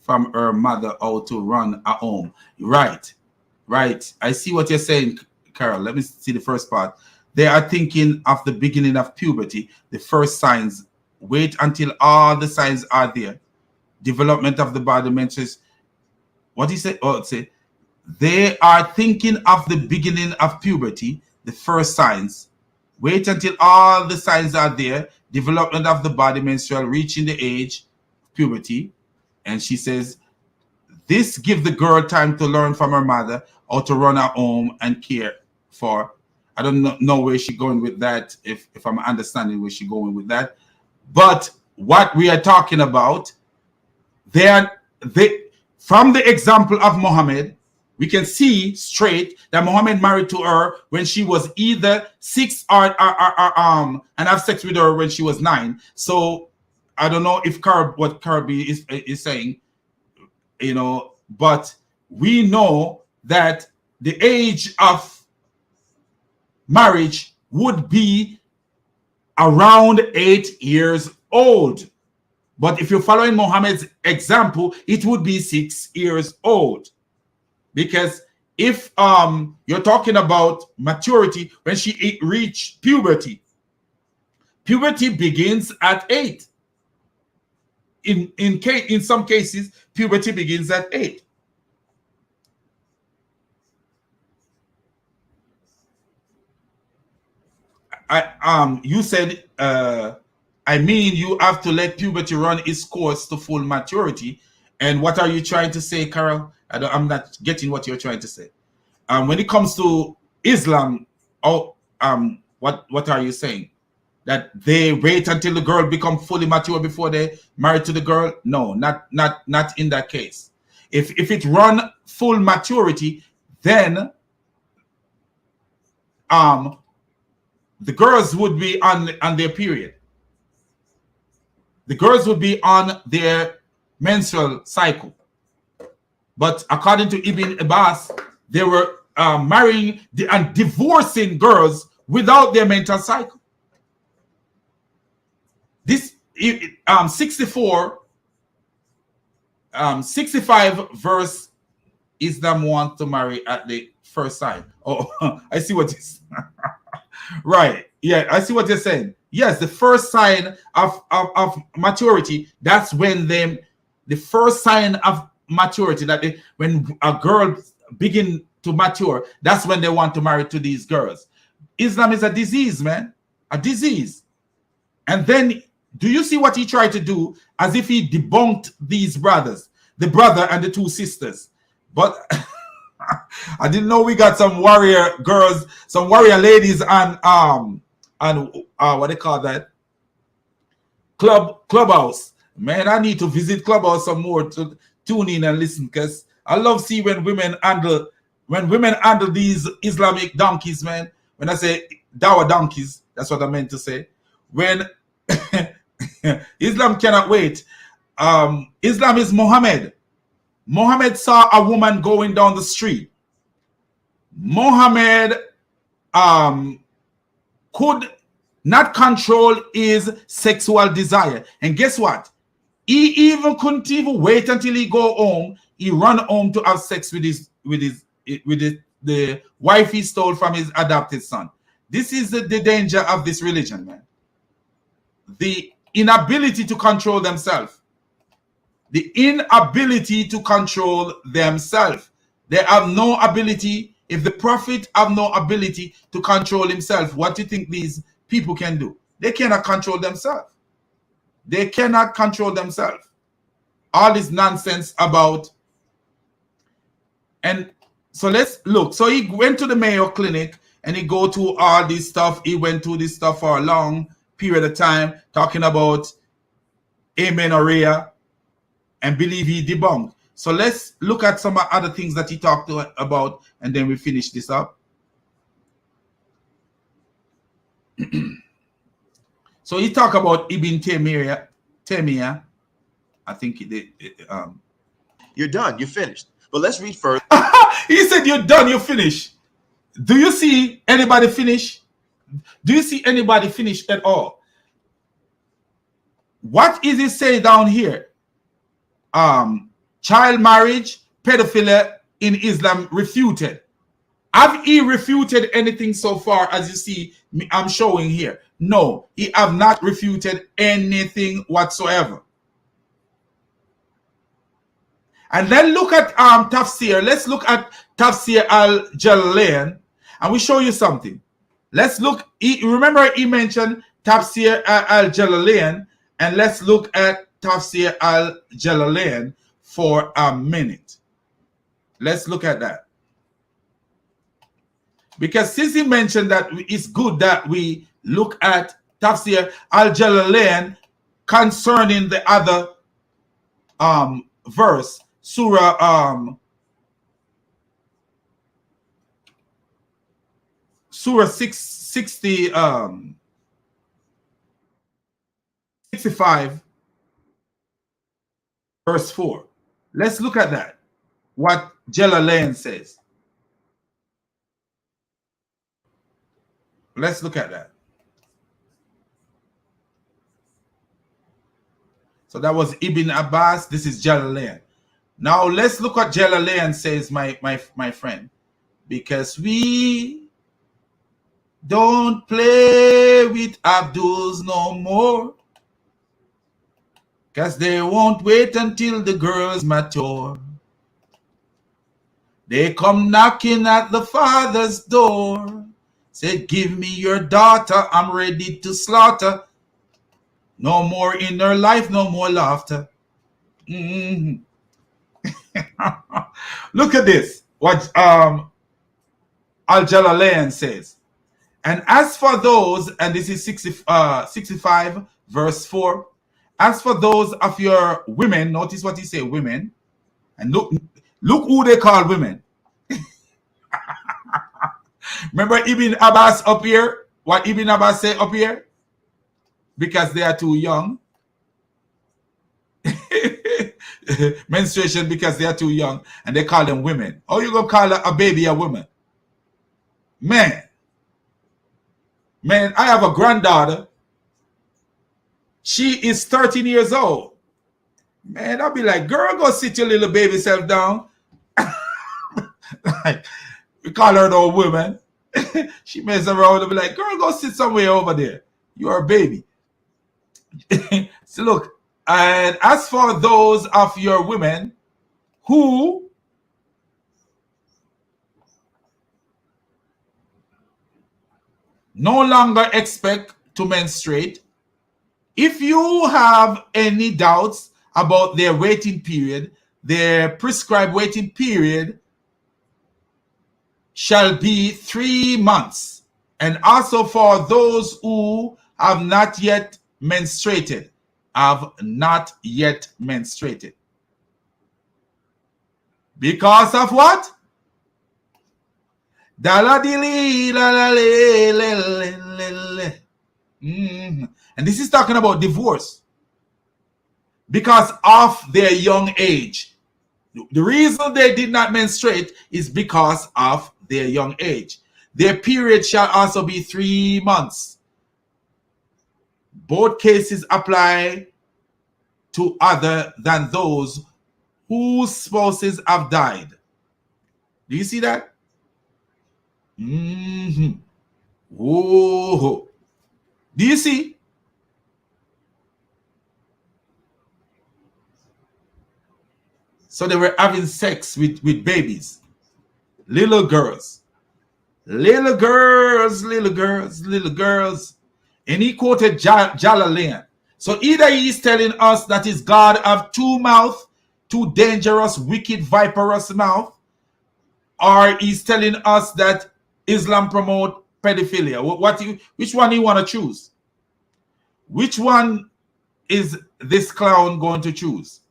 Speaker 1: from her mother how to run a home. Right. I see what you're saying, Carol. Let me see the first part. They are thinking of the beginning of puberty, the first signs. Wait until all the signs are there. Development of the body mentions. What he said? Oh, say they are thinking of the beginning of puberty, the first signs. Wait until all the signs are there. development of the body, menstrual, reaching the age, puberty. And she says, this gives the girl time to learn from her mother how to run her home and care for. I don't know where she's going with that, if I'm understanding where she's going with that. But what we are talking about, from the example of Muhammad, we can see straight that Muhammad married to her when she was either 6 or and have sex with her when she was 9. So I don't know if what Kirby is saying, you know, but we know that the age of marriage would be around 8 years old. But if you're following Muhammad's example, it would be 6 years old. Because if you're talking about maturity, when she reached puberty, puberty begins at 8. In some cases, puberty begins at 8. You said, I mean, you have to let puberty run its course to full maturity. And what are you trying to say, Carol? I'm not getting what you're trying to say. When it comes to Islam, what are you saying? That they wait until the girl become fully mature before they marry to the girl? No, not in that case. If it run full maturity, then the girls would be on their period. The girls would be on their menstrual cycle. But according to Ibn Abbas, they were marrying and divorcing girls without their menstrual cycle. This 65 verse, Islam wants to marry at the first sign. Oh, I see what is right. Yeah, I see what you're saying. Yes, the first sign of maturity, that's when the first sign of maturity, when a girl begin to mature, that's when they want to marry to these girls. Islam is a disease, man, a disease. And then do you see what he tried to do? As if he debunked these brothers, the brother and the 2 sisters. But I didn't know we got some warrior girls, some warrior ladies on what they call that, Clubhouse. Man, I need to visit Clubhouse some more to tune in and listen, because I love see when women handle these Islamic donkeys, man. When I say Dawa donkeys, that's what I meant to say. When Islam cannot wait. Islam is Muhammad. Muhammad saw a woman going down the street. Muhammad could not control his sexual desire. And guess what? He even couldn't even wait until he go home. He run home to have sex with the wife he stole from his adopted son. This is the danger of this religion, man. The inability to control themselves. The inability to control themselves. They have no ability. If the prophet have no ability to control himself, what do you think these people can do? They cannot control themselves. They cannot control themselves. All this nonsense about. And so let's look. So he went to the Mayo Clinic and he go to all this stuff. He went to this stuff for a long period of time, talking about amenorrhea, and believe he debunked. So let's look at some other things that he talked about, and then we finish this up. So he talked about Ibn Taymiyyah. I think
Speaker 2: You're done. You're finished. But let's read further.
Speaker 1: He said, you're done. You're finished. Do you see anybody finish? Do you see anybody finish at all? What is it say down here? Child marriage, pedophilia in Islam refuted. Have he refuted anything so far, as you see I'm showing here? No, he have not refuted anything whatsoever. And then look at Tafsir. Let's look at Tafsir al-Jalalain, and we show you something. Let's look. Remember he mentioned Tafsir al-Jalalain, and let's look at Tafsir al-Jalalain for a minute. Let's look at that. Because since he mentioned that it's good that we look at Tafsir al-Jalalain concerning the other verse, Surah 65 verse 4. Let's look at that. What Jalalain says. Let's look at that. So that was Ibn Abbas. This is Jalalain. Now let's look what Jalalain says, my friend. Because we don't play with Abduls no more. Because they won't wait until the girls mature. They come knocking at the father's door. Said, give me your daughter, I'm ready to slaughter. No more inner life, no more laughter. Mm-hmm. Look at this, what Al-Jalalain says. And as for those, and this is 65 verse 4, as for those of your women, notice what he say, women, and look who they call women. Remember Ibn Abbas up here? What Ibn Abbas say up here? Because they are too young. Menstruation because they are too young, and they call them women. How you gonna call a baby a woman? Man, I have a granddaughter. She is 13 years old. Man, I'll be like, girl, go sit your little baby self down. Like, we call her no woman. She mess around and be like, girl, go sit somewhere over there. You're a baby. So look, and as for those of your women who no longer expect to menstruate, if you have any doubts about their waiting period, their prescribed waiting period shall be 3 months. And also for those who have not yet menstruated, Because of what? And this is talking about divorce. Because of their young age. The reason they did not menstruate is because of their young age. Their period shall also be 3 months. Both cases apply to other than those whose spouses have died. Do you see that? Whoa. Do you see? So they were having sex with babies. Little girls. Little girls. And he quoted Jalalain. So either he is telling us that his God have two mouths, two dangerous, wicked, viperous mouth, or he's telling us that Islam promote pedophilia. Which one you want to choose? Which one is this clown going to choose?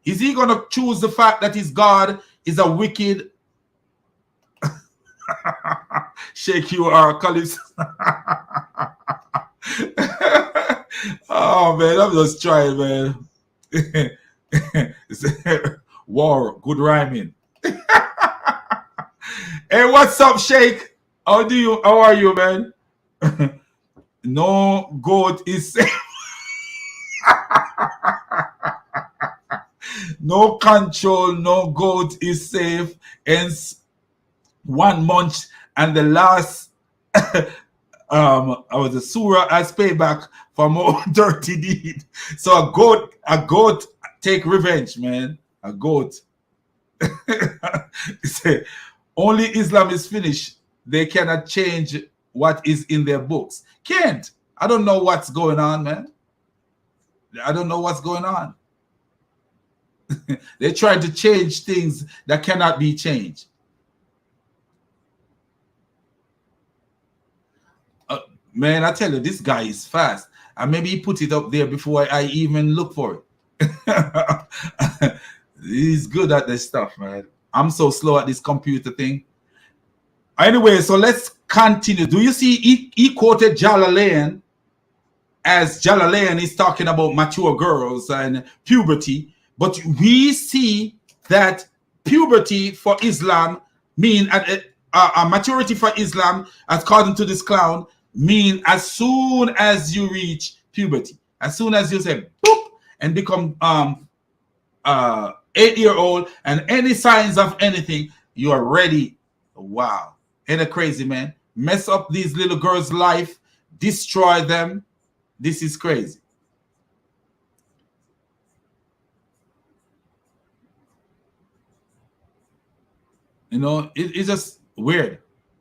Speaker 1: Is he going to choose the fact that his God is a wicked shake you or Calypso? Oh man, I'm just trying, man. War, good rhyming. Hey, what's up, Shake? How are you, man? No goat is safe. No control, no goat is safe. Hence 1 month and the last the surah as payback for more dirty deed. So a goat take revenge, man. A goat. Say, only Islam is finished. They cannot change what is in their books. Can't. I don't know what's going on, man. I don't know what's going on. They try to change things that cannot be changed. Man, I tell you, this guy is fast. And maybe he put it up there before I even look for it. He's good at this stuff, man. I'm so slow at this computer thing. Anyway, so let's continue. Do you see he quoted Jalalain as Jalalain is talking about mature girls and puberty, but we see that puberty for Islam mean a maturity for Islam, according to this clown, mean as soon as you reach puberty, as soon as you say boop and become 8-year-old, and any signs of anything, you are ready. Wow, ain't it crazy, man? Mess up these little girls' life, destroy them. This is crazy. You know, it's just weird.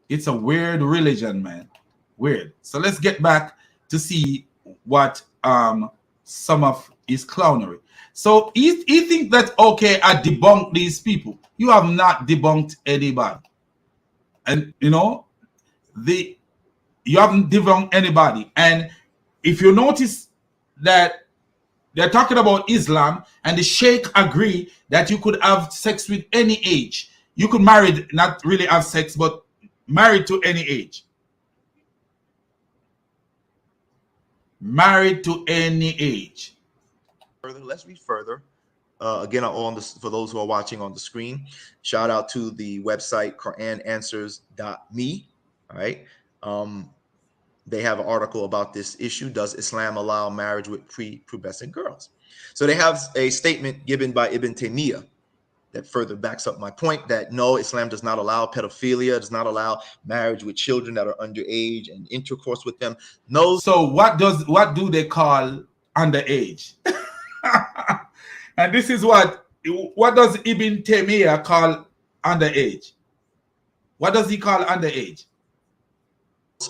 Speaker 1: It's a weird religion, man. Weird. So let's get back to see what some of his clownery. So he think that, okay, I debunked these people. You have not debunked anybody. And you know, you haven't debunked anybody. And if you notice that they're talking about Islam, and the Sheikh agree that you could have sex with any age. You could marry, not really have sex, but married to any age. Married to any age.
Speaker 2: Let's read further. Again, for those who are watching on the screen, shout out to the website QuranAnswers.me. All right. They have an article about this issue. Does Islam allow marriage with prepubescent girls? So they have a statement given by Ibn Taymiyyah that further backs up my point that no, Islam does not allow pedophilia, does not allow marriage with children that are underage and intercourse with them. No.
Speaker 1: So what do they call underage? And this is what does Ibn Taymiyyah call underage? What does he call underage?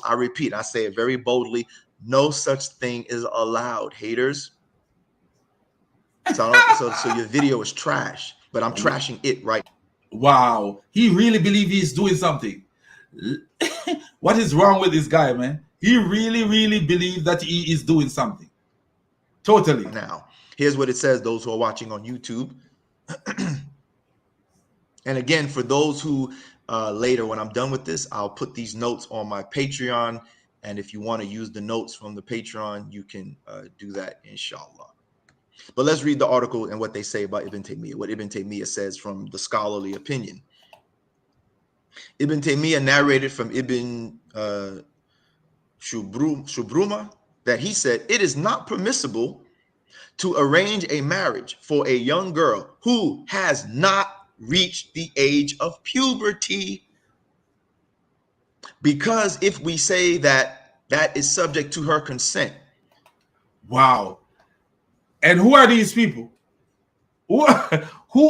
Speaker 2: I repeat, I say it very boldly, no such thing is allowed, haters. So your video is trash, but I'm trashing it right.
Speaker 1: Wow, he really believes he's doing something. What is wrong with this guy, man? He really believes that he is doing something. Totally.
Speaker 2: Now, here's what it says, those who are watching on YouTube. And again, for those who later, when I'm done with this, I'll put these notes on my Patreon. And if you want to use the notes from the Patreon, you can do that, inshallah. But let's read the article and what they say about Ibn Taymiyyah, what Ibn Taymiyyah says from the scholarly opinion. Ibn Taymiyyah narrated from Ibn Shubruma that he said, it is not permissible to arrange a marriage for a young girl who has not reached the age of puberty. Because if we say that is subject to her consent.
Speaker 1: Wow. And who are these people? Who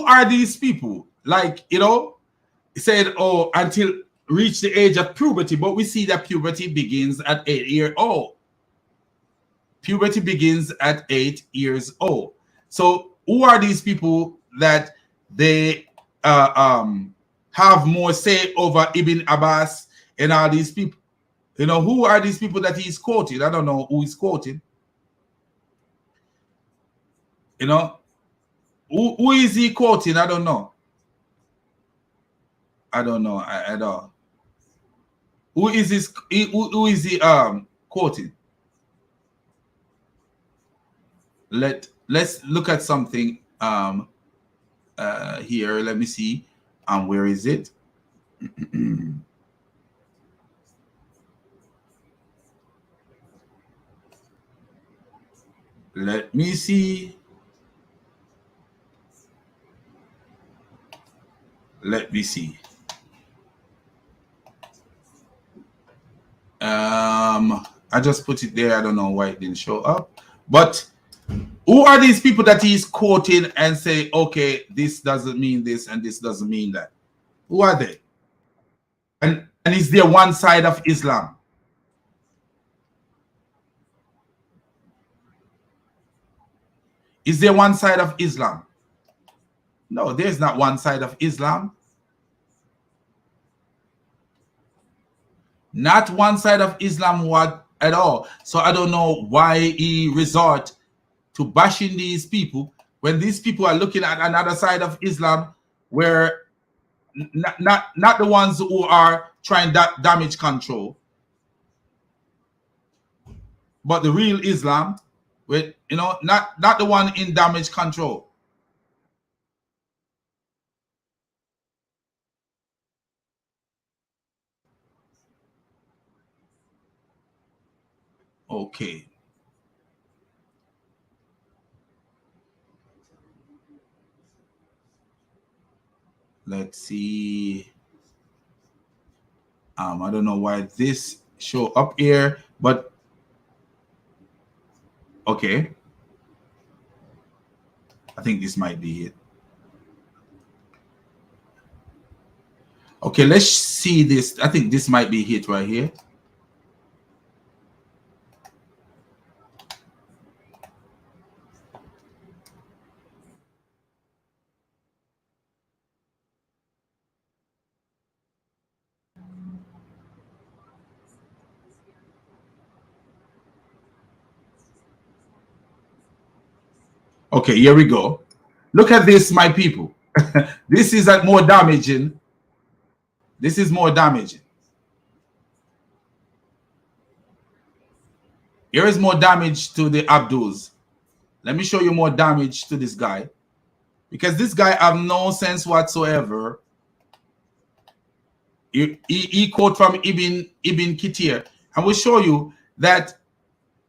Speaker 1: are these people? Like, you know, he said, oh, until reach the age of puberty, but we see that puberty begins at 8 years old. Puberty begins at 8 years old. So who are these people that they have more say over Ibn Abbas and all these people? You know, who are these people that he's quoting? I don't know who he's quoting. You know, who is he quoting? I don't know. I don't know at all. Who is this? Who is he quoting? Let's look at something here. Let me see. Where is it? Let me see. Let me see. I just put it there. I don't know why it didn't show up. But who are these people that he's quoting and say, okay, this doesn't mean this and this doesn't mean that? Who are they? And is there one side of Islam? Is there one side of Islam? No, there's not one side of Islam. Not one side of Islam what at all. So I don't know why he resort to bashing these people when these people are looking at another side of Islam where not the ones who are trying damage control, but the real Islam, with not the one in damage control. Okay. Let's see. I don't know why this show up here, but okay. I think this might be it. Okay, let's see this. I think this might be it right here. Okay, here we go. Look at this, my people. This is more damaging. This is more damaging. Here is more damage to the Abduls. Let me show you more damage to this guy. Because this guy have no sense whatsoever. He quote from Ibn Kathir. And we'll show you that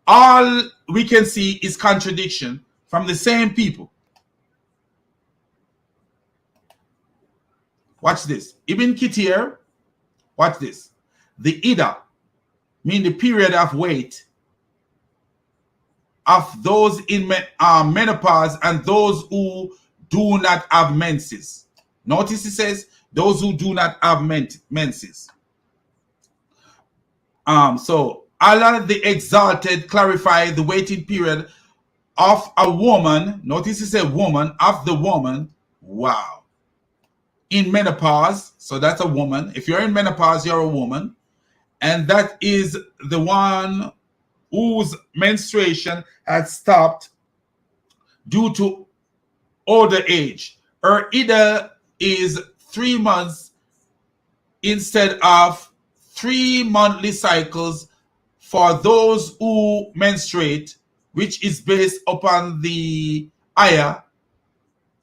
Speaker 1: all we can see is contradiction from the same people. Watch this. Ibn Kathir, watch this. The Ida, mean the period of wait of those in menopause and those who do not have menses. Notice it says those who do not have menses. So Allah the Exalted clarify the waiting period of a woman. Notice it says woman, of the woman. Wow. In menopause, so that's a woman. If you're in menopause, you're a woman. And that is the one whose menstruation had stopped due to older age. Her Ida is 3 months instead of 3 monthly cycles for those who menstruate, which is based upon the ayah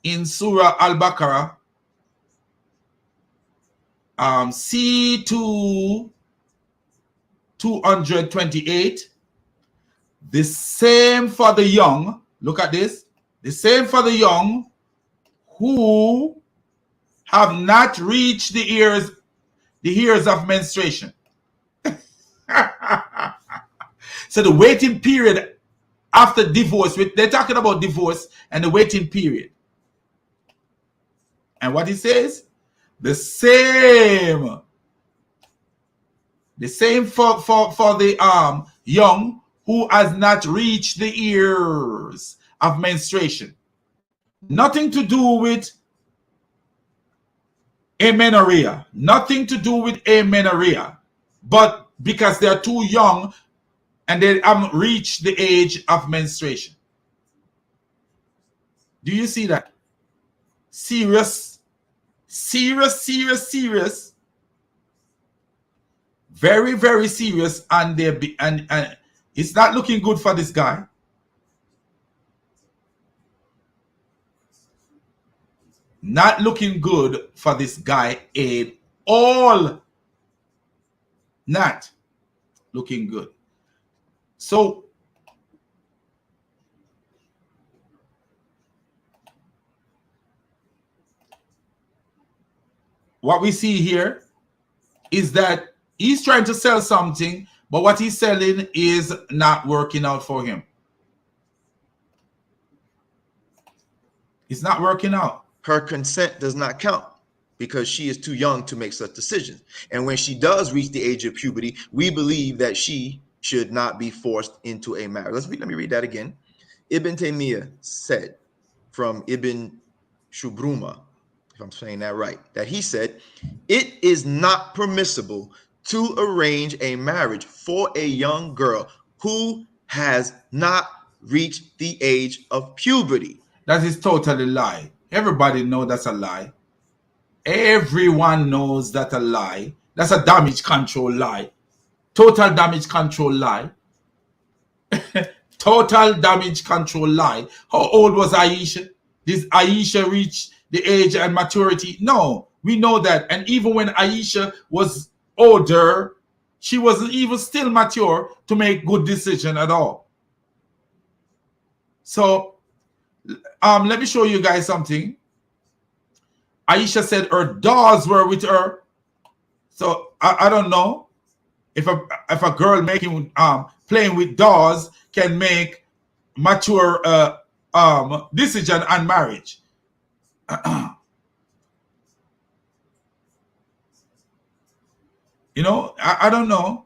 Speaker 1: in Surah Al-Baqarah, C2 228. The same for the young. Look at this. The same for the young who have not reached the years of menstruation. So the waiting period after divorce, they're talking about divorce and the waiting period. And what he says, the same for the young who has not reached the years of menstruation. Nothing to do with amenorrhea. Nothing to do with amenorrhea. But because they're too young and they haven't reached the age of menstruation. Do you see that? Serious. Serious, serious, serious. Very, very serious. And it's not looking good for this guy. Not looking good for this guy at all. Not looking good. So what we see here is that he's trying to sell something, but what he's selling is not working out for him. It's not working out.
Speaker 2: Her consent does not count because she is too young to make such decisions. And when she does reach the age of puberty, we believe that she should not be forced into a marriage. Let me read that again. Ibn Taymiyyah said from Ibn Shubruma, if I'm saying that right, that he said, it is not permissible to arrange a marriage for a young girl who has not reached the age of puberty.
Speaker 1: That is totally lie. Everybody knows that's a lie. Everyone knows that's a lie. That's a damage control lie. Total damage control lie. Total damage control lie. How old was Aisha? Did Aisha reach the age and maturity? No, we know that. And even when Aisha was older, she wasn't even still mature to make good decision at all. So let me show you guys something. Aisha said her dolls were with her. So I don't know if a girl making playing with dolls can make mature decision on marriage. You know, I don't know.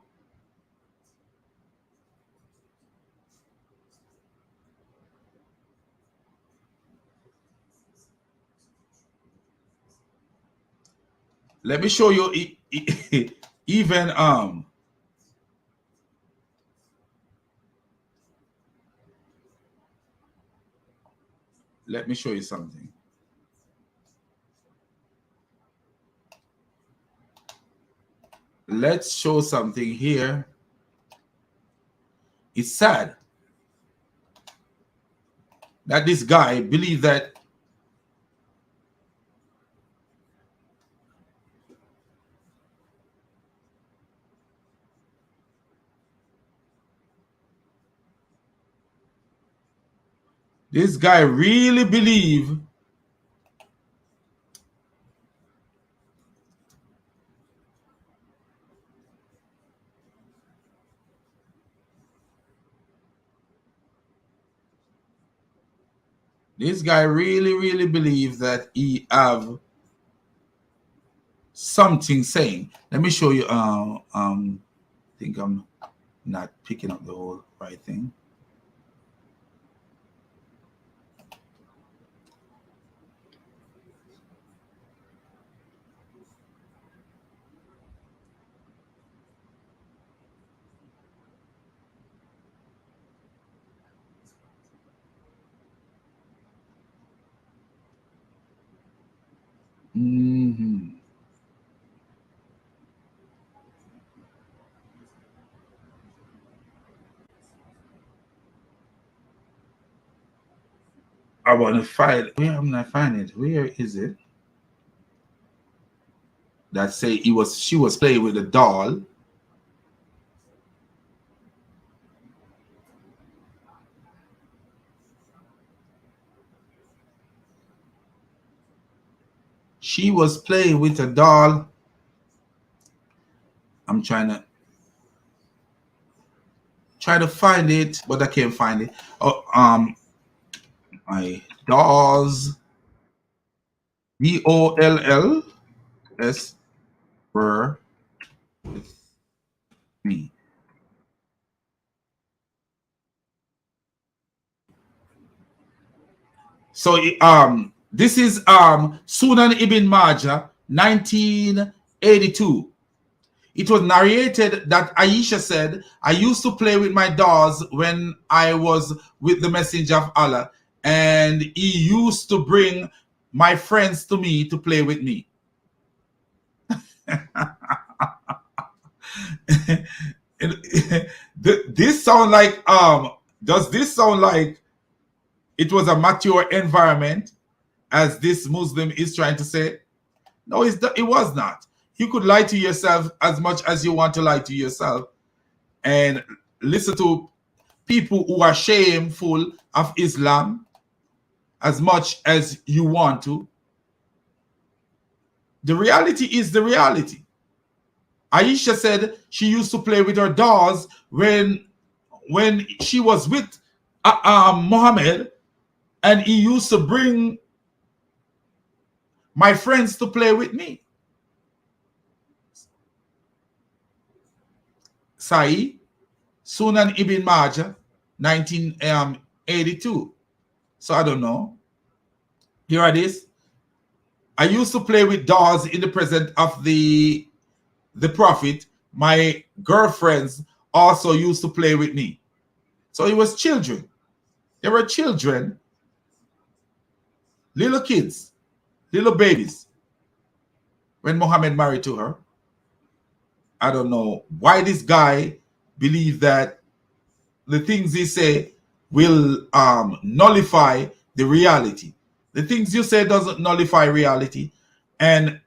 Speaker 1: Let me show you even let me show you something. Let's show something here. It's sad that this guy believes that this guy really believes really believes that he have something saying. Let me show you. I think I'm not picking up the whole right thing. I want to find where am I find it? Where is it? That say she was playing with a doll. She was playing with a doll. I'm trying to find it, but I can't find it. Oh, my dolls, DOLLS were with me. So this is Sunan Ibn Majah, 1982. It was narrated that Aisha said, I used to play with my dolls when I was with the Messenger of Allah, and he used to bring my friends to me to play with me. This sound like does this sound like it was a mature environment, as this Muslim is trying to say? No, it was not. You could lie to yourself as much as you want to lie to yourself, and listen to people who are shameful of Islam as much as you want to. The reality is the reality. Aisha said she used to play with her dolls when she was with Muhammad, and he used to bring my friends to play with me. Sai, Sunan Ibn Majah, 1982. 82. So I don't know. Here it is. I used to play with dolls in the presence of the prophet. My girlfriends also used to play with me. So it was children. There were children, little kids, little babies, when Muhammad married to her. I don't know why this guy believes that the things he say will nullify the reality. The things you say doesn't nullify reality. And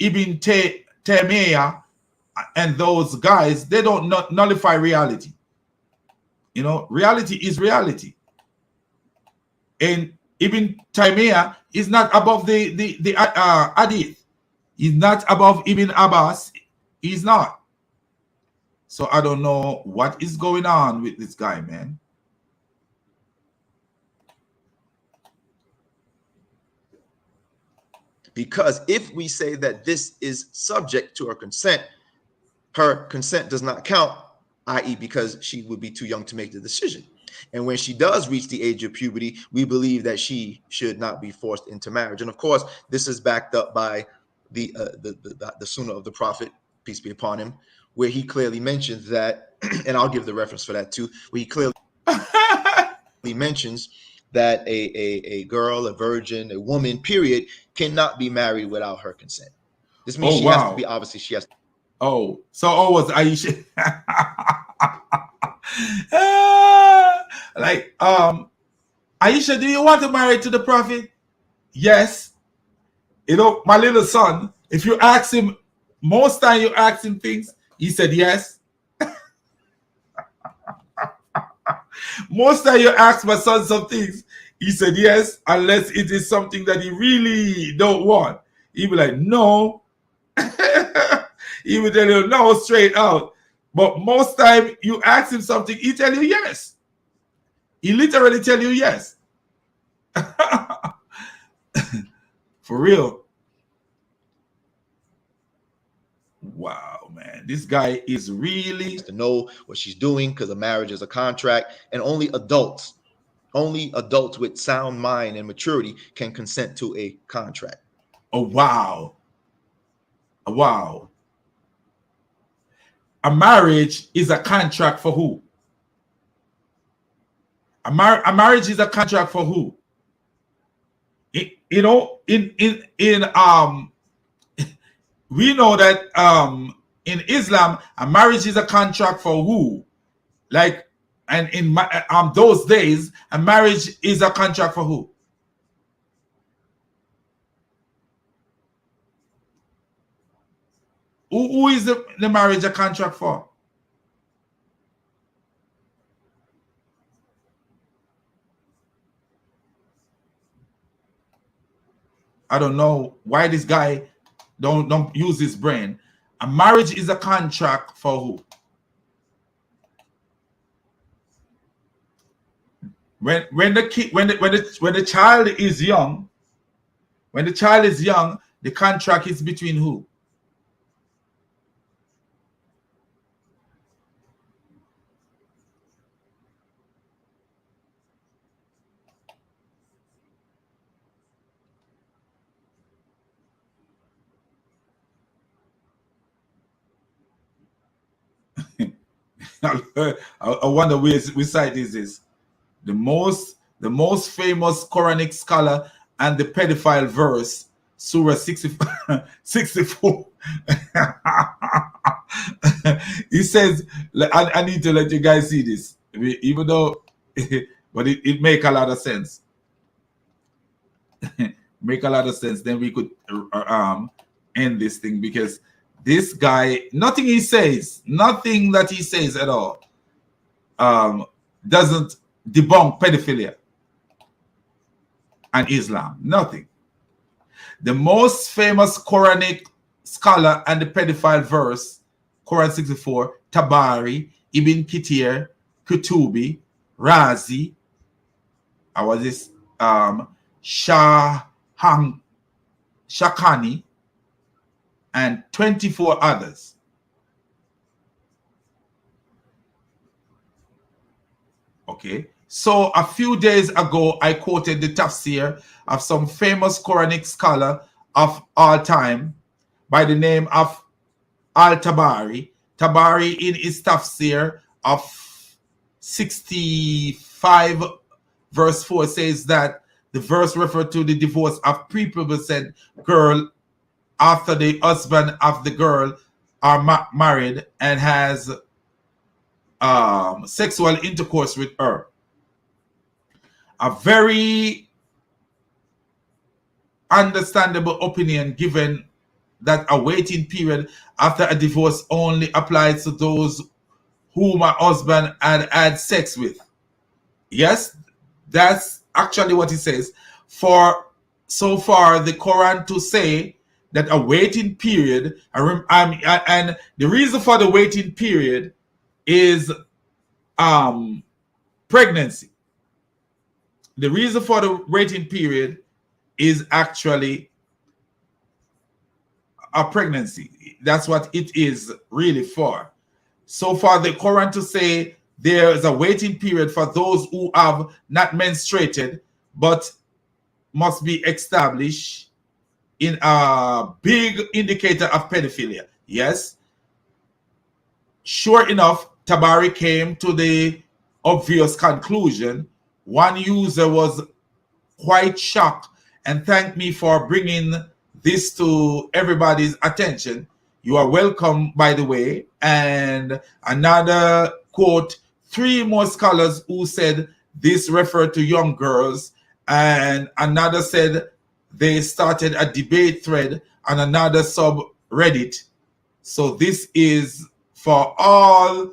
Speaker 1: Ibn Taymiyyah and those guys, they don't nullify reality. You know, reality is reality. And Ibn Taymiyyah is not above the hadith. He's not above Ibn Abbas. He's not. So I don't know what is going on with this guy, man.
Speaker 2: Because if we say that this is subject to her consent does not count, i.e., because she would be too young to make the decision. And when she does reach the age of puberty, we believe that she should not be forced into marriage. And of course, this is backed up by the Sunnah of the Prophet, peace be upon him, where he clearly mentions that, and I'll give the reference for that too, where he clearly mentions that a girl, a virgin, a woman, period, cannot be married without her consent. This means has to be, obviously she has to.
Speaker 1: Oh, so was Aisha. Like, Aisha, do you want to marry to the prophet? Yes. You know, my little son, if you ask him, most time you ask him things, he said yes. Most time you ask my son some things, he said yes, unless it is something that he really don't want. He'd be like, no. He would tell you no straight out. But most time you ask him something, he tell you yes. He literally tell you yes. For real. Wow, man. This guy is really
Speaker 2: to know what she's doing, because a marriage is a contract, and only adults with sound mind and maturity can consent to a contract.
Speaker 1: Oh, wow. Wow. A marriage is a contract for who? A marriage is a contract for who? You know, we know that in Islam, a marriage is a contract for who? Like, and in those days, a marriage is a contract for who? Who is the marriage a contract for? I don't know why this guy don't use his brain. A marriage is a contract for who? When the child is young, the contract is between who? I wonder which side is this. The most famous Quranic scholar and the pedophile verse, Surah 64. He says, I need to let you guys see this, even though, but it make a lot of sense. Make a lot of sense. Then we could end this thing, because this guy, nothing that he says at all doesn't debunk pedophilia and Islam. Nothing. The most famous Quranic scholar and the pedophile verse, Quran 64, Tabari, Ibn Kathir, Kutubi, Razi, Shakani, and 24 others. Okay, So a few days ago, I quoted the tafsir of some famous Quranic scholar of all time by the name of Al-Tabari. Tabari in his tafsir of 65 verse 4 says that the verse referred to the divorce of prepubescent girl after the husband of the girl are married and has sexual intercourse with her. A very understandable opinion, given that a waiting period after a divorce only applies to those whom a husband had sex with. Yes, that's actually what it says. For so far, the Quran to say that a waiting period, and the reason for the waiting period is pregnancy. The reason for the waiting period is actually a pregnancy. That's what it is really for. So far, the Quran to say there is a waiting period for those who have not menstruated, but must be established in a big indicator of pedophilia. Yes. Sure enough, Tabari came to the obvious conclusion. One user was quite shocked and thanked me for bringing this to everybody's attention. You are welcome, by the way. And another quote, 3 more scholars who said this referred to young girls, and another said they started a debate thread on another subreddit. So this is for all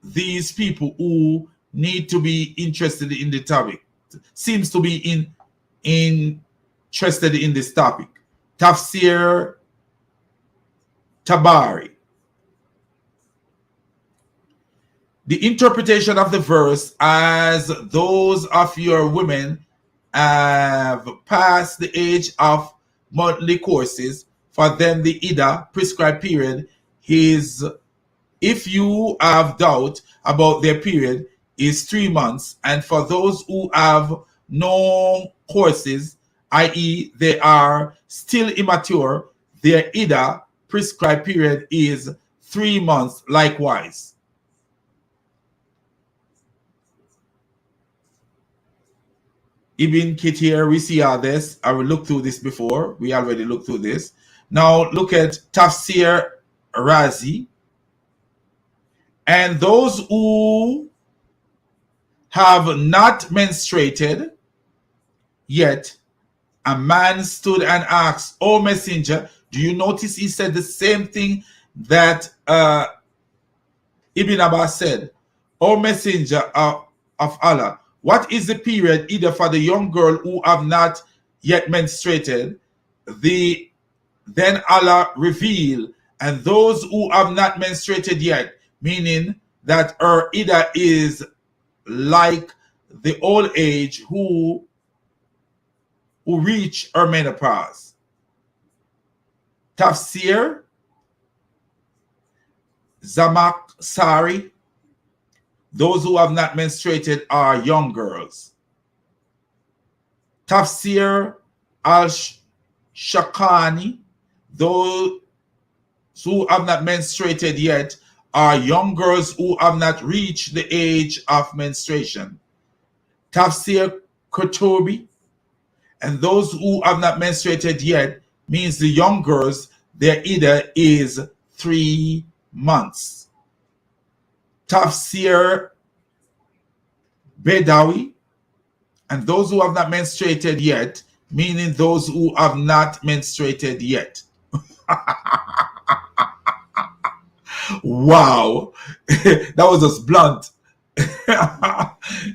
Speaker 1: these people who need to be interested in the topic. Seems to be interested in this topic. Tafsir Tabari. The interpretation of the verse as those of your women have passed the age of monthly courses, for them the Ida prescribed period is, if you have doubt about their period, is 3 months, and for those who have no courses, i.e. they are still immature, their Ida prescribed period is 3 months likewise. Ibn Kathir, we see all this. I will look through this before. We already looked through this. Now look at Tafsir Razi. And those who have not menstruated yet, a man stood and asked, "O messenger," do you notice he said the same thing that Ibn Abbas said? "O messenger of Allah, what is the period either for the young girl who have not yet menstruated?" Then Allah revealed, and those who have not menstruated yet, meaning that her Ida is like the old age who reach her menopause. Tafsir Zamak Sari, those who have not menstruated are young girls. Tafsir Al-Shakani, those who have not menstruated yet are young girls who have not reached the age of menstruation. Tafsir Kotobi, and those who have not menstruated yet means the young girls, their Ida is 3 months. Tafsir Bedawi, and those who have not menstruated yet, meaning those who have not menstruated yet. Wow, that was just blunt.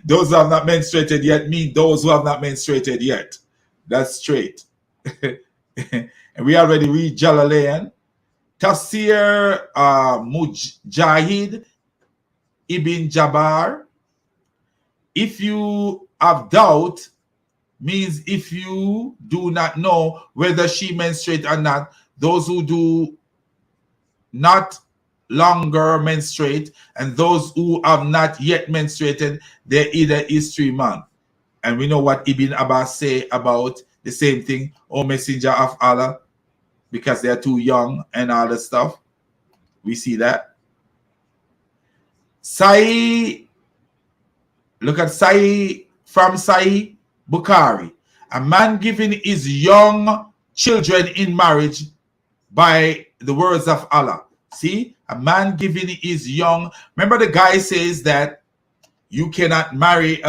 Speaker 1: Those who have not menstruated yet mean those who have not menstruated yet. That's straight. And we already read Jalalain. Tafsir Mujahid Ibn Jabbar. If you have doubt, means if you do not know whether she menstruates or not. Those who do not longer menstruate, and those who have not yet menstruated, their Ida is 3 months. And we know what Ibn Abbas say about the same thing, O Messenger of Allah, because they are too young and all that stuff. We see that. Sahih, look at Sahih, from Sahih Bukhari. A man giving his young children in marriage by the words of Allah. See, a man giving his young. Remember, the guy says that you cannot marry.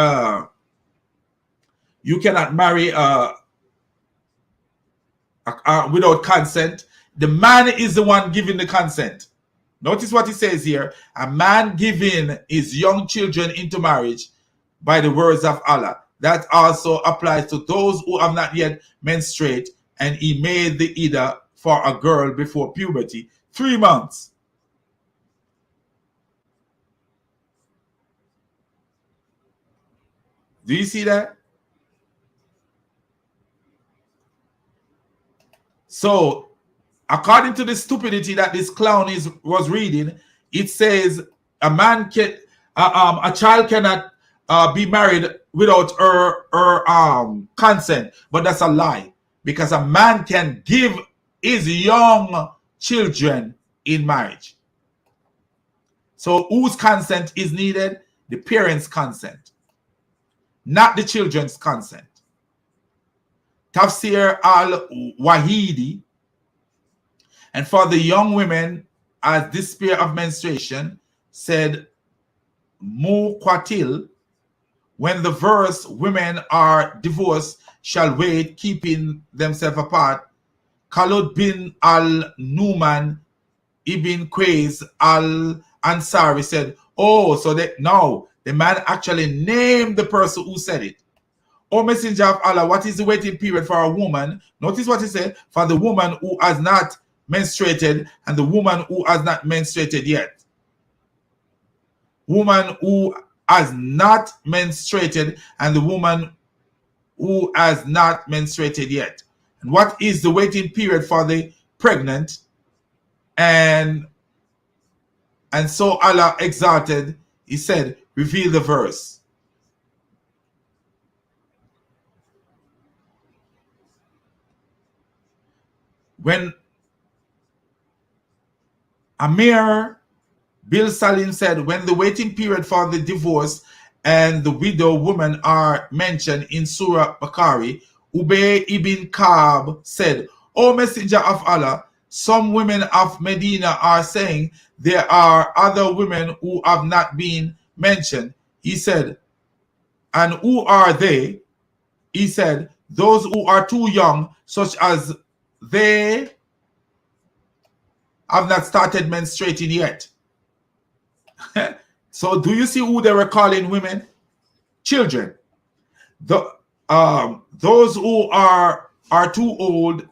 Speaker 1: Without consent. The man is the one giving the consent. Notice what he says here. A man giving his young children into marriage by the words of Allah. That also applies to those who have not yet menstruated, and he made the Ida for a girl before puberty 3 months. Do you see that? So, according to the stupidity that this clown was reading, it says a child cannot be married without her consent, but that's a lie, because a man can give his young children in marriage. So, whose consent is needed? The parents' consent, not the children's consent. Tafsir al-Wahidi. And for the young women, as despair of menstruation, said Muqatil, when the verse, women are divorced, shall wait, keeping themselves apart. Khalud bin al-Numan ibn Qais al-Ansari said, oh, so that no, the man actually named the person who said it. O Messenger of Allah, what is the waiting period for a woman? Notice what he said, for the woman who has not menstruated and the woman who has not menstruated yet. Woman who has not menstruated and the woman who has not menstruated yet. And what is the waiting period for the pregnant? And so Allah exalted, he said, reveal the verse. When Amir Bil Salim said, when the waiting period for the divorce and the widow woman are mentioned in Surah Bakari, Ubay ibn Ka'b said, O Messenger of Allah, some women of Medina are saying there are other women who have not been mentioned. He said, and who are they? He said, those who are too young, such as they have not started menstruating yet. So do you see who they were calling women? Children. Those who are too old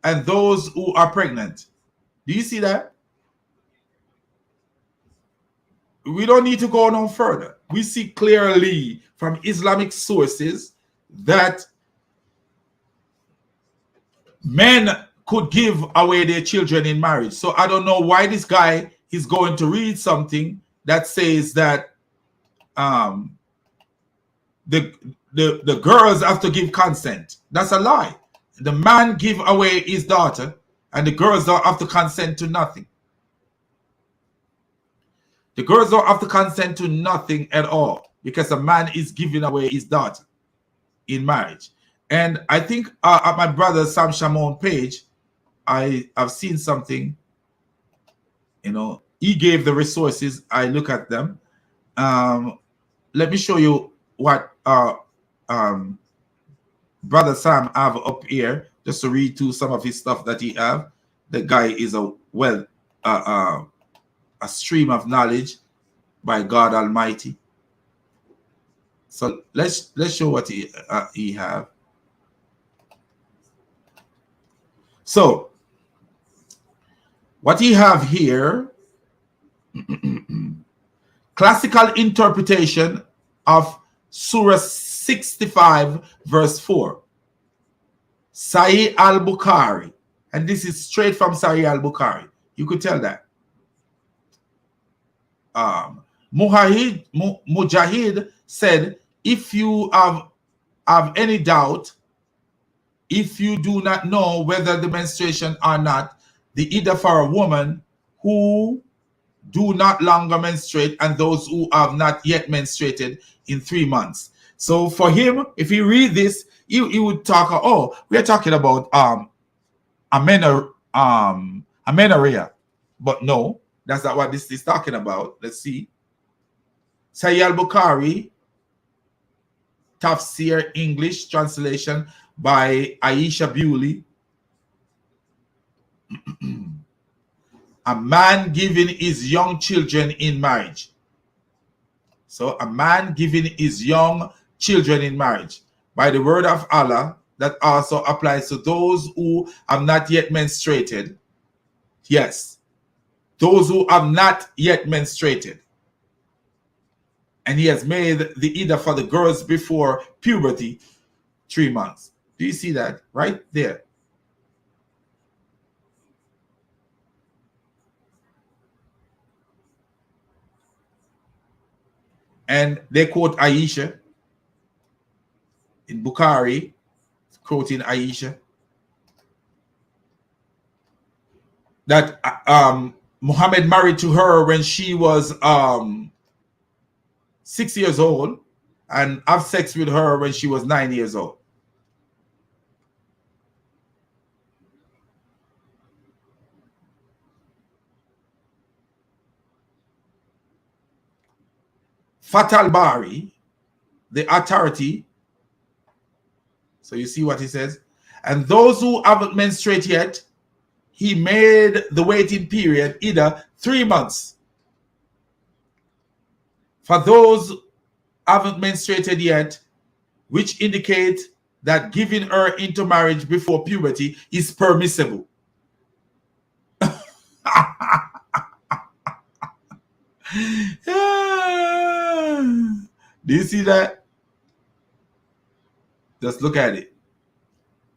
Speaker 1: and those who are pregnant. Do you see that? We don't need to go no further. We see clearly from Islamic sources that men could give away their children in marriage. So I don't know why this guy is going to read something that says that the girls have to give consent. That's a lie. The man give away his daughter and the girls don't have to consent to nothing. The girls don't have to consent to nothing at all because a man is giving away his daughter in marriage. And I think at my brother Sam Shamon page, I have seen something, you know, he gave the resources. I look at them. Let me show you what brother Sam have up here, just to read to some of his stuff that he have. The guy is a stream of knowledge by God Almighty. So let's show what he have. So what he have here, classical interpretation of Surah 65 verse 4, Sahih al-Bukhari, and this is straight from Sahih al-Bukhari. You could tell that. Mujahid said, if you have any doubt, if you do not know whether the menstruation or not, the either for a woman who do not longer menstruate and those who have not yet menstruated in 3 months. So for him, if he read this, he would talk, oh, we are talking about amenorrhea. But no, that's not what this is talking about. Let's see. Sahih al-Bukhari, Tafsir English translation by Aisha Bewley. A man giving his young children in marriage. So a man giving his young children in marriage. By the word of Allah, that also applies to those who have not yet menstruated. Yes, those who have not yet menstruated. And he has made the iddah for the girls before puberty 3 months. Do you see that right there? And they quote Aisha in Bukhari, quoting Aisha, that Muhammad married to her when she was 6 years old and have sex with her when she was 9 years old. Fatal Bari, the authority. So you see what he says? And those who haven't menstruated yet, he made the waiting period either 3 months. For those who haven't menstruated yet, which indicate that giving her into marriage before puberty is permissible. Do you see that? Just look at it.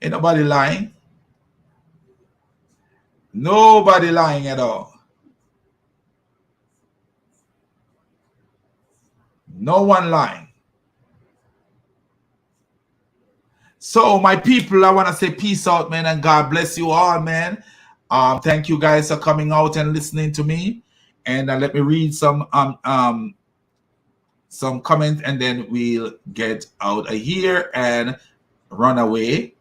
Speaker 1: Ain't nobody lying. Nobody lying at all. No one lying. So my people, I want to say peace out, man, and God bless you all, man. Thank you guys for coming out and listening to me. And let me read some comments, and then we'll get out of here and run away.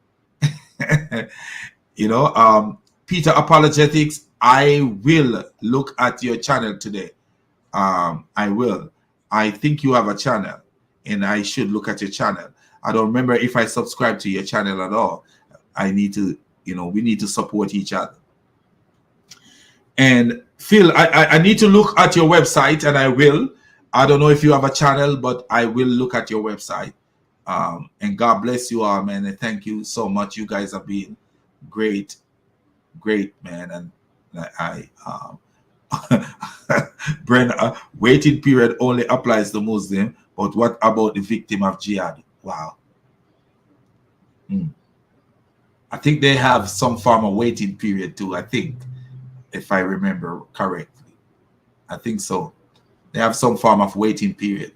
Speaker 1: You know, Peter Apologetics, I will look at your channel today. I will. I think you have a channel, and I should look at your channel. I don't remember if I subscribe to your channel at all. I need to, you know, we need to support each other. And Phil, I need to look at your website, and I will. I don't know if you have a channel, but I will look at your website. And God bless you all, man. And thank you so much. You guys have been great, man. And Bren, waiting period only applies to Muslim, but what about the victim of jihad? Wow. I think they have some form of waiting period too, I think, if I remember correctly. I think so. They have some form of waiting period,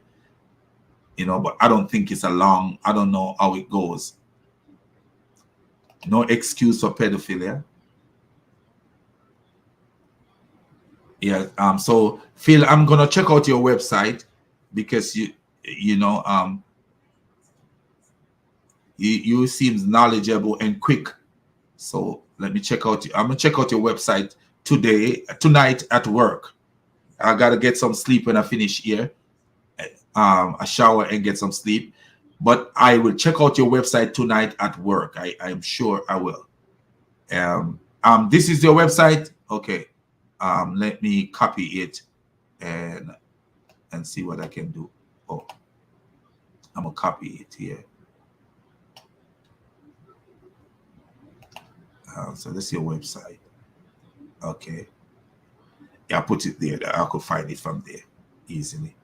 Speaker 1: you know, but I don't think it's a long, I don't know how it goes. No excuse for pedophilia. Yeah, so Phil, I'm gonna check out your website because you know, you seems knowledgeable and quick. So let me check out. I'm gonna check out your website tonight at work. I gotta get some sleep when I finish here. A shower and get some sleep. But I will check out your website tonight at work. I'm sure I will. This is your website. Okay. Let me copy it and see what I can do. Oh, I'm gonna copy it here. So this is your website. Okay. Yeah, I put it there. I could find it from there easily.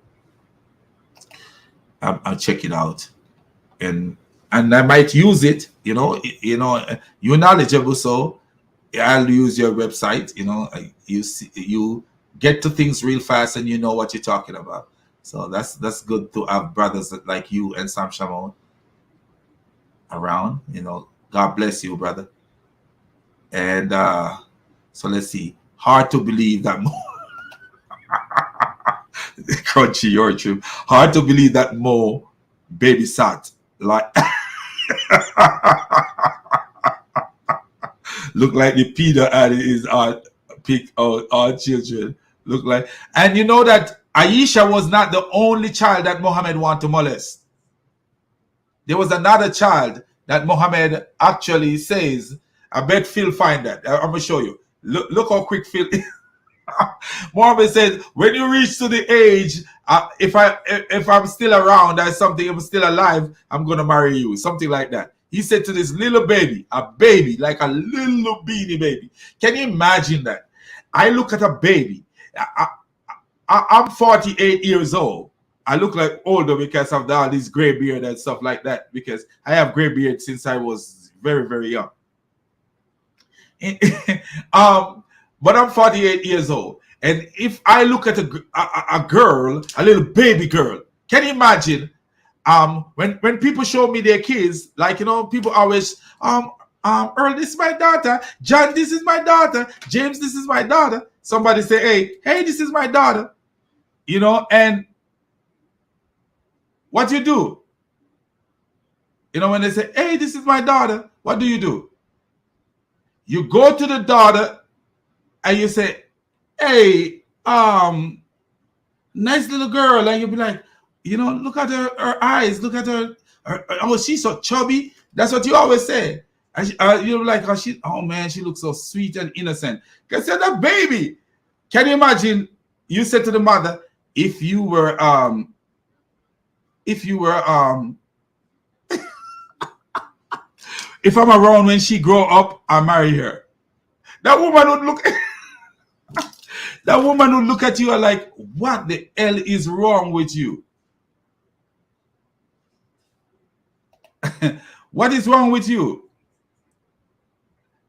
Speaker 1: I'll check it out, and I might use it. You know, you're knowledgeable, so I'll use your website. You know, you get to things real fast and you know what you're talking about. So that's good to have brothers like you and Sam Shamon around. You know, God bless you, brother. And so let's see. Hard to believe that Mo Crunchy your trip. Hard to believe that Mo babysat like look like the Peter and his pick our children. Look like, and you know that Aisha was not the only child that Muhammad wanted to molest. There was another child that Muhammad actually says, I bet Phil find that. I'm gonna show you. Look how quick Phil Muhammad said, when you reach to the age, if I'm still around or something, if I'm still alive, I'm gonna marry you. Something like that. He said to this little baby, a baby, like a little beanie baby. Can you imagine that? I look at a baby. I'm 48 years old. I look like older because of all this gray beard and stuff like that, because I have gray beard since I was very, very young. But I'm 48 years old. And if I look at a girl, a little baby girl, can you imagine when people show me their kids, like, you know, people always, Earl, this is my daughter. John, this is my daughter. James, this is my daughter. Somebody say, hey, this is my daughter. You know, and what you do? You know, when they say, hey, this is my daughter, what do? You go to the daughter and you say, hey, nice little girl. And you'll be like, you know, look at her eyes. Look at her. Oh, she's so chubby. That's what you always say. And you're like, oh man, she looks so sweet and innocent. Because you're that baby. Can you imagine? You said to the mother, if you were if I'm around when she grow up, I marry her. That woman would look. That woman would look at you and like, what the hell is wrong with you? What is wrong with you?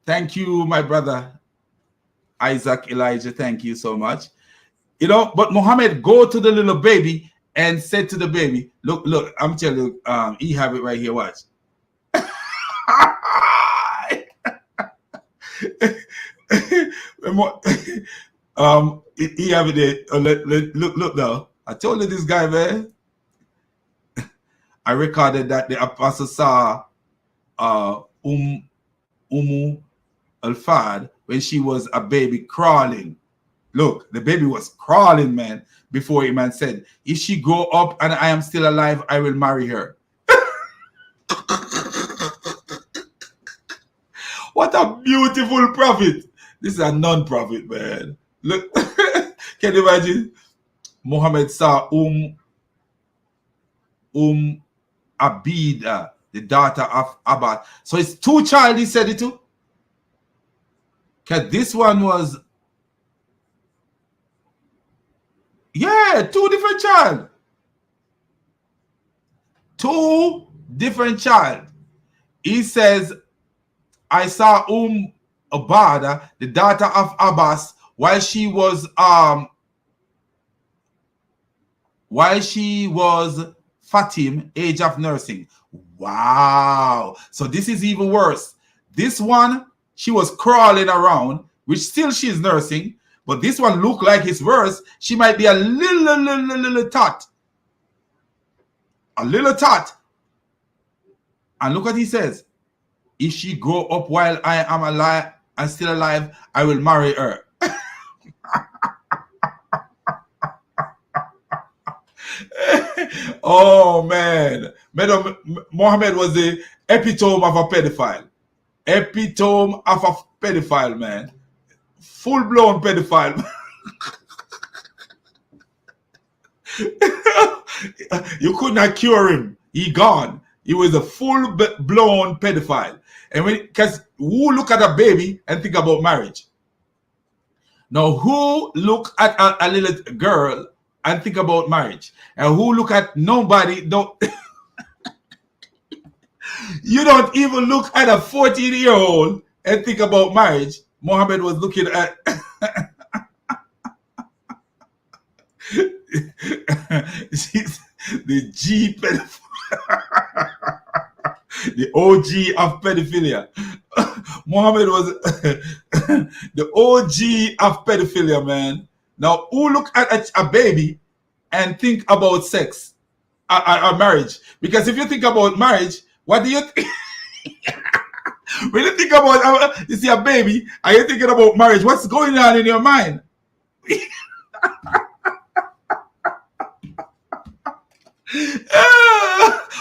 Speaker 1: Thank you, my brother Isaac Elijah. Thank you so much. You know, but Muhammad go to the little baby and said to the baby, look, I'm telling you, he have it right here. Watch. He have it there. Look now. I told you this guy, man. I recorded that the apostle saw Al-Fad when she was a baby crawling. Look, the baby was crawling, man, before a man said, if she grow up and I am still alive, I will marry her. What a beautiful prophet. This is a non-prophet, man. Look, can you imagine? Muhammad saw Abida, the daughter of Abba. So it's two child he said it to. Because this one was, yeah, two different child. Two different child. He says, I saw Abada, the daughter of Abbas, while she was Fatim, age of nursing. Wow. So this is even worse. This one, she was crawling around, which still she's nursing, but this one looked like it's worse. She might be a little tot. A little tot. And look what he says. If she grow up while I am alive and still alive, I will marry her. Oh man, Muhammad was the epitome of a pedophile. Epitome of a pedophile, man. Full-blown pedophile. You could not cure him. He gone. He was a full-blown pedophile. And because who look at a baby and think about marriage? Now, who look at a little girl and think about marriage? And who look at nobody? Don't. You don't even look at a 14-year-old and think about marriage. Muhammad was looking at. the G the OG of pedophilia. Muhammad was the OG of pedophilia, man. Now, who look at a baby and think about sex or marriage? Because if you think about marriage, what do you think? When you think about, you see a baby, are you thinking about marriage? What's going on in your mind?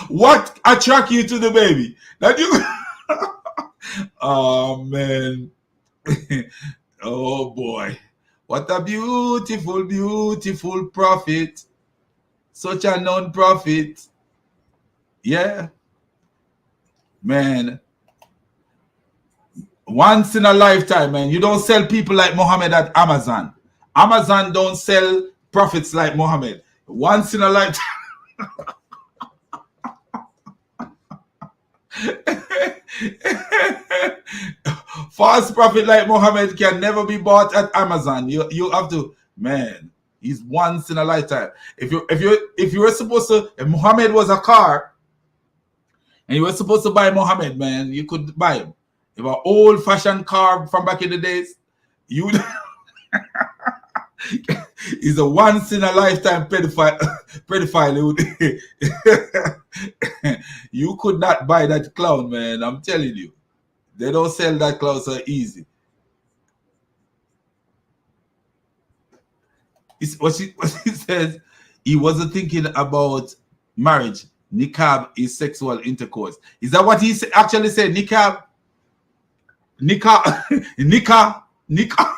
Speaker 1: What attracts you to the baby? That you? Oh man. Oh boy. What a beautiful, beautiful prophet. Such a non-prophet. Yeah. Man. Once in a lifetime, man. You don't sell people like Muhammad at Amazon. Amazon don't sell prophets like Muhammad. Once in a lifetime. False prophet like Muhammad can never be bought at Amazon. You have to, man. He's once in a lifetime. If you were supposed to, if Muhammad was a car, and you were supposed to buy Muhammad, man, you could buy him. If an old-fashioned car from back in the days, you he's a once in a lifetime pedophile. You could not buy that clown, man. I'm telling you. They don't sell that clown so easy. What she says, he wasn't thinking about marriage. Niqab is sexual intercourse. Is that what he actually said? Niqab? Nikah? Nikah? Nikah?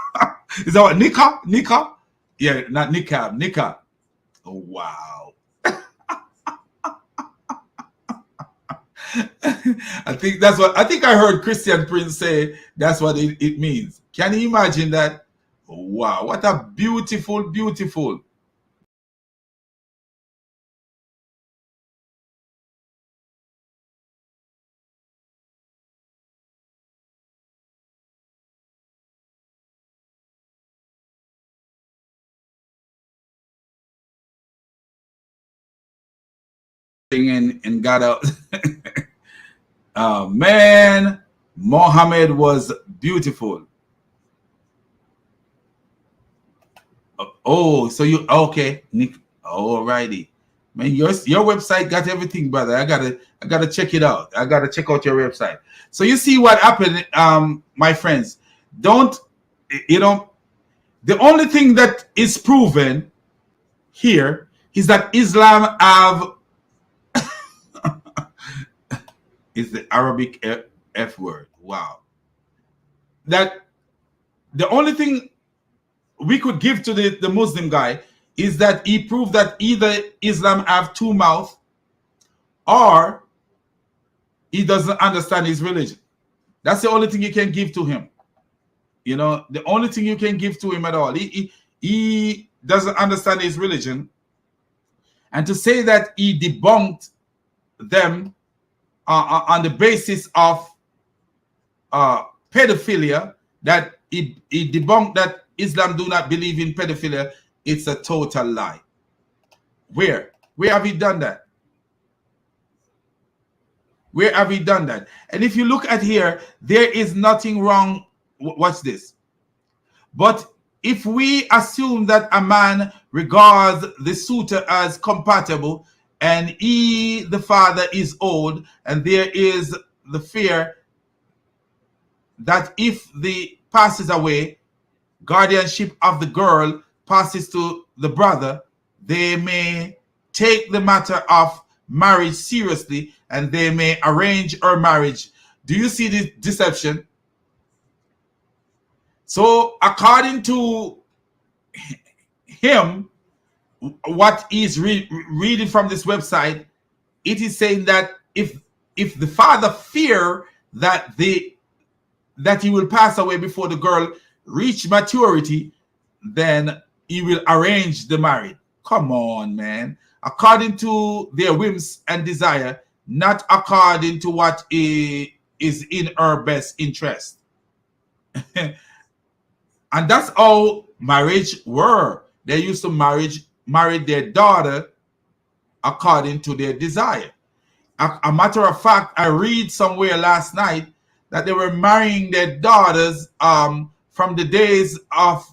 Speaker 1: Is that what Nikah? Nikah? Yeah, not niqab. Nikah. Oh, wow. I think I heard Christian Prince say that's what it means. Can you imagine that? Wow, what a beautiful, beautiful. And got out. Man, Muhammad was beautiful. Oh, so you okay, Nick? Alrighty, man. Your website got everything, brother. I gotta check it out. I gotta check out your website. So you see what happened, my friends. The only thing that is proven here is that Islam have is the Arabic F word. Wow. That the only thing we could give to the Muslim guy is that he proved that either Islam have two mouths or he doesn't understand his religion. That's the only thing you can give to him. You know, the only thing you can give to him at all. He doesn't understand his religion. And to say that he debunked them on the basis of pedophilia, that he debunked that Islam do not believe in pedophilia, it's a total lie. Where have he done that? Where have he done that? And if you look at here, there is nothing wrong. Watch this. But if we assume that a man regards the suitor as compatible and he, the father, is old, and there is the fear that if the passes away, guardianship of the girl passes to the brother, they may take the matter of marriage seriously and they may arrange her marriage. Do you see this deception? So according to him, what he's reading from this website, it is saying that if the father fear that he will pass away before the girl reach maturity, then he will arrange the marriage. Come on, man. According to their whims and desire, not according to what is in her best interest. And that's how marriage were. They used to marry their daughter according to their desire. A matter of fact, I read somewhere last night that they were marrying their daughters from the days of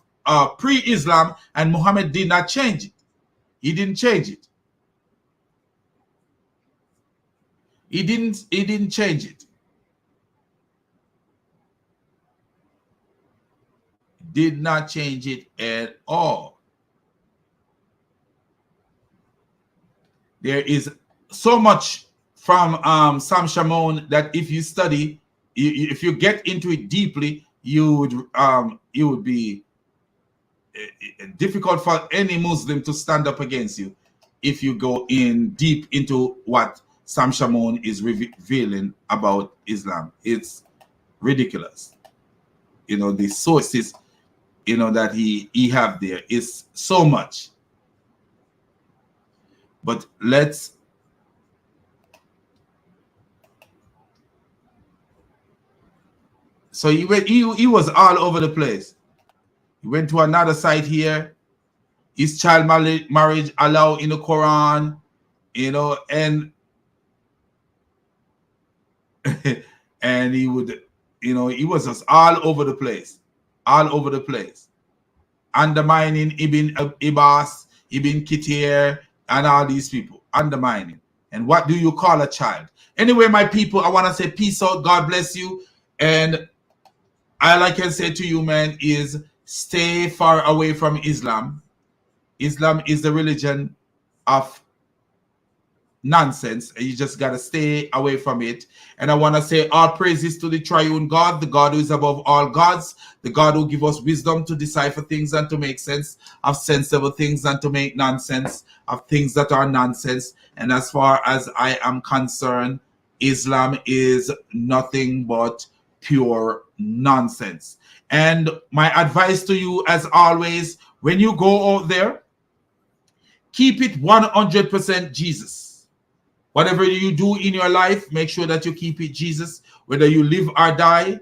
Speaker 1: pre-Islam, and Muhammad did not change it. He didn't change it. He didn't change it. Did not change it at all. There is so much from Sam Shamoun that if you study, if you get into it deeply, you would be difficult for any Muslim to stand up against you if you go in deep into what Sam Shamoun is revealing about Islam. It's ridiculous. You know, the sources, you know, that he have there is so much. But let's so he was all over the place. He went to another site here. His child marriage allowed in the Quran, you know, and and he would, you know, he was just all over the place, undermining Ibn Abbas, Ibn Kathir, and all these people, undermining. And what do you call a child? Anyway, my people, I want to say peace out. God bless you. And all I can say to you, man, is stay far away from Islam. Islam is the religion of nonsense, and you just got to stay away from it. And I want to say all praises to the triune God, the God who is above all gods, the God who gives us wisdom to decipher things and to make sense of sensible things and to make nonsense of things that are nonsense. And as far as I am concerned, Islam is nothing but pure nonsense. And my advice to you, as always, when you go out there, keep it 100% Jesus. Whatever you do in your life, make sure that you keep it Jesus. Whether you live or die,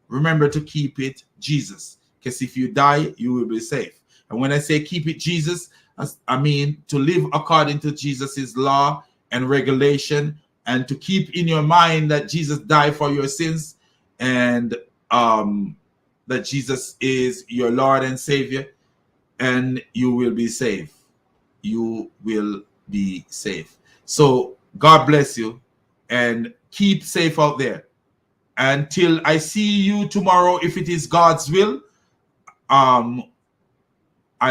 Speaker 1: remember to keep it Jesus. Because if you die, you will be safe. And when I say keep it Jesus, I mean to live according to Jesus's law and regulation, and to keep in your mind that Jesus died for your sins, and that Jesus is your Lord and Savior, and you will be safe. You will be safe. So God bless you, and keep safe out there. Until I see you tomorrow, if it is God's will, I'll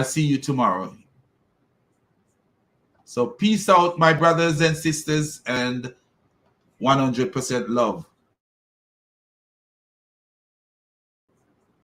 Speaker 1: see you tomorrow. So peace out, my brothers and sisters, and 100% love.